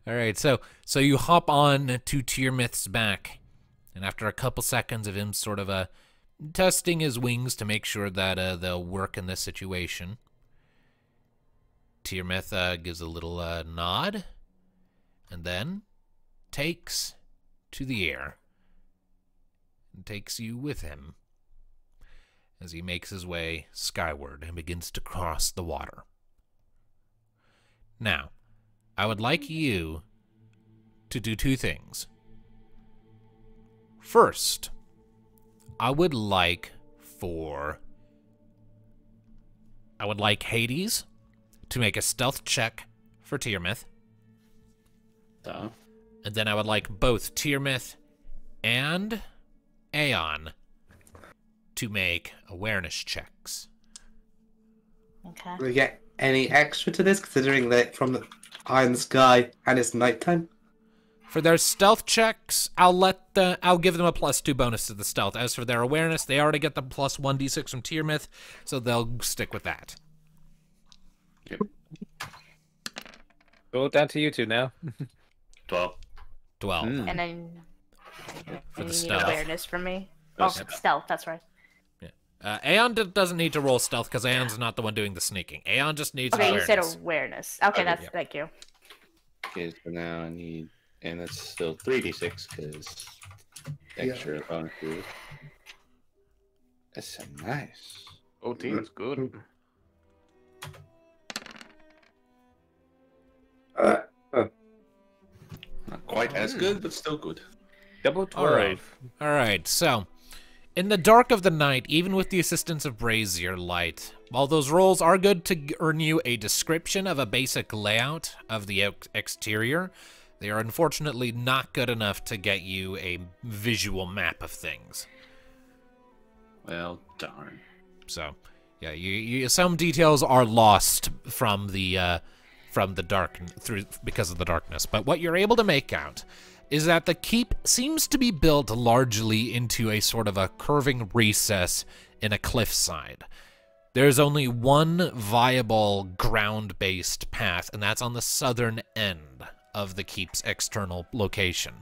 all right, so you hop on to Tyrmith's back, and after a couple seconds of him sort of testing his wings to make sure that they'll work in this situation, Tyrmith gives a little nod, and then takes to the air and takes you with him as he makes his way skyward and begins to cross the water. Now, I would like you to do two things. First, I would like Hades to make a stealth check for Tyrmith. So, And then I would like both Tyrmith and Aeon to make awareness checks. Okay. Do we get any extra to this, considering that from the eye in the sky and it's nighttime? For their stealth checks, I'll give them a +2 bonus to the stealth. As for their awareness, they already get the +1d6 from Tyrmith, so they'll stick with that. Go down to you two now. 12. 12 Mm. And then for the you need stealth. awareness from me. Oh, Oh, stealth. stealth, that's right. Aeon doesn't need to roll stealth because Aeon's not the one doing the sneaking. Aeon just needs Okay, you awareness. said awareness. Okay, that's yeah. thank you. Okay, so now I need, and that's still 3d6 because extra bonus. That's so nice. Oh, team's good. Not quite as good, but still good. Double 12. All right. All right, so in the dark of the night, even with the assistance of brazier light, while those rolls are good to earn you a description of a basic layout of the exterior, they are unfortunately not good enough to get you a visual map of things. Well, darn. So, yeah, you some details are lost from the dark because of the darkness. But what you're able to make out is that the keep seems to be built largely into a sort of a curving recess in a cliffside. There's only one viable ground-based path, and that's on the southern end of the keep's external location.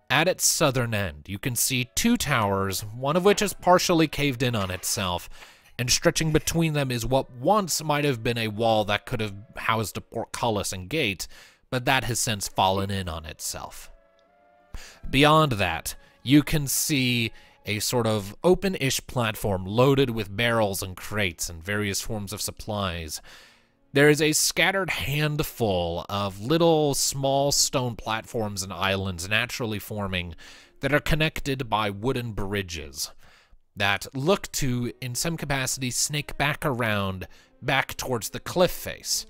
At its southern end, you can see two towers, one of which is partially caved in on itself, and stretching between them is what once might have been a wall that could have housed a portcullis and gate, but that has since fallen in on itself. Beyond that, you can see a sort of open-ish platform loaded with barrels and crates and various forms of supplies. There is a scattered handful of little small stone platforms and islands naturally forming that are connected by wooden bridges that look to, in some capacity, snake back around, back towards the cliff face.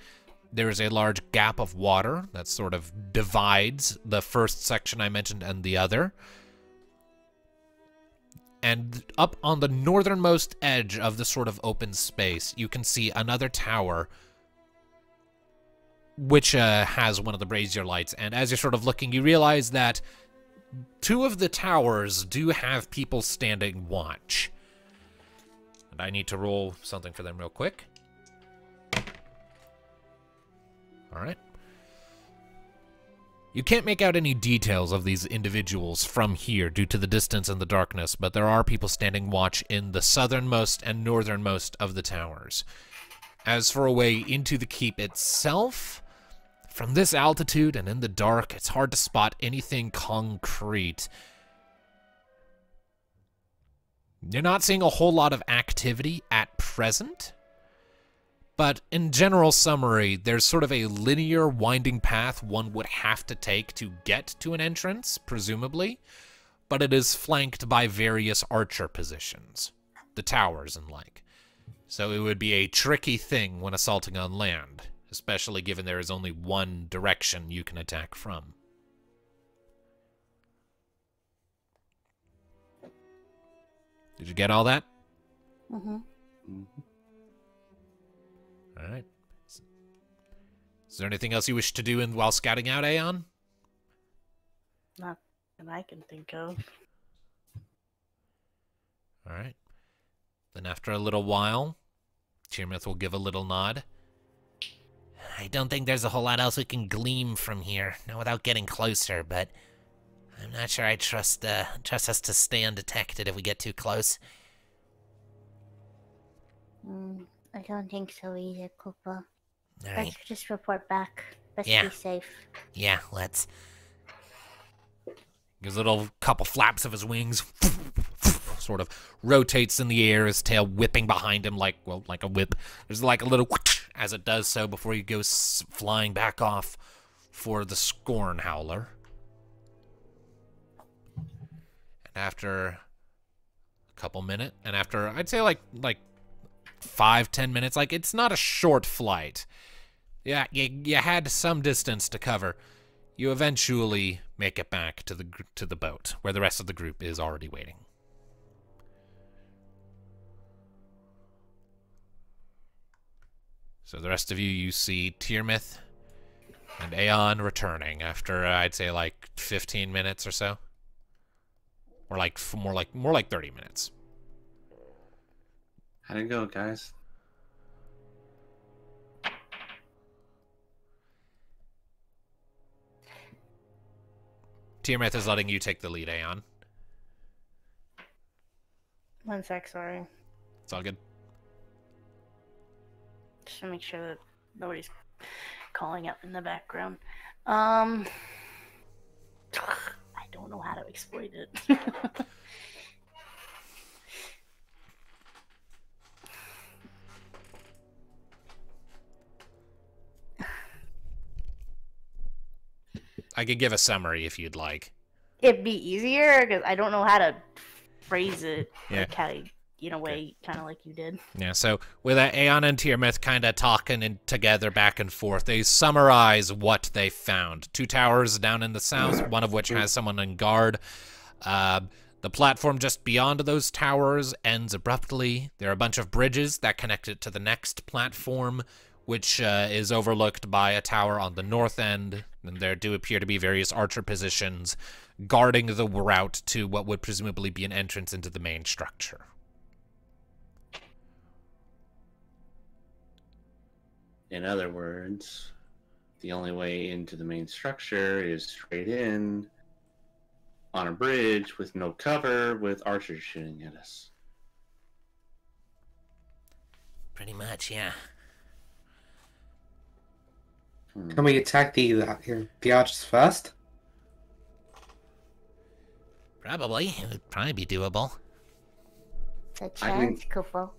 There is a large gap of water that sort of divides the first section I mentioned and the other. And up on the northernmost edge of the sort of open space, you can see another tower which has one of the brazier lights. And as you're sort of looking, you realize that 2 of the towers do have people standing watch. And I need to roll something for them real quick. Alright. You can't make out any details of these individuals from here due to the distance and the darkness, but there are people standing watch in the southernmost and northernmost of the towers. As for a way into the keep itself, from this altitude and in the dark, it's hard to spot anything concrete. You're not seeing a whole lot of activity at present, but in general summary, there's sort of a linear winding path one would have to take to get to an entrance, presumably, but it is flanked by various archer positions, the towers and like. So it would be a tricky thing when assaulting on land, especially given there is only one direction you can attack from. Did you get all that? Mm-hmm. All right. Is there anything else you wish to do while scouting out Aeon? Not that I can think of. All right. Then after a little while, Tyrmouth will give a little nod. I don't think there's a whole lot else we can glean from here, not without getting closer, but I'm not sure I trust us to stay undetected if we get too close. I don't think so either, Koopa. All right. Let's just report back. Let's Yeah. be safe. Yeah, let's. Gives a little couple flaps of his wings, sort of rotates in the air, his tail whipping behind him like a whip. There's like a little as it does so before he goes flying back off for the Scorn Howler. And after a couple minutes, and after I'd say like 5-10 minutes, like it's not a short flight. Yeah, you had some distance to cover. You eventually make it back to the boat where the rest of the group is already waiting. So the rest of you see Tyrmouth and Aeon returning after I'd say like 15 minutes or so, or like more like 30 minutes. How'd it go, guys? Tyrmouth is letting you take the lead, Aeon. 1 sec, sorry. It's all good. Just to make sure that nobody's calling out in the background. I don't know how to exploit it. I could give a summary if you'd like. It'd be easier because I don't know how to phrase it. Yeah. Like how, in a way, kind of like you did. Yeah, so with Aeon and Tyrmouth kind of talking together back and forth, they summarize what they found. 2 towers down in the south, one of which has someone on guard. The platform just beyond those towers ends abruptly. There are a bunch of bridges that connect it to the next platform, which is overlooked by a tower on the north end. And there do appear to be various archer positions guarding the route to what would presumably be an entrance into the main structure. In other words, the only way into the main structure is straight in on a bridge with no cover, with archers shooting at us. Pretty much, yeah. Can we attack the archers first? Probably. It would probably be doable. It's a I think- chance, Koopa.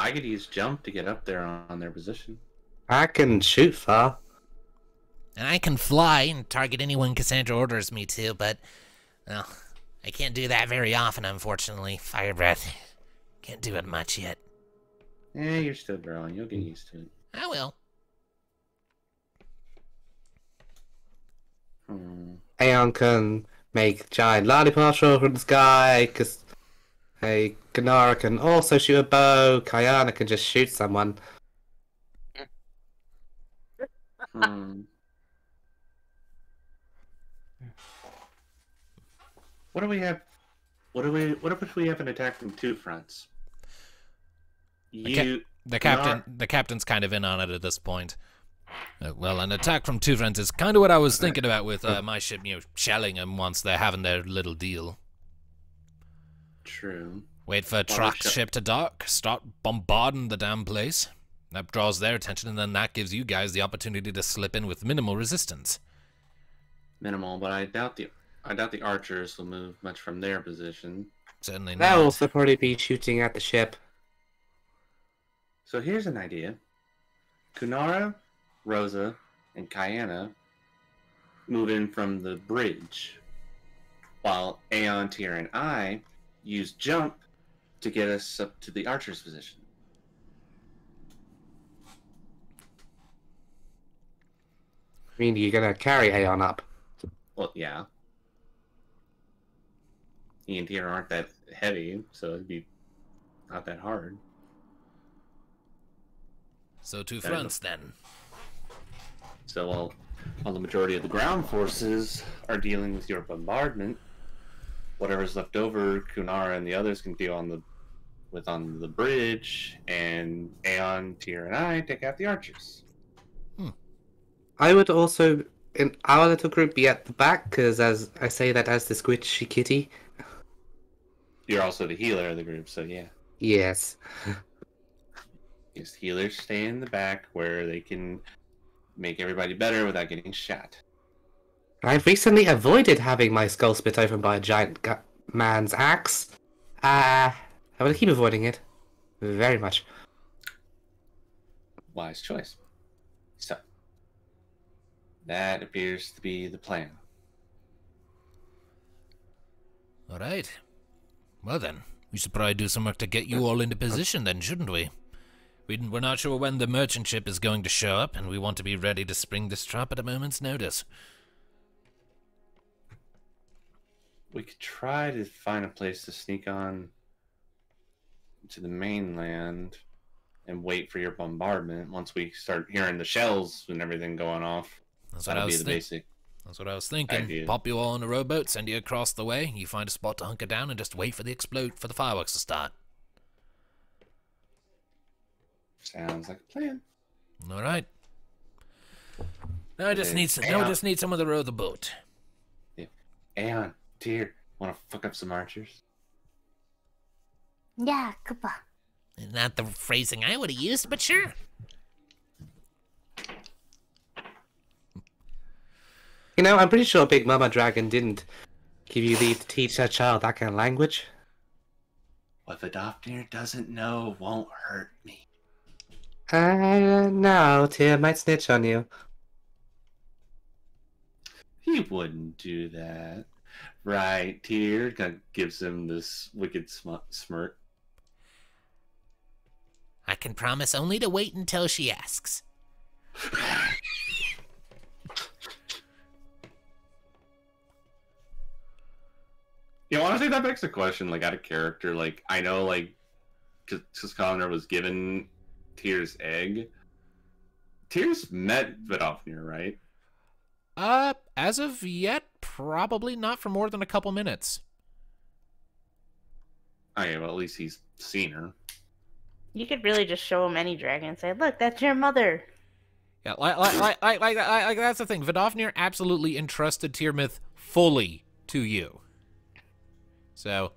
I could use jump to get up there on their position. I can shoot far. And I can fly and target anyone Cassandra orders me to, but, well, I can't do that very often, unfortunately. Fire breath. Can't do it much yet. Eh, you're still growing. You'll get used to it. I will. Aeon can make giant lollipops fall from the sky, because hey, Ganara can also shoot a bow, Kayana can just shoot someone. What do we have? What if we have an attack from two fronts? The captain's kind of in on it at this point. Well, an attack from two fronts is kind of what I was thinking about with my ship, shelling them once they're having their little deal. True. Wait for Trock's ship to dock, start bombarding the damn place. That draws their attention, and then that gives you guys the opportunity to slip in with minimal resistance. Minimal, but I doubt the archers will move much from their position. Certainly not. They'll also probably be shooting at the ship. So here's an idea. Kunara, Rosa, and Kayana move in from the bridge, while Aeon, Tyr, and I use jump to get us up to the archer's position. I mean, you're gonna carry Aeon up. Well, yeah. He and Tyr aren't that heavy, so it'd be not that hard. So two fronts, then. So while the majority of the ground forces are dealing with your bombardment, whatever's left over, Kunara and the others can deal on the bridge, and Aeon, Tyr, and I take out the archers. I would also, in our little group, be at the back, because as I say that as the squishy kitty. You're also the healer of the group, so yeah. Yes. Yes, healers stay in the back where they can make everybody better without getting shot. I've recently avoided having my skull split open by a giant man's axe. I will keep avoiding it. Very much. Wise choice. So, that appears to be the plan. All right. Well then, we should probably do some work to get you all into position then, shouldn't we? We're not sure when the merchant ship is going to show up, and we want to be ready to spring this trap at a moment's notice. We could try to find a place to sneak on to the mainland and wait for your bombardment once we start hearing the shells and everything going off. That's what I was basic. That's what I was thinking. Idea. Pop you all on a rowboat, send you across the way, you find a spot to hunker down, and just wait for the fireworks to start. Sounds like a plan. All right. Now I just need someone to row the boat. Yeah. Aeon, Tyr, want to fuck up some archers? Yeah, Koopa. Not the phrasing I would have used, but sure. You know, I'm pretty sure Big Mama Dragon didn't give you leave to teach her child that kind of language. What Vidofnir doesn't know won't hurt me. No, Tyr might snitch on you. He wouldn't do that. Right, Tyr gives him this wicked smirk. I can promise only to wait until she asks. You know, honestly, that begs the question, like, out of character. Like, I know, like, Tuscalner was given Tyr's egg. Tyr's met Vidofnir, right? As of yet, probably not for more than a couple minutes. Okay, well, at least he's seen her. You could really just show him any dragon and say, "Look, that's your mother." Yeah, like that's the thing. Vidofnir absolutely entrusted Tyrmith fully to you. So,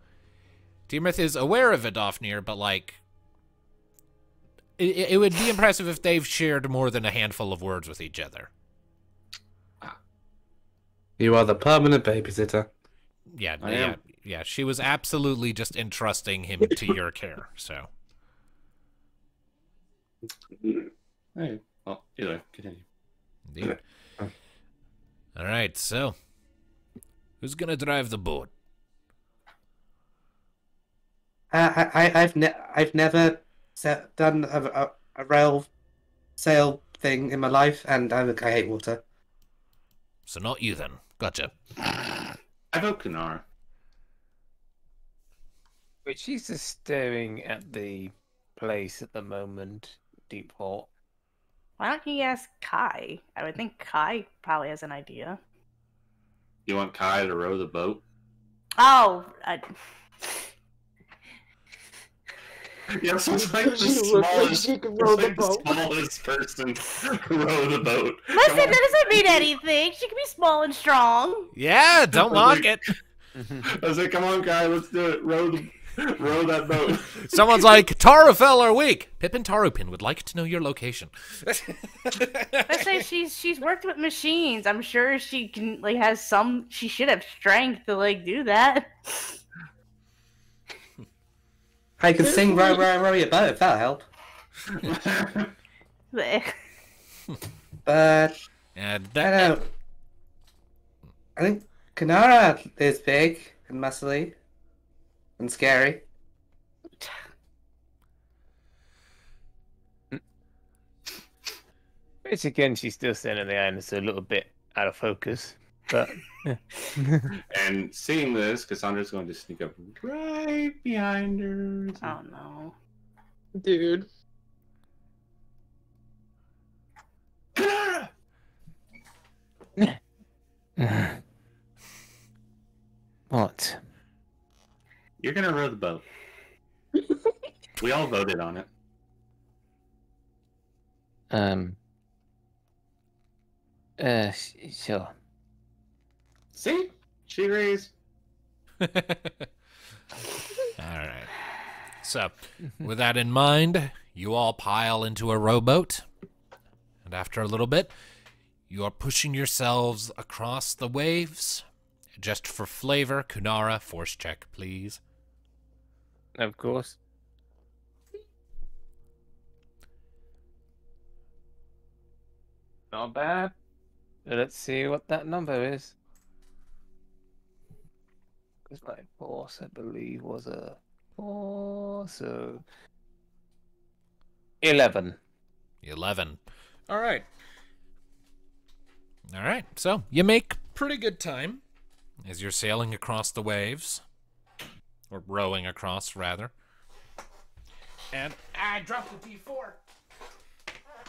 Tyrmith is aware of Vidofnir, but, like, it would be impressive if they've shared more than a handful of words with each other. You are the permanent babysitter. Yeah, she was absolutely just entrusting him to your care, so. Hey, well, either continue. Indeed. All right, so who's gonna drive the boat? I've never done a rail sail thing in my life, and I hate water. So not you then. Gotcha. I vote Kanara. But she's just staring at the place at the moment, Deep Hole. Why don't you ask Kai? I would think Kai probably has an idea. You want Kai to row the boat? Oh, Yeah, sounds like the She looks like smallest, she can row the like boat. the smallest person row the boat. listen, Come on. that doesn't mean anything. She can be small and strong. Yeah, don't mock it. I was like, come on, Kai, let's do it. Row that boat. Someone's like, Tarufel are weak. Pippin Tarupin would like to know your location. I say she's worked with machines. I'm sure she can has some. She should have strength to do that. I could sing row your boat if that'll help. But Yeah, I don't know. I think Kanara is big and muscly and scary. Which again, she's still standing there and it's a little bit out of focus. But And seeing this, Cassandra's going to sneak up right behind her. Oh no. Dude. Kanara! What? You're gonna row the boat. We all voted on it. Sure. See? She raised. All right. So, with that in mind, you all pile into a rowboat. And after a little bit, you are pushing yourselves across the waves. Just for flavor, Kunara, force check, please. of course. Not bad. Let's see what that number is. Because my force, I believe, was a 4, so 11. 11. All right. All right. So, you make pretty good time as you're sailing across the waves. Or rowing across, rather. And I dropped the D4.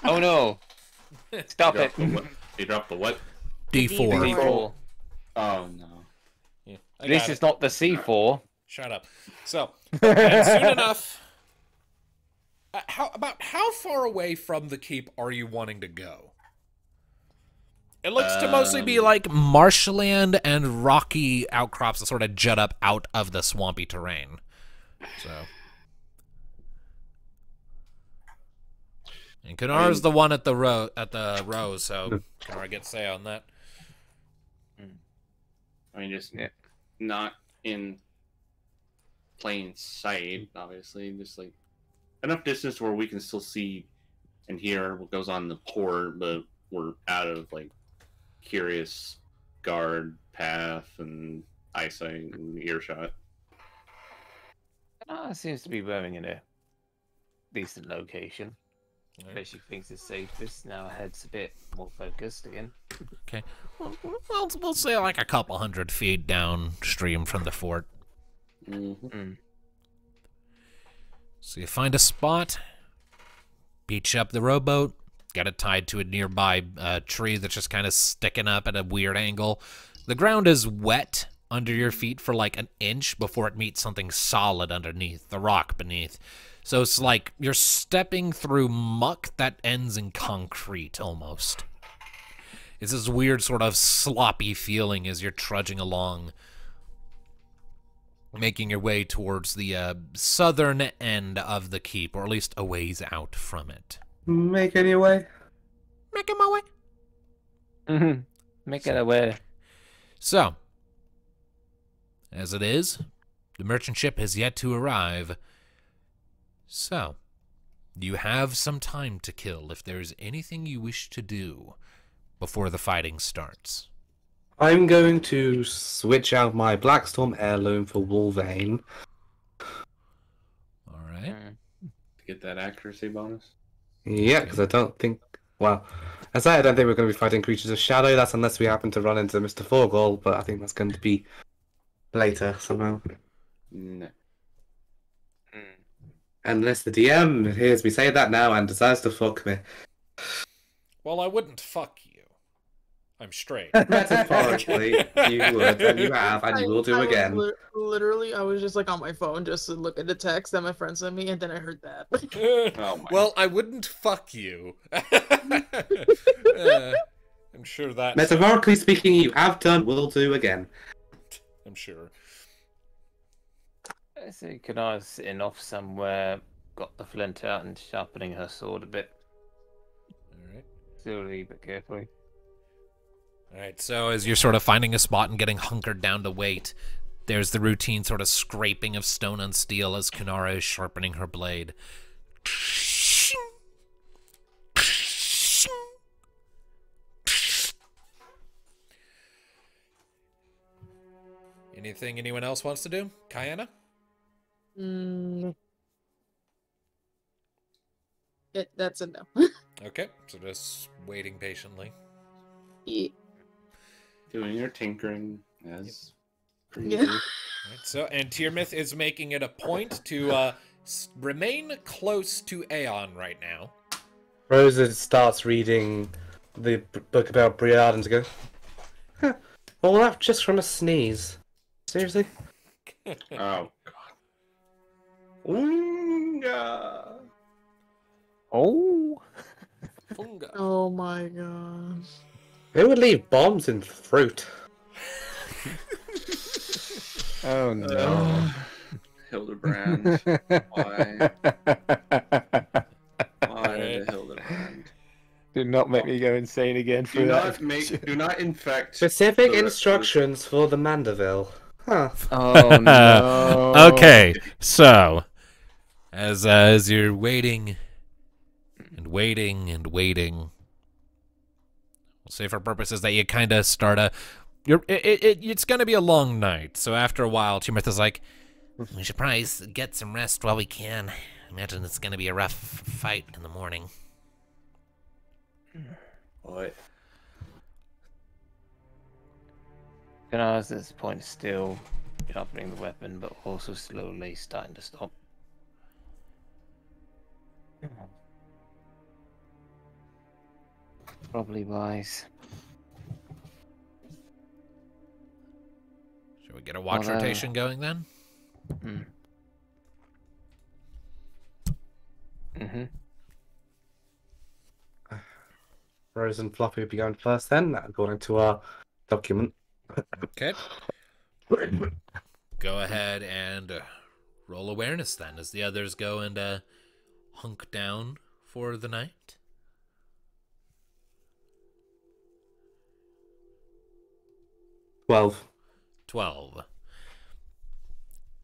Oh no! Stop it! You dropped the what? D4. D4. Oh no. Yeah, I This got is it. not the C4. Shut up. So, and soon enough. How far away from the keep are you wanting to go? It looks to mostly be like marshland and rocky outcrops that sort of jut up out of the swampy terrain. So, and Kanara's the one at the row so Kanara gets say on that. I mean, just not in plain sight, obviously. Just like enough distance where we can still see and hear what goes on in the port, but we're out of like curious guard path and eyesight and earshot. Seems to be rowing in a decent location. Where she thinks it's safest. Now her head's a bit more focused again. Okay, we'll say like a couple 100 feet downstream from the fort. Mm-hmm. So you find a spot, beach up the rowboat, got it tied to a nearby tree that's just kind of sticking up at a weird angle. The ground is wet under your feet for like an inch before it meets something solid underneath, the rock beneath. So it's like you're stepping through muck that ends in concrete almost. It's this weird sort of sloppy feeling as you're trudging along, making your way towards the southern end of the keep, or at least a ways out from it. Making your way. Making my way. Mm-hmm. Make it aware. So, as it is, the merchant ship has yet to arrive. So, You have some time to kill if there's anything you wish to do before the fighting starts. I'm going to switch out my Blackstorm heirloom for Wolverine. All right. To get that accuracy bonus. Yeah, because I don't think... Well, I say I don't think we're going to be fighting creatures of shadow. That's unless we happen to run into Mr. Forgall, but I think that's going to be later somehow. No. Unless the DM hears me say that now and decides to fuck me. Well, I wouldn't fuck you. I'm straight. Metaphorically, you would, and you have, and you will do again. Literally, I was just like on my phone just to look at the text that my friend sent me, and then I heard that. Well, I wouldn't fuck you. I'm sure that. Metaphorically speaking, you have done, will do again. I'm sure. I see Kanara's sitting off somewhere, got the flint out and sharpening her sword a bit. Alright. Slowly but carefully. Alright, so as you're sort of finding a spot and getting hunkered down to wait, there's the routine sort of scraping of stone on steel as Kunara is sharpening her blade. Anything anyone else wants to do? Kayana? That's a no. Okay, so just waiting patiently. Yeah. Doing your tinkering as Yeah. Right, so, and Tiermith is making it a point to remain close to Aeon right now. Rosa starts reading the book about Briard and to go, huh, all that just from a sneeze. Seriously? oh Oonga. Oh! Funga. Oh my gosh. Who would leave bombs in fruit? Oh no. Hildebrand. Why? Why the Hildebrand? Do not make me go insane again for that. Do not infect. Specific the- instructions for the Mandeville. Huh. Oh no. Okay, so as you're waiting and waiting and waiting, we'll say for purposes that you kind of start it's gonna be a long night. So after a while, Tiermith is like, We should probably get some rest while we can. Imagine it's gonna be a rough fight in the morning. What? Kanara at this point is still sharpening the weapon, but also slowly starting to stop. Probably wise. should we get a watch Although- rotation going then? Rose and Fluffy would be going first then, according to our document. Okay. Go ahead and roll awareness then, as the others go and hunk down for the night. 12.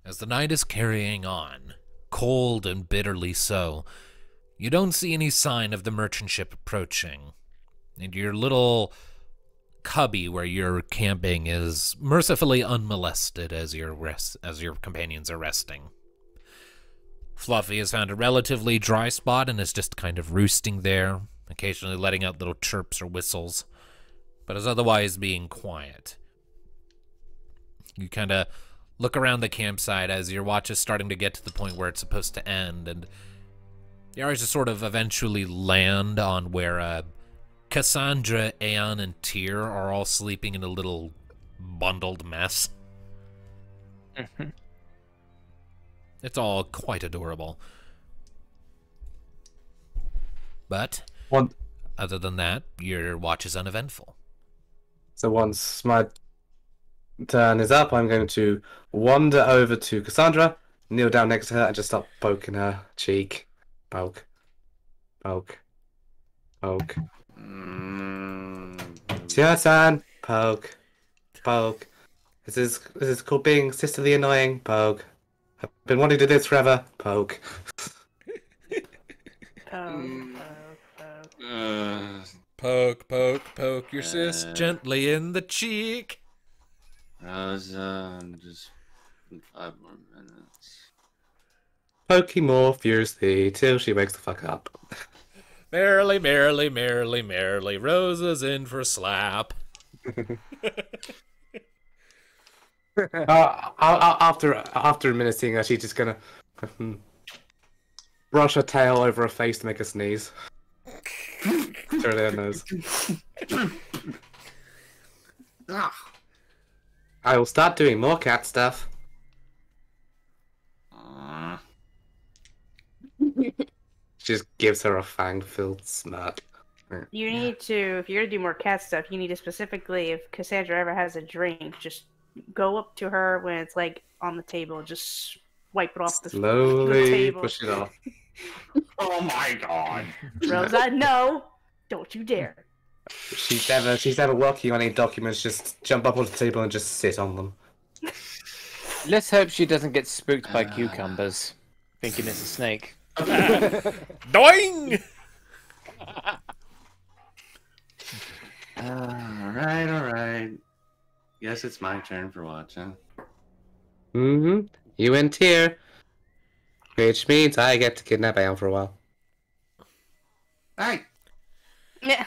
As the night is carrying on, cold and bitterly so, you don't see any sign of the merchant ship approaching, and your little cubby where you're camping is mercifully unmolested as your companions are resting. Fluffy has found a relatively dry spot and is just kind of roosting there, occasionally letting out little chirps or whistles, but is otherwise being quiet. You kind of look around the campsite as your watch is starting to get to the point where it's supposed to end, and you always just sort of eventually land on where Cassandra, Aeon, and Tyr are all sleeping in a little bundled mess. It's all quite adorable. But, other than that, your watch is uneventful. So once my turn is up, I'm going to wander over to Cassandra, kneel down next to her, and just start poking her cheek. Poke. Poke. Poke. It's your turn. Poke. Poke. This is called being sisterly annoying. Poke. I've been wanting to do this forever. Poke. Poke, poke, poke your sis gently in the cheek. Rosa, just 5 more minutes. Poking more fiercely till she wakes the fuck up. Merrily, merrily, merrily, merrily, Rosa's in for a slap. After menacing her, she's just gonna brush her tail over her face to make her sneeze. Turn her nose. I will start doing more cat stuff. Just gives her a fang-filled smirk. You need to, if you're gonna do more cat stuff, you need to specifically, if Cassandra ever has a drink, just go up to her when it's like on the table, just wipe it off the Slowly table. push it off. Oh my god. Rosa, no! Don't you dare. She's never working on any documents, just jump up on the table and just sit on them. Let's hope she doesn't get spooked by cucumbers, thinking it's a snake. Doing! Alright. Guess it's my turn for watching. Mm-hmm. You and Tyr. Which means I get to kidnap Aeon for a while. Hey! Yeah.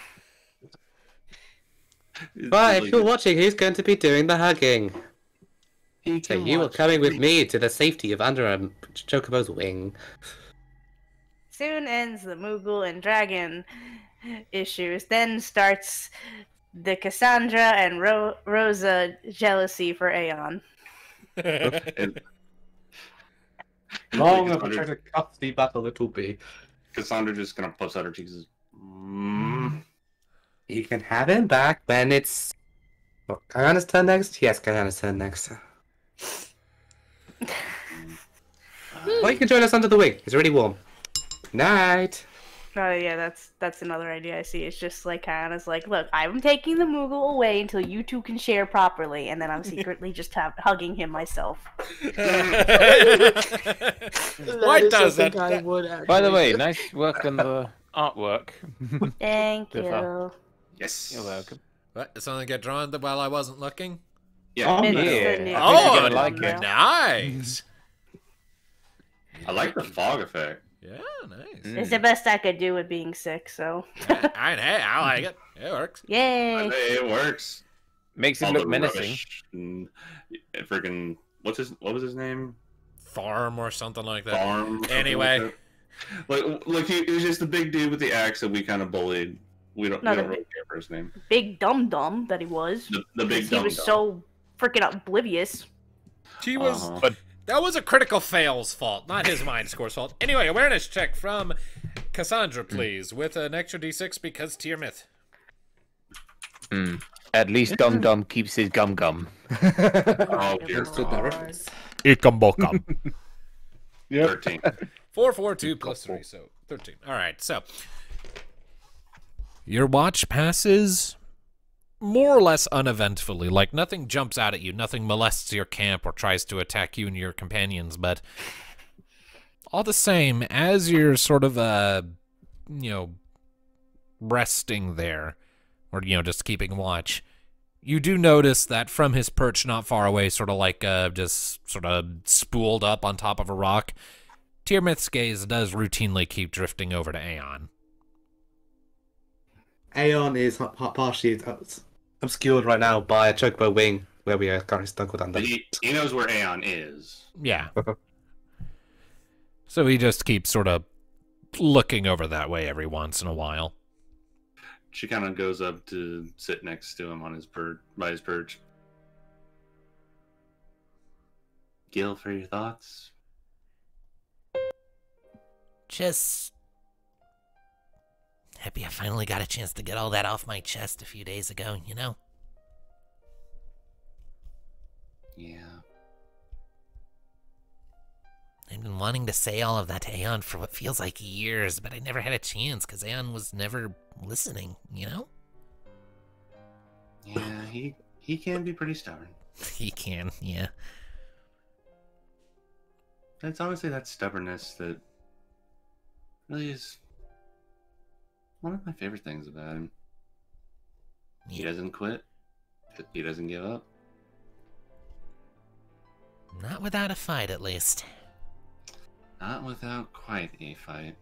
But if you're watching, who's going to be doing the hugging? He So can you are watch coming with me. me to the safety of under a chocobo's wing. Soon ends the Moogle and Dragon issues. Then starts the Cassandra and Rosa jealousy for Aeon. And Long Like, of a protracted custody battle it'll be. Cassandra just gonna puffs out her cheeks and says, You can have him back when it's... What, Kayana's turn next? Yes, Kayana's turn next. Or you can join us under the wing. It's already warm. Night. Oh yeah, that's another idea I see. It's just like Kayana's like, look, I'm taking the Moogle away until you two can share properly, and then I'm secretly just hugging him myself. Why does that? By the way, nice work on the artwork. Thank Good you. yes. You're welcome. What? Did something get drawn while I wasn't looking? Yeah. It's yeah. the new- I think you're Oh, gonna like it. nice. I like the fog effect. Yeah, nice. It's the best I could do with being sick, so. Yeah, hey, I like it. It works. Yay! It works. Makes All him look the menacing. rubbish and freaking what was his name? Farm or something like that. Farm. something Anyway. like he was just the big dude with the axe that we kind of bullied. We don't really care for his name. Big dum dum that he was. The big He dumb was dumb. so freaking oblivious. He was. Uh-huh. That was a critical fail's fault, not his mind score's fault. Anyway, awareness check from Cassandra, please, with an extra d6 because Tier Myth. At least Dum Dum keeps his gum gum. Oh dear Understood that God. reference. Ikambokam. 13. 4, 4, 2 plus 3, so 13. All right, so your watch passes more or less uneventfully. Like, nothing jumps out at you, nothing molests your camp or tries to attack you and your companions, but all the same, as you're sort of, resting there, or, just keeping watch, you do notice that from his perch not far away, sort of like just sort of spooled up on top of a rock, Tiermith's gaze does routinely keep drifting over to Aeon. Aeon is partially obscured right now by a chocobo wing where we are currently snuggled under. But he knows where Aeon is. Yeah. So he just keeps sort of looking over that way every once in a while. She kind of goes up to sit next to him on his by his perch. Gil, for your thoughts? Just happy I finally got a chance to get all that off my chest a few days ago, you know? Yeah. I've been wanting to say all of that to Aeon for what feels like years, but I never had a chance because Aeon was never listening, you know? Yeah, he can be pretty stubborn. He can, yeah. It's honestly that stubbornness that really is one of my favorite things about him. He Yeah, doesn't quit. He doesn't give up. not without a fight, at least. Not without quite a fight.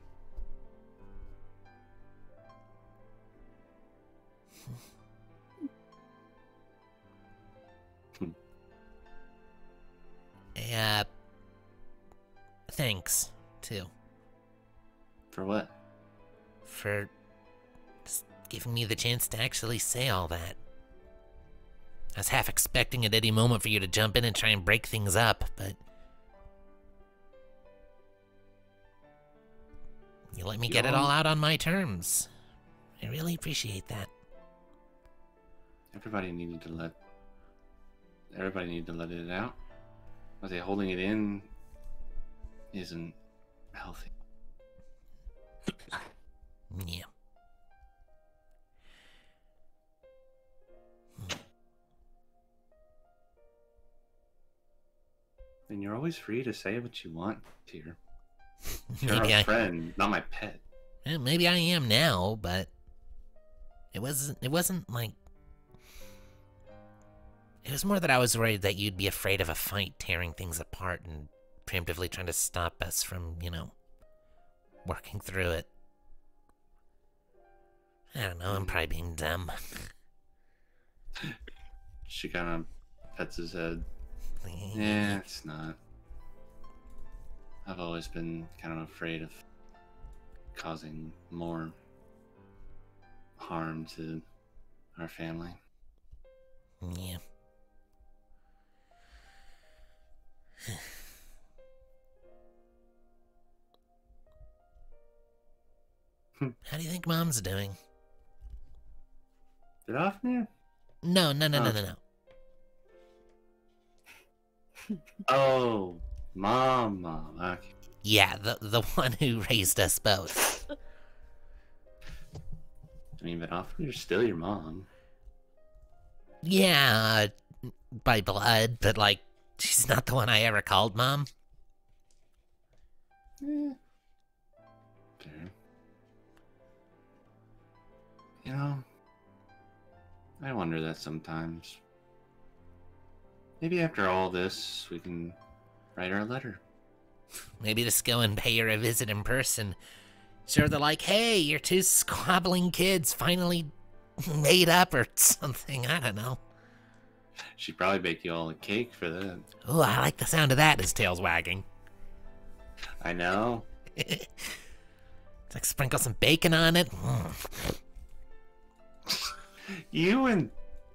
Thanks, too, For what? for just giving me the chance to actually say all that. I was half expecting at any moment for you to jump in and try and break things up, but you let me get it all out on my terms. I really appreciate that. Everybody needed to let it out. I say holding it in isn't healthy. Yeah. And you're always free to say what you want here. You're Maybe our friend, not my pet. maybe I am now, but it wasn't like, it was more that I was worried that you'd be afraid of a fight tearing things apart and preemptively trying to stop us from, working through it. I don't know, I'm probably being dumb. She kind of pets his head. Yeah, it's not. I've always been kind of afraid of causing more harm to our family. Yeah. How do you think Mom's doing? Get off me? No. Oh, mom. Okay. Yeah, the one who raised us both. I mean, but often you're still your mom. Yeah, by blood, but she's not the one I ever called Mom. Fair. I wonder that sometimes. Maybe after all this, we can write our letter. Maybe just go and pay her a visit in person. Sure, they're like, hey, your two squabbling kids finally made up or something. I don't know. She'd probably bake you all a cake for that. Oh, I like the sound of that, his tail's wagging. I know. It's like sprinkle some bacon on it. You and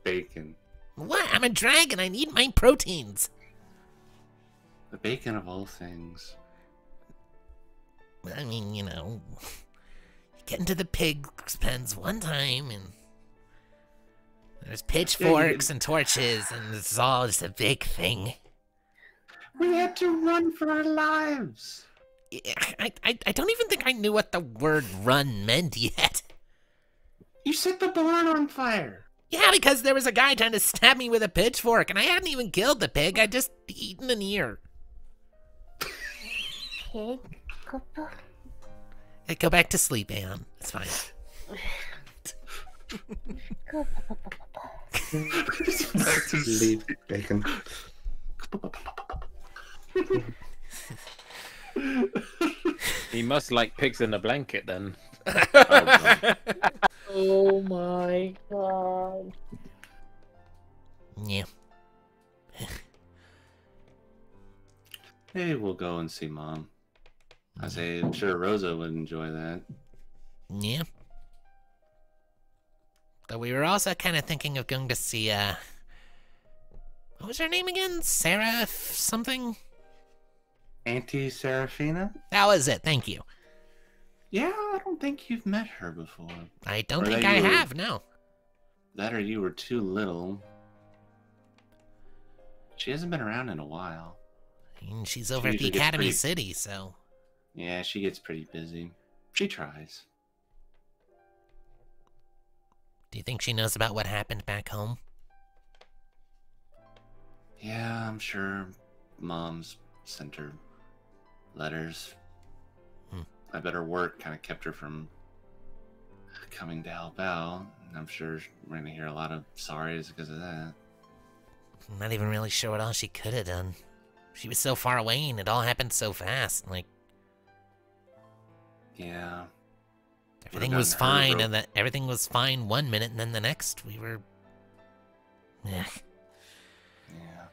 bacon. What? I'm a dragon. I need my proteins. The bacon of all things. I mean, you get into the pig's pens one time and there's pitchforks and torches and it's all just a big thing. We had to run for our lives. I don't even think I knew what the word run meant yet. You set the barn on fire. Yeah, because there was a guy trying to stab me with a pitchfork and I hadn't even killed the pig. I'd just eaten an ear. Pig couple? Hey, go back to sleep, Aeon. It's fine. Back to sleep, bacon. He must like pigs in a blanket then. Oh my god. Yeah. Hey, we'll go and see Mom. I'm sure Rosa would enjoy that. Yeah. Though we were also kind of thinking of going to see, what was her name again? Sarah something? Auntie Serafina? That was it, thank you. Yeah, I don't think you've met her before. I don't Or think that I you were- have, no. That or you were too little. She hasn't been around in a while. I mean, she's over at the usually gets Academy pretty- City, so... Yeah, she gets pretty busy. She tries. Do you think she knows about what happened back home? Yeah, I'm sure Mom's sent her letters. Hmm. I bet her work kind of kept her from coming to help out. And I'm sure we're gonna hear a lot of sorries because of that. I'm not even really sure what else she could have done. She was so far away and it all happened so fast. Like, Yeah. everything was fine, and everything was fine 1 minute, and then the next we were. Yeah. Yeah.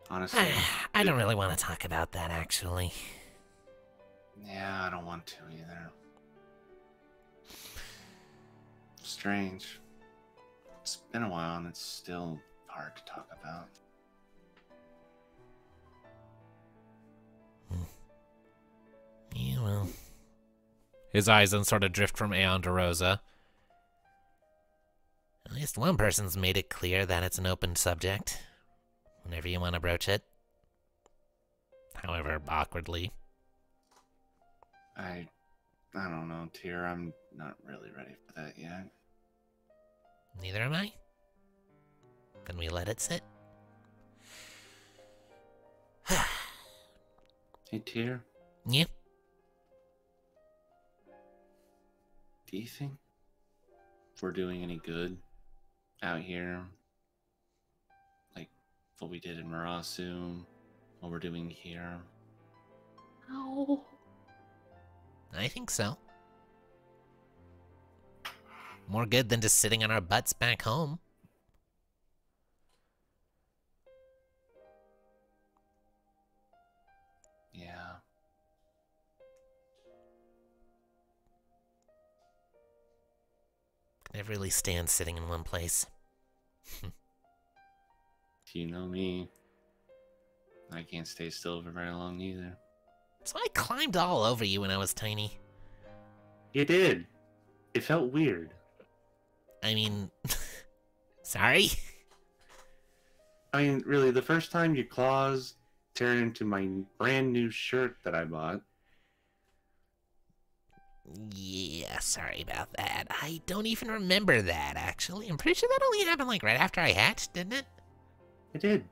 Honestly. I don't really want to talk about that, actually. Yeah, I don't want to either. Strange. It's been a while and it's still hard to talk about. Yeah, well. His eyes then sort of drift from Aeon to Rosa. At least one person's made it clear that it's an open subject. Whenever you want to broach it. However awkwardly. I don't know, Tyr. I'm not really ready for that yet. Neither am I. Can we let it sit? Hey, Tyr. Yeah. Do you think we're doing any good out here? Like what we did in Marasu, what we're doing here? No. I think so. More good than just sitting on our butts back home. Yeah. Can never really stand sitting in one place. You know me. I can't stay still for very long either. So I climbed all over you when I was tiny. You did. It felt weird. I mean, sorry? I mean, really, the first time your claws tear into my brand new shirt that I bought. Yeah, sorry about that. I don't even remember that, actually. I'm pretty sure that only happened, like, right after I hatched, didn't it? It did.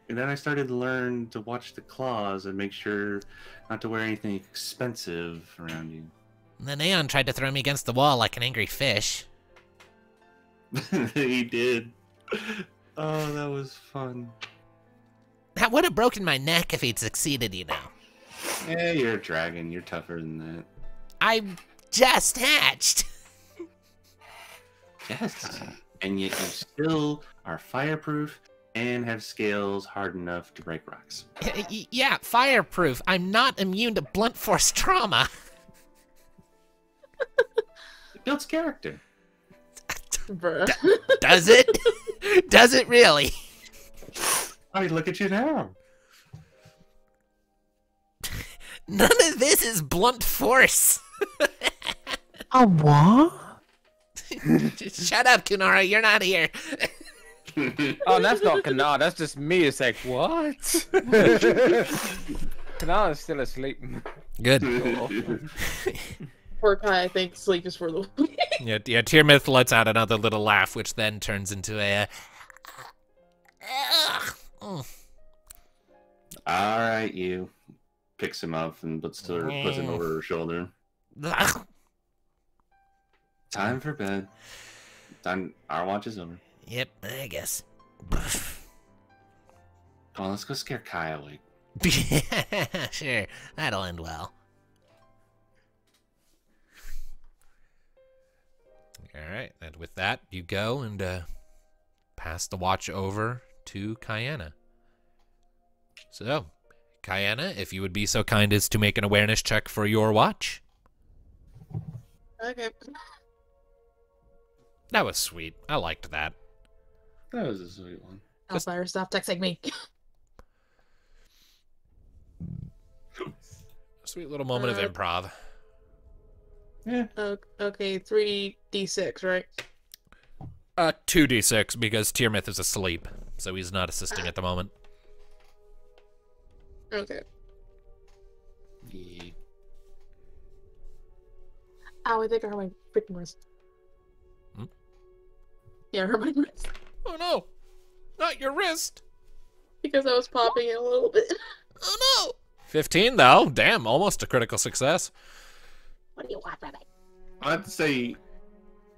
And then I started to learn to watch the claws and make sure not to wear anything expensive around you. And then Aeon tried to throw me against the wall like an angry fish. He did. Oh, that was fun. That would have broken my neck if he'd succeeded, you know. Yeah, you're a dragon. You're tougher than that. I just hatched. Yes. And yet you still are fireproof and have scales hard enough to break rocks. Yeah, fireproof. I'm not immune to blunt force trauma. It builds character. Bruh. Does it? Does it really? I mean, look at you now. None of this is blunt force. A what? Shut up, Kunara. You're not here. Oh, that's not Kana. That's just me. It's like, what? Kanara's still asleep. Good. Poor Kai, I think sleep is for the weak. Yeah, Tyrmith lets out another little laugh, which then turns into a... Alright, you. Picks him up and puts him over her shoulder. Time for bed. Time. Our watch is over. Yep, I guess. Come on, let's go scare Kai awake. Sure, that'll end well. Alright, and with that, you go and pass the watch over to Kyanna. So, Kyanna, if you would be so kind as to make an awareness check for your watch. Okay. That was sweet. I liked that. That was a sweet one. Elfire, stop texting me. A sweet little moment of improv. Yeah. Okay, 3d6, right? 2d6 because Tyrmith is asleep, so he's not assisting at the moment. Okay. Yeah. Ow, I think I hurt my freaking wrist. Hmm? Yeah, I hurt my wrist. Oh no! Not your wrist! Because I was popping it a little bit. Oh no! 15 though, damn, almost a critical success. What do you want from me? I'd say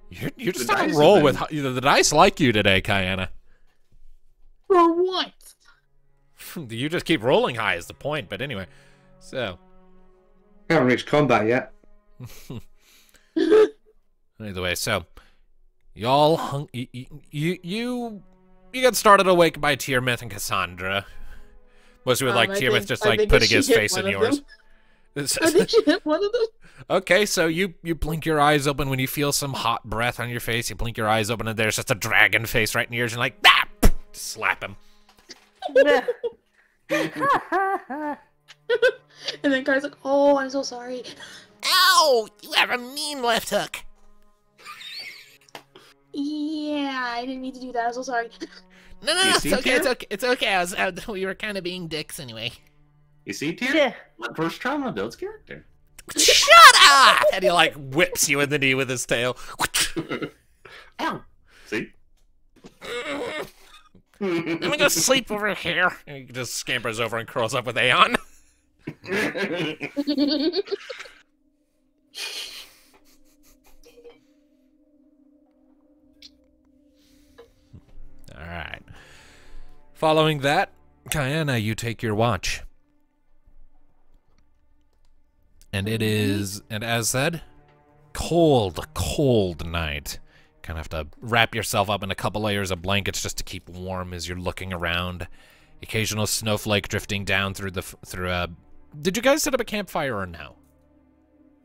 You're just The on a dice roll have with the dice like you today, Kayana. For what? You just keep rolling high is the point. But anyway, so Haven't reached combat yet. either way, so y'all hung you get started awake by Tiamat and Cassandra. Mostly with like I Tiamat think- just I like think putting she his hit face one in of yours. them. I think she hit one of them. Okay, so you blink your eyes open when you feel some hot breath on your face. You blink your eyes open and there's just a dragon face right in yours. And you're like, ah! Just slap him. And then Kai's like, oh, I'm so sorry. Ow! You have a mean left hook. Yeah, I didn't mean to do that. I'm so sorry. No, You it's see, okay. Tara? It's okay. It's okay. We were kind of being dicks anyway. you see, Tyr? Yeah. My first trauma builds character. Shut up! And he like whips you in the knee with his tail. Ow! See? I'm gonna go sleep over here. And he just scampers over and curls up with Aeon. Alright. Following that, Kayana, you take your watch. And it is, and as said, cold night. Kind of have to wrap yourself up in a couple layers of blankets just to keep warm as you're looking around. Occasional snowflake drifting down through Did you guys set up a campfire or no?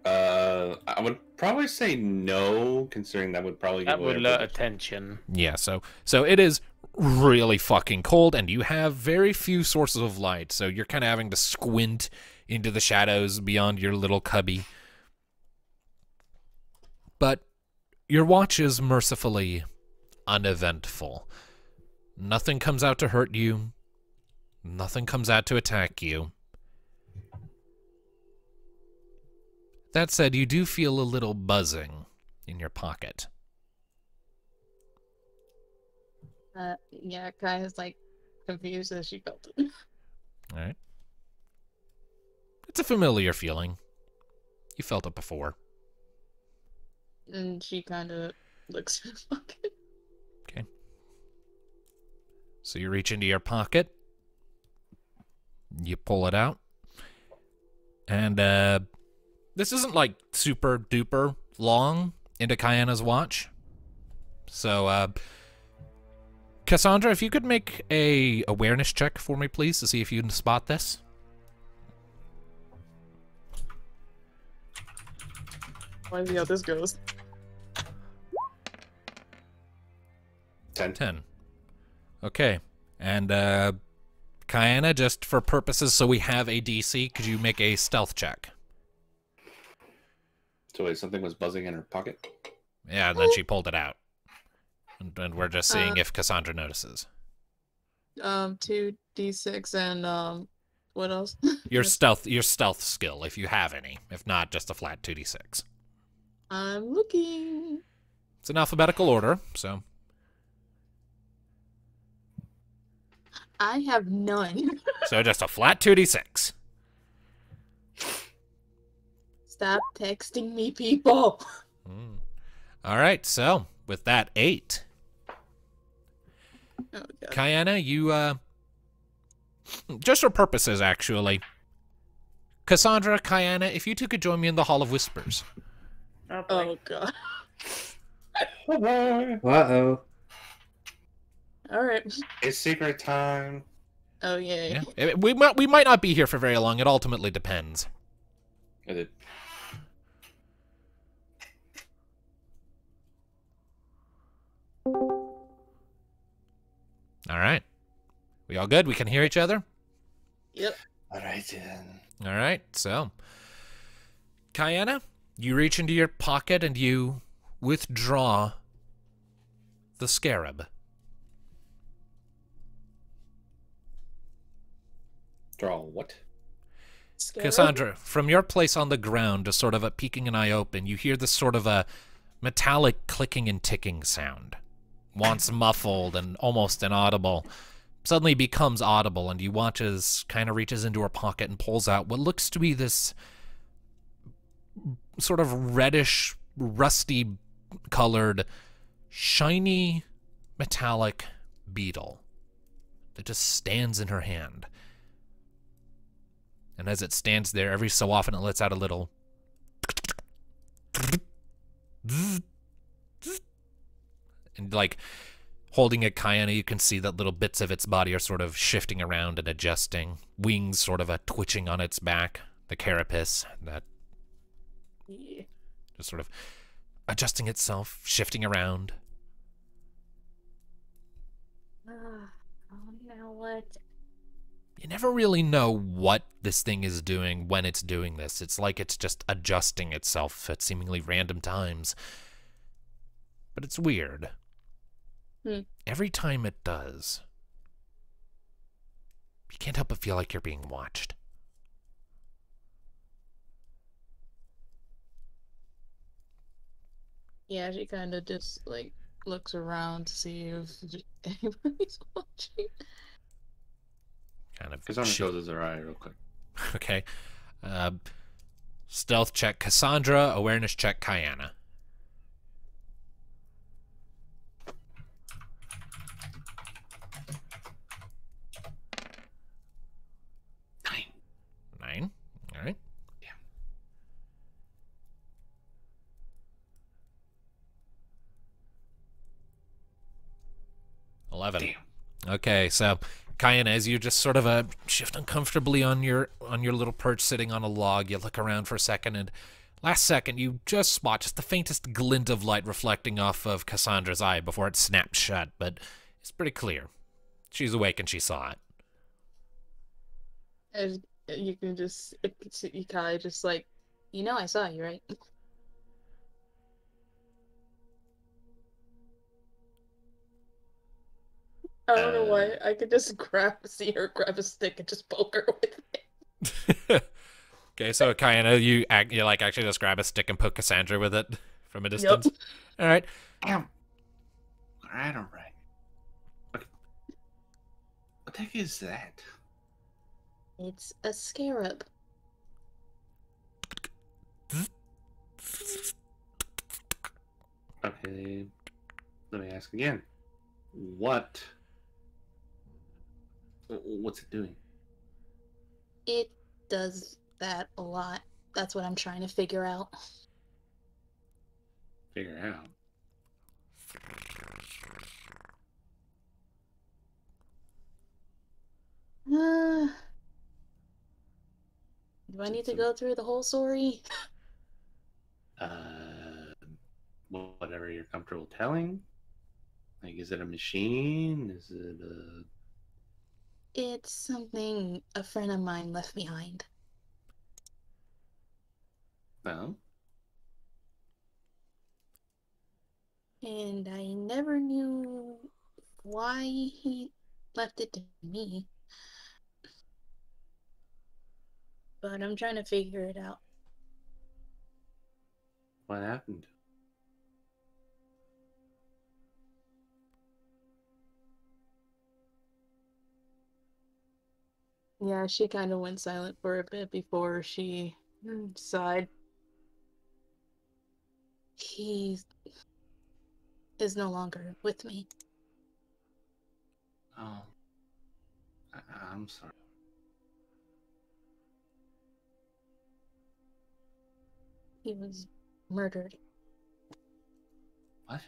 I would probably say no, considering that would probably That give away would our alert position. attention. Yeah, so it is really fucking cold, and you have very few sources of light, so you're kind of having to squint into the shadows beyond your little cubby. But your watch is mercifully uneventful. Nothing comes out to hurt you. Nothing comes out to attack you. That said, you do feel a little buzzing in your pocket. Yeah, Kai is like confused as she felt it. All right. It's a familiar feeling. You felt it before. And she kind of looks at his pocket. Okay. So you reach into your pocket. You pull it out. And this isn't like super duper long into Kayana's watch. So Cassandra, if you could make a awareness check for me, please, to see if you can spot this. Let's see how this goes. 10. Okay. And Kayana, just for purposes so we have a DC, could you make a stealth check? So wait, something was buzzing in her pocket? Yeah, and then she pulled it out. And we're just seeing if Cassandra notices. 2d6 and what else? Your stealth skill, if you have any. If not, just a flat 2d6. I'm looking. It's in alphabetical order, so I have none. just a flat 2d6. Stop texting me, people. All right, so with that 8, Oh, God. Kayana, you just for purposes actually. Cassandra, Kayana, if you two could join me in the Hall of Whispers. Oh, boy. Oh, God. Uh-oh. Alright. It's secret time. Oh, yay. Yeah. We might not be here for very long. It ultimately depends. Is it? All right. We all good? We can hear each other? Yep. Alright then. All right, so Kayana, you reach into your pocket and you withdraw the scarab. Draw what? Scarab? Cassandra, from your place on the ground, just sort of peeking an eye open, you hear this sort of a metallic clicking and ticking sound. Once muffled and almost inaudible, suddenly becomes audible, and you watch as kind of reaches into her pocket and pulls out what looks to be this sort of reddish rusty colored, shiny, metallic beetle that just stands in her hand. And as it stands there, every so often it lets out a little and like holding at Kayana, you can see that little bits of its body are sort of shifting around and adjusting. Wings sort of twitching on its back. The carapace, that just sort of adjusting itself, shifting around. Oh, now what? You never really know what this thing is doing when it's doing this. It's like it's just adjusting itself at seemingly random times. But it's weird. Every time it does, you can't help but feel like you're being watched. Yeah, she kind of just like looks around to see if anybody's watching. Kind of. Cassandra closes her eye real quick. Okay. Stealth check Cassandra, awareness check Kayana. 9. All right. Yeah. Yeah. 11. Damn. Okay, so Kayana, as you just sort of shift uncomfortably on your little perch sitting on a log, you look around for a second, and last second you just spot just the faintest glint of light reflecting off of Cassandra's eye before it snaps shut, but it's pretty clear. She's awake and she saw it. And you can just, you kind of just like, I saw you, right? I don't know why. I could just see her grab a stick and just poke her with it. Okay, so Kayana, you like actually just grab a stick and poke Cassandra with it from a distance. Yep. All right. Damn. All right. Okay. What the heck is that? It's a scarab. Okay. Let me ask again. What's it doing? It does that a lot. That's what I'm trying to figure out. Figure out. Do I need to go through the whole story? Whatever you're comfortable telling. Like, is it a machine? Is it a... It's something a friend of mine left behind. No? And I never knew why he left it to me. But I'm trying to figure it out. What happened? Yeah, she kind of went silent for a bit before she sighed. He is no longer with me. Oh. I'm sorry. He was murdered. What?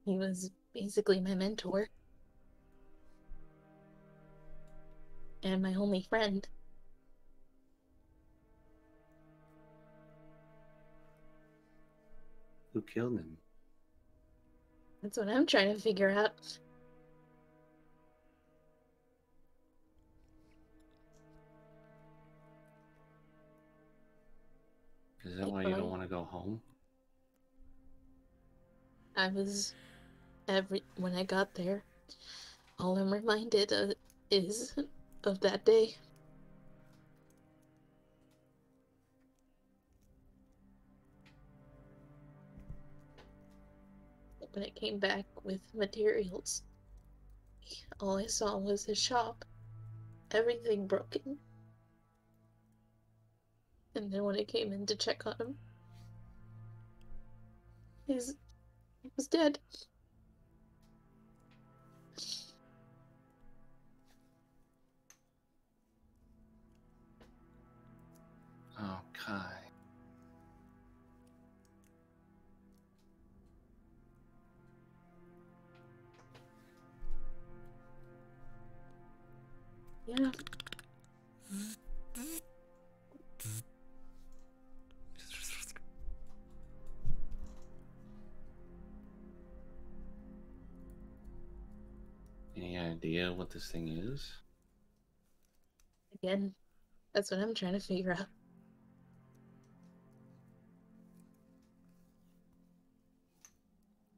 He was basically my mentor. And my only friend. Who killed him? That's what I'm trying to figure out. Is that why you don't want to go home? I was when I got there, all I'm reminded of is of that day. When I came back with materials, all I saw was his shop. Everything broken. And then when I came in to check on him, he was dead. Oh, Kai. Yeah. Any idea what this thing is? Again, that's what I'm trying to figure out.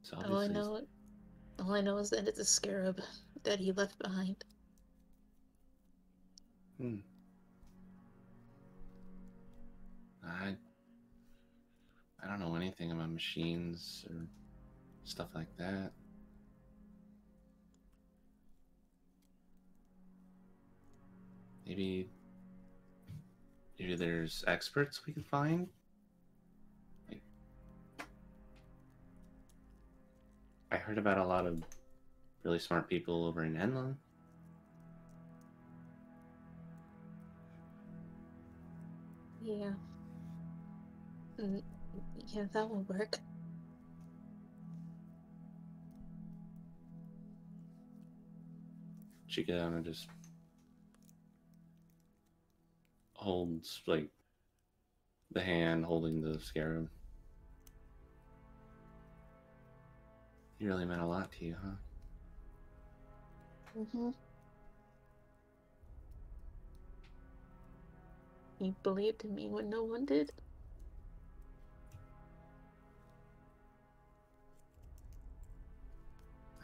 It's All I obviously know is that it's a scarab that he left behind. I don't know anything about machines or stuff like that. Maybe there's experts we can find. Like, I heard about a lot of really smart people over in Enlund. Yeah. Yeah, that will work. Chika just holds like the hand holding the scarab. He really meant a lot to you, huh? Mm-hmm. He believed in me when no one did.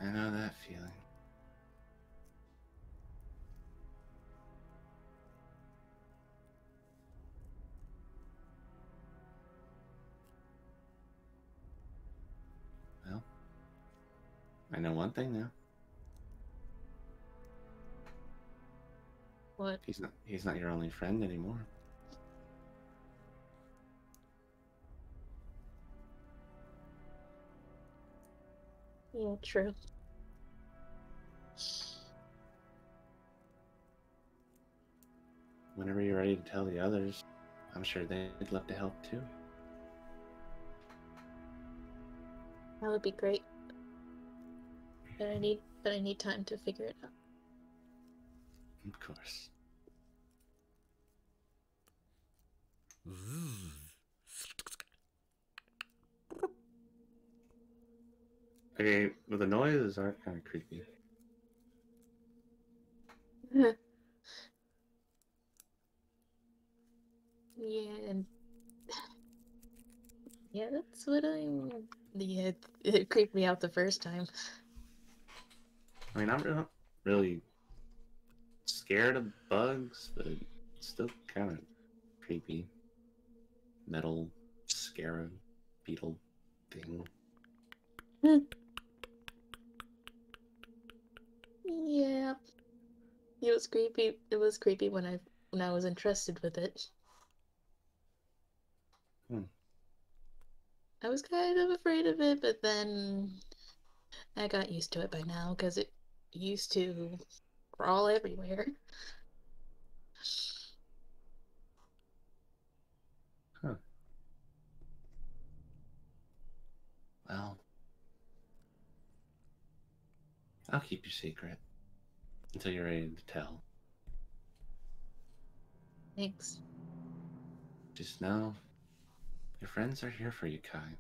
I know that feeling. Well, I know one thing now. What? He's not your only friend anymore. Yeah, true. Whenever you're ready to tell the others, I'm sure they'd love to help too. That would be great. But I need time to figure it out. Of course. Okay, well, the noises are kind of creepy. Yeah, and yeah, that's what I'm. Yeah, it creeped me out the first time. I mean, I'm not really scared of bugs, but it's still kind of creepy. Metal scarab beetle thing. Yeah, it was creepy. It was creepy when I was entrusted with it. I was kind of afraid of it, but then I got used to it by now because it used to crawl everywhere. Huh. Well, I'll keep your secret until you're ready to tell. Thanks. Just know your friends are here for you, Kai.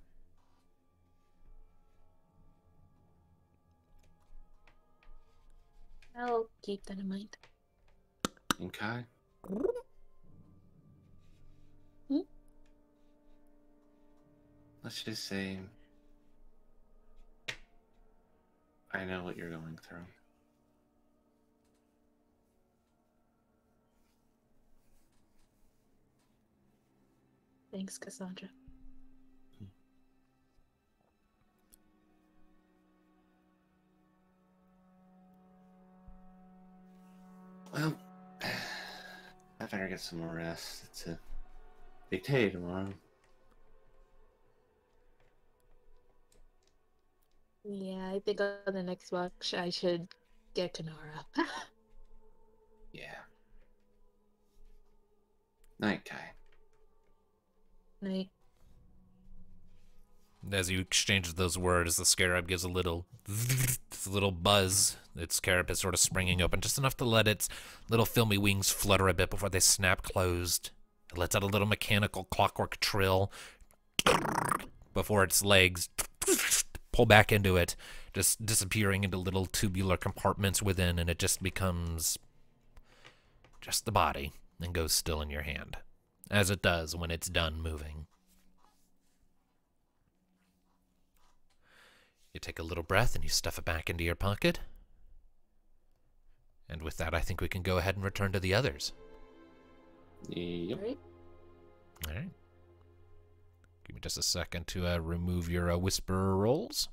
I'll keep that in mind. And Kai? Let's just say I know what you're going through. Thanks, Cassandra. Well, I better get some more rest. It's a dictate tomorrow. Yeah, I think on the next watch I should get Kanara. Yeah. Night, Kai. Night. As you exchange those words, the scarab gives a little buzz. Its carapace is sort of springing open, just enough to let its little filmy wings flutter a bit before they snap closed. It lets out a little mechanical clockwork trill before its legs pull back into it, just disappearing into little tubular compartments within, and it just becomes just the body and goes still in your hand, as it does when it's done moving. You take a little breath and you stuff it back into your pocket. And with that, I think we can go ahead and return to the others. Yep. Right? All right. Give me just a second to remove your whisperer rolls.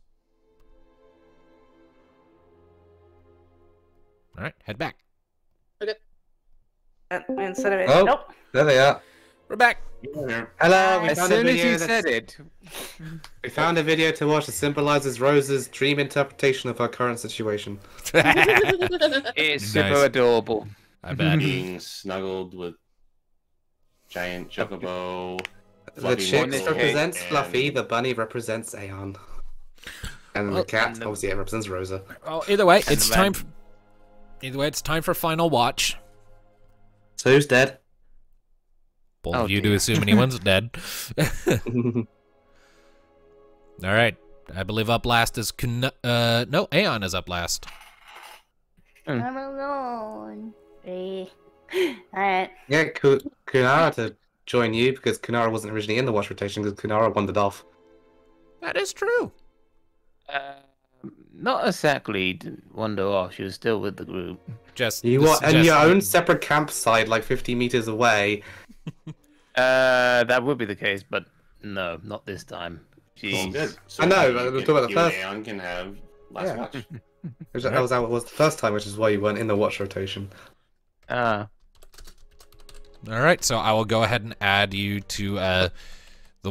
All right, head back. Instead of it, Oh. nope. There they are. We're back. Hello, we As found a soon as video you that- said it, We found a video to watch that symbolizes Rose's dream interpretation of her current situation. it's super Nice. adorable. I bet. Being snuggled with giant chocobo. The Fluffy chick Nickels, represents and- Fluffy, the bunny represents Aeon. And the cat, and the- obviously, it represents Rosa. Well, either way, And it's the time. man- Either way, it's time for final watch. So who's dead? Bold Oh, of you to dear. assume anyone's dead. All right, I believe up last is no, Aeon is up last. I'm alone. Alright. Yeah, Kunara to join you because Kunara wasn't originally in the watch rotation because Kunara wandered off. That is true. Not exactly didn't wander off. She was still with the group. Just You this are in just- your own separate campsite, like 50 meters away. That would be the case, but no, not this time. She. Well, good. So I know, you but we're can- talking about the you and first- Aeon can have last Yeah. watch. That was how it was the first time, which is why you weren't in the watch rotation. Ah, All right, so I will go ahead and add you to the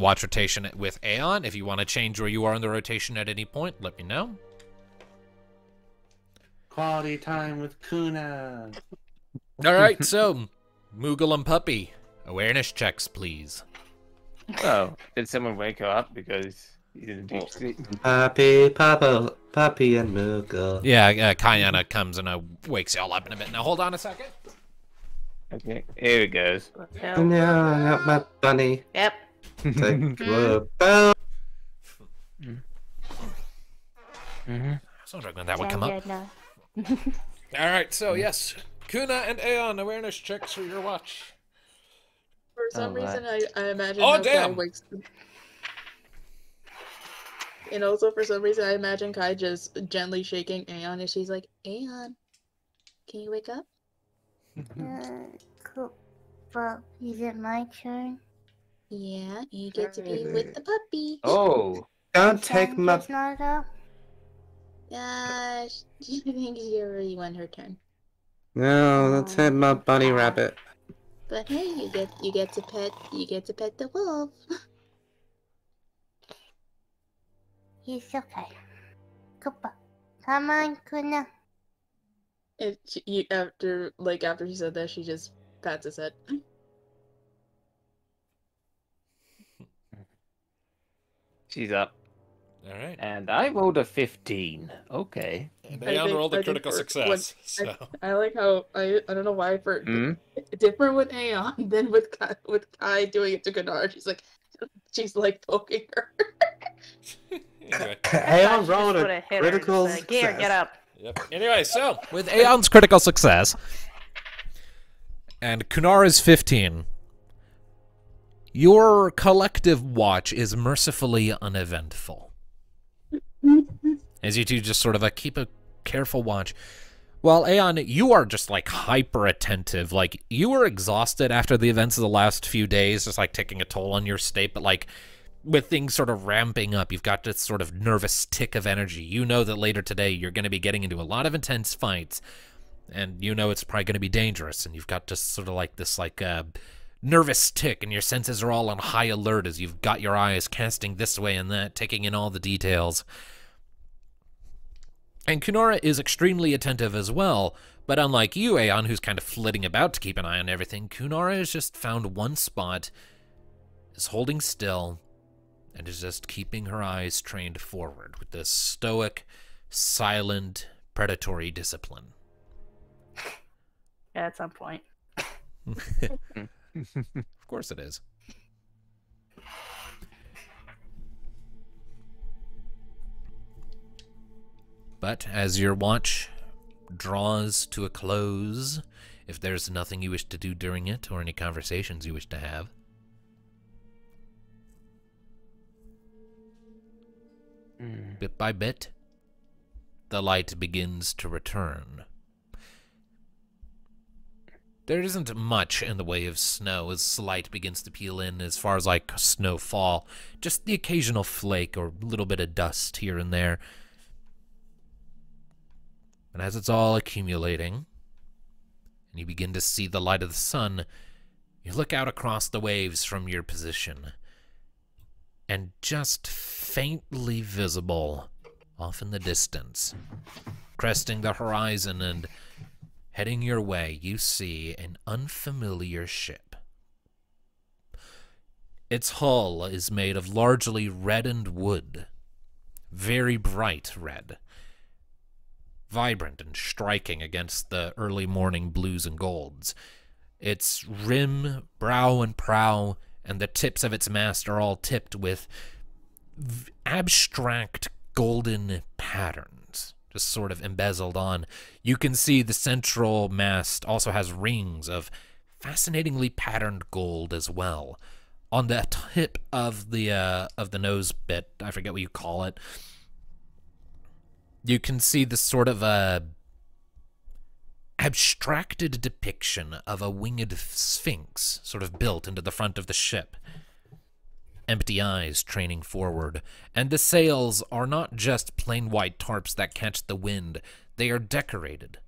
watch rotation with Aeon. If you want to change where you are in the rotation at any point, let me know. Quality time with Kuna. All right, so Moogle and Puppy, awareness checks, please. oh, did someone wake her up because he's in a deep sleep? Pappy, Papa, Pappy, and Moogle. Yeah, Kayana comes and wakes you all up in a bit. Now, hold on a second. Okay, here it goes. So, Yeah, my bunny. yep. Take a bell. Mm-hmm. So I reckoned that would come up. No. All right, so yes, Kuna and Aeon, awareness checks for your watch. For some Alright. reason, I imagine Oh, how Kai damn. wakes. And also, for some reason, I imagine Kai just gently shaking Aeon, and she's like, "Aeon, can you wake up?" Cool. Well, is it my turn? Yeah, you get to be with the puppy. Oh, Don't take my. Sandra's not up. She thinks she already won her turn. No, don't take my bunny rabbit. But hey, you get to pet the wolf. He's okay. Koopa. Come on, Kuna. And after she said that, she just pats his head. she's up, All right. and I rolled a 15. Okay. And I Aeon think- rolled I a think critical for- success. So. I like how I don't know why for Hmm? different with Aeon than with Kai doing it to Kadar. She's like poking her. Anyway. Aeon She rolled just a would've hit her, critical just like, Here, success. get up. Yep. Anyway, so with Aeon's critical success and Kunara's 15, your collective watch is mercifully uneventful. As you two just sort of keep a careful watch. Well, Aeon, you are just like hyper attentive. Like you were exhausted after the events of the last few days, just like taking a toll on your state, but like with things sort of ramping up, you've got this sort of nervous tick of energy. You know that later today you're going to be getting into a lot of intense fights, and you know it's probably going to be dangerous, and you've got just sort of like this like nervous tick, and your senses are all on high alert as you've got your eyes casting this way and that, taking in all the details. And Kunara is extremely attentive as well, but unlike you, Aeon, who's kind of flitting about to keep an eye on everything, Kunara has just found one spot, is holding still, and is just keeping her eyes trained forward with this stoic, silent, predatory discipline. Yeah, at some point. Of course it is. But as your watch draws to a close, if there's nothing you wish to do during it or any conversations you wish to have, bit by bit, the light begins to return. There isn't much in the way of snow as light begins to peel in as far as like snowfall. Just the occasional flake or little bit of dust here and there. And as it's all accumulating, and you begin to see the light of the sun, you look out across the waves from your position, and just faintly visible off in the distance, cresting the horizon and heading your way, you see an unfamiliar ship. Its hull is made of largely reddened wood, very bright red, vibrant and striking against the early morning blues and golds. Its rim, brow, and prow, and the tips of its mast are all tipped with abstract golden patterns, just sort of embezzled on. You can see the central mast also has rings of fascinatingly patterned gold as well. On the tip of the nose bit, I forget what you call it, you can see this sort of abstracted depiction of a winged sphinx sort of built into the front of the ship. Empty eyes training forward, and the sails are not just plain white tarps that catch the wind. They are decorated.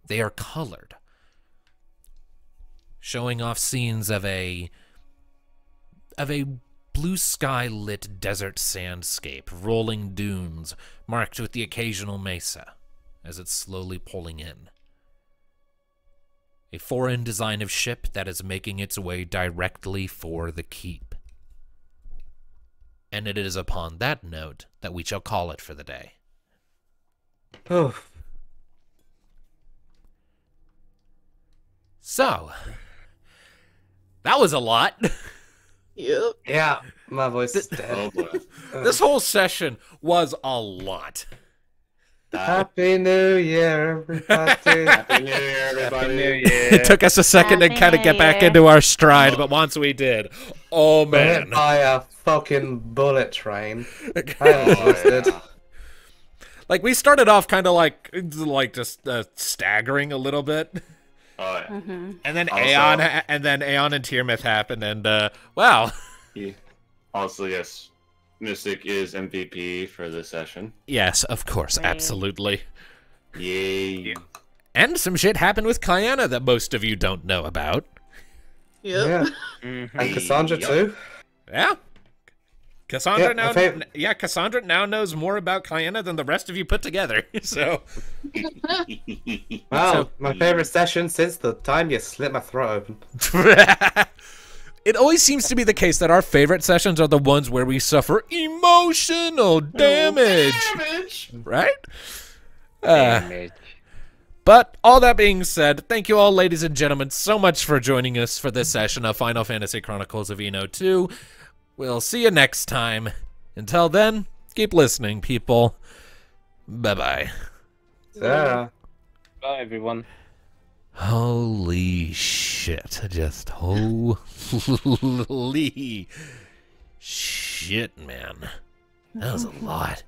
They are colored, showing off scenes of a blue sky lit desert sandscape, rolling dunes marked with the occasional mesa as it's slowly pulling in. A foreign design of ship that is making its way directly for the keep. And it is upon that note that we shall call it for the day. Oh. So, that was a lot. Yep. Yeah, my voice is dead. Oh boy. This whole session was a lot. Happy New Year, everybody. Happy New Year, everybody. It took us a second to Happy kind of New get back Year. into our stride, but once we did, oh Hit man. by a fucking bullet train. I Oh, exhausted. yeah. Like, we started off kind of like just staggering a little bit. Oh, yeah. Mm-hmm. And then Also- Aeon and Tiamat happened, and wow. Also, yes, Mystic is MVP for this session. Yes, of course, Right. absolutely. Yay. And some shit happened with Kyanna that most of you don't know about. Yep. Yeah. Mm-hmm. And Cassandra Yup. too. Yeah. Cassandra Yeah, my Cassandra now knows more about Kyanna than the rest of you put together. So Wow, So- my favorite session since the time you slit my throat open. it always seems to be the case that our favorite sessions are the ones where we suffer emotional damage, right? But all that being said, thank you all, ladies and gentlemen, so much for joining us for this session of Final Fantasy Chronicles of Eno 2. We'll see you next time. Until then, keep listening, people. Bye-bye. Sarah. Bye, everyone. Holy shit. Just holy shit, man. That was a lot.